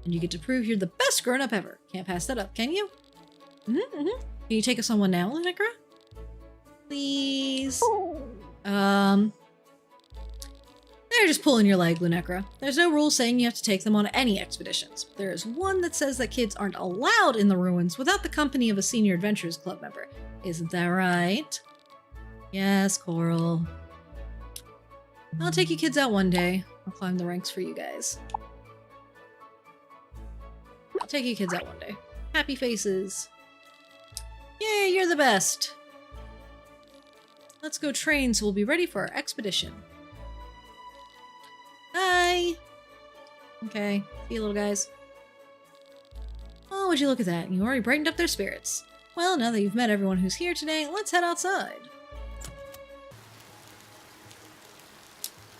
And you get to prove you're the best grown-up ever. Can't pass that up, can you? Can you take us on one now, Lunaka? Please. They're just pulling your leg, Lunaka. There's no rule saying you have to take them on any expeditions. There is one that says that kids aren't allowed in the ruins without the company of a senior Adventurers Club member. Isn't that right? Yes, Coral. I'll take you kids out one day. I'll climb the ranks for you guys. I'll take you kids out one day. Happy faces. Yay, you're the best. Let's go train so we'll be ready for our expedition. Bye. Okay, see you little guys. Well, would you look at that? You already brightened up their spirits. Well, now that you've met everyone who's here today, let's head outside.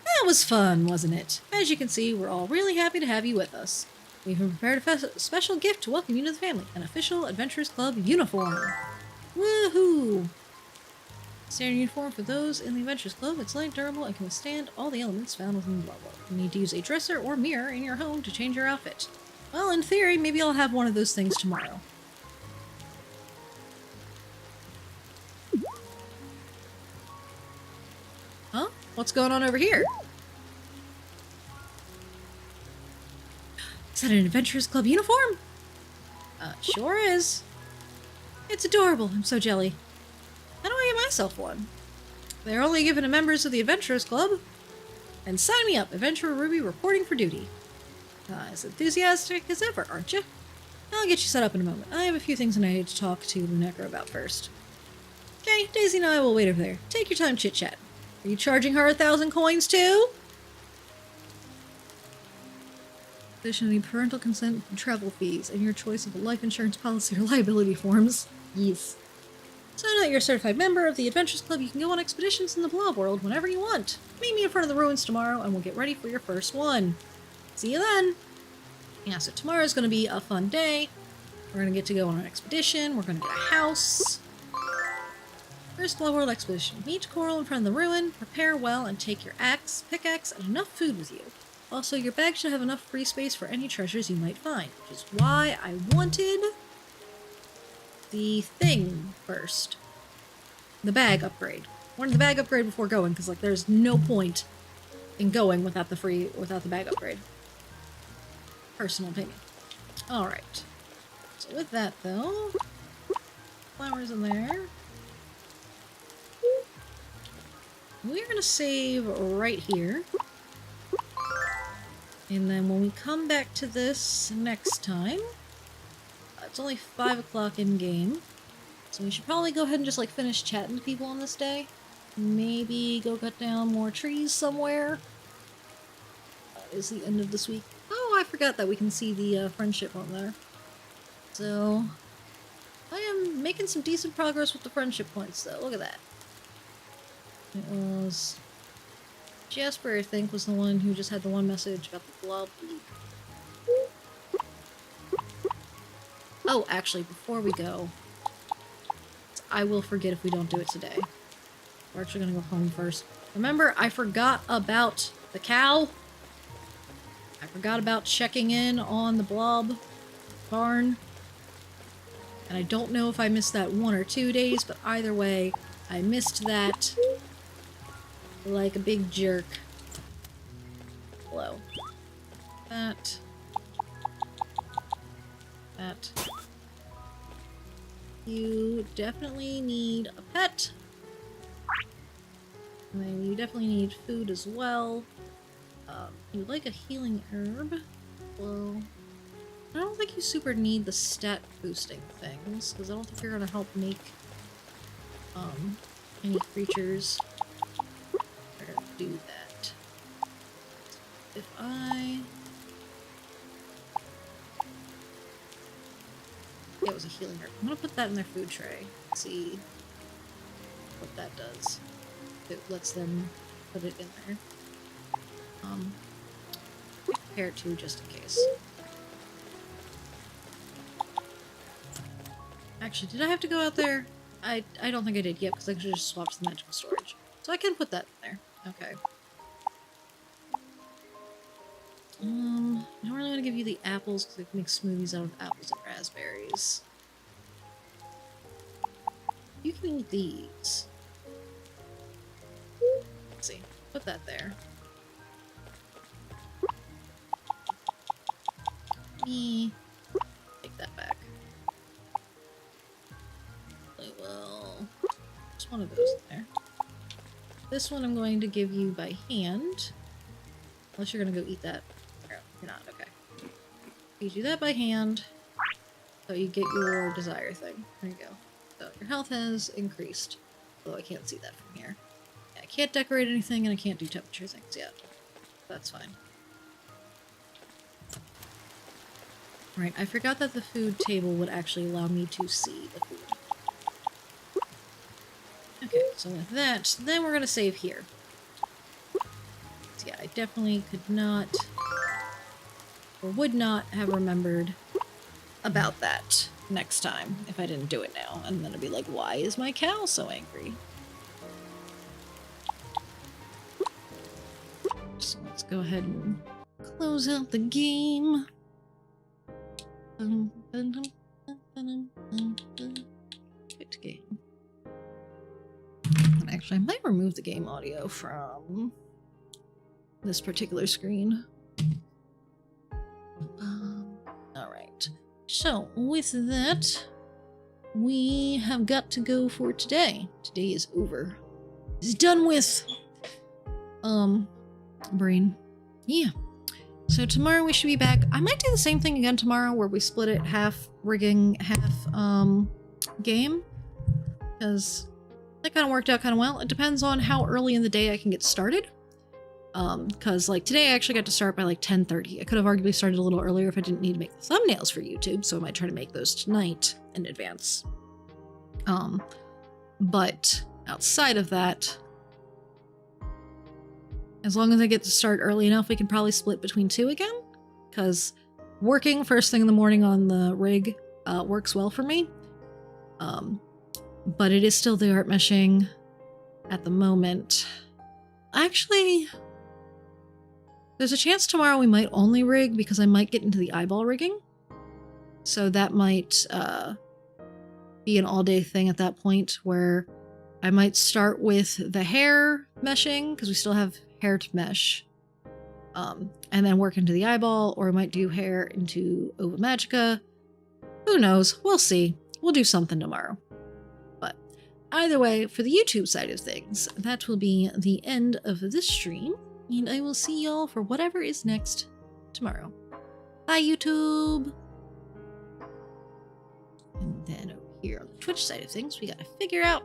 That was fun, wasn't it? As you can see, we're all really happy to have you with us. We've prepared a special gift to welcome you to the family, an official Adventurers Club uniform. Woohoo! Standard uniform for those in the Adventurers Club. It's light, durable, and can withstand all the elements found within the level. You need to use a dresser or mirror in your home to change your outfit. Well, in theory, maybe I'll have one of those things tomorrow. Huh? What's going on over here? Is that an Adventurers Club uniform? Sure is. It's adorable. I'm so jelly. How do I get myself one? They're only given to members of the Adventurers Club. And sign me up, Adventurer Ruby reporting for duty. As enthusiastic as ever, aren't you? I'll get you set up in a moment. I have a few things I need to talk to Luneka about first. Okay, Daisy and I will wait over there. Take your time chit-chat. Are you charging her 1,000 coins too? Additionally, parental consent and travel fees, and your choice of a life insurance policy or liability forms. Yes. So now that you're a certified member of the Adventurers Club, you can go on expeditions in the Blob world whenever you want. Meet me in front of the ruins tomorrow, and we'll get ready for your first one. See you then! Yeah, so tomorrow's gonna be a fun day. We're gonna get to go on an expedition, we're gonna get a house. First Blob world expedition. Meet Coral in front of the ruin, prepare well, and take your axe, pickaxe, and enough food with you. Also, your bag should have enough free space for any treasures you might find, which is why I wanted the thing first. The bag upgrade. I wanted the bag upgrade before going, because like there's no point in going without the bag upgrade. Personal opinion. Alright. So with that though, flowers in there. We're gonna save right here. And then when we come back to this next time, it's only 5 o'clock in game, so we should probably go ahead and just like finish chatting to people on this day. Maybe go cut down more trees somewhere. Is the end of this week. Oh, I forgot that we can see the friendship on there. So, I am making some decent progress with the friendship points though. Look at that. It was Jasper, I think, was the one who just had the one message about the Blob League. Oh, actually, before we go, I will forget if we don't do it today. We're actually gonna go home first. Remember, I forgot about the cow. I forgot about checking in on the Blob barn. And I don't know if I missed that 1 or 2 days, but either way, I missed that like a big jerk. Hello. That. You definitely need a pet. And then you definitely need food as well. You'd like a healing herb. Well, I don't think you super need the stat boosting things, because I don't think you're gonna help make any creatures do that. If I... Yeah, it was a healing herb. I'm gonna put that in their food tray. See what that does. It lets them put it in there. Prepare it too, just in case. Actually, did I have to go out there? I don't think I did yet, because I could have just swapped the magical storage. So I can put that in there. Okay. I don't really want to give you the apples, because I can make smoothies out of apples and raspberries. You can eat these. Let's see. Put that there. Me. Take that back. I will. Just one of those in there. This one I'm going to give you by hand. Unless you're going to go eat that. You're not, okay. You do that by hand. So you get your desire thing. There you go. So your health has increased. Although I can't see that from here. Yeah, I can't decorate anything and I can't do temperature things yet. That's fine. Right, I forgot that the food table would actually allow me to see the food. Okay, so with that, then we're gonna save here. So yeah, I definitely could not, or would not have remembered about that next time if I didn't do it now. And then I'd be like, why is my cow so angry? So let's go ahead and close out the game. Good game. Actually, I might remove the game audio from this particular screen. Alright. So, with that, we have got to go for today. Today is over. It's done with! Brain. Yeah. So tomorrow we should be back. I might do the same thing again tomorrow where we split it half rigging, half, game. Because that kind of worked out kind of well. It depends on how early in the day I can get started. Because like today I actually got to start by like 10:30. I could have arguably started a little earlier if I didn't need to make the thumbnails for YouTube, so I might try to make those tonight in advance. But outside of that, as long as I get to start early enough, we can probably split between two again. Because working first thing in the morning on the rig works well for me. But it is still the art meshing at the moment. Actually, there's a chance tomorrow we might only rig because I might get into the eyeball rigging. So that might be an all-day thing at that point where I might start with the hair meshing because we still have hair to mesh. And then work into the eyeball, or I might do hair into Ova Magica. Who knows? We'll see. We'll do something tomorrow. But either way, for the YouTube side of things, that will be the end of this stream. And I will see y'all for whatever is next tomorrow. Bye, YouTube! And then over here on the Twitch side of things, we gotta figure out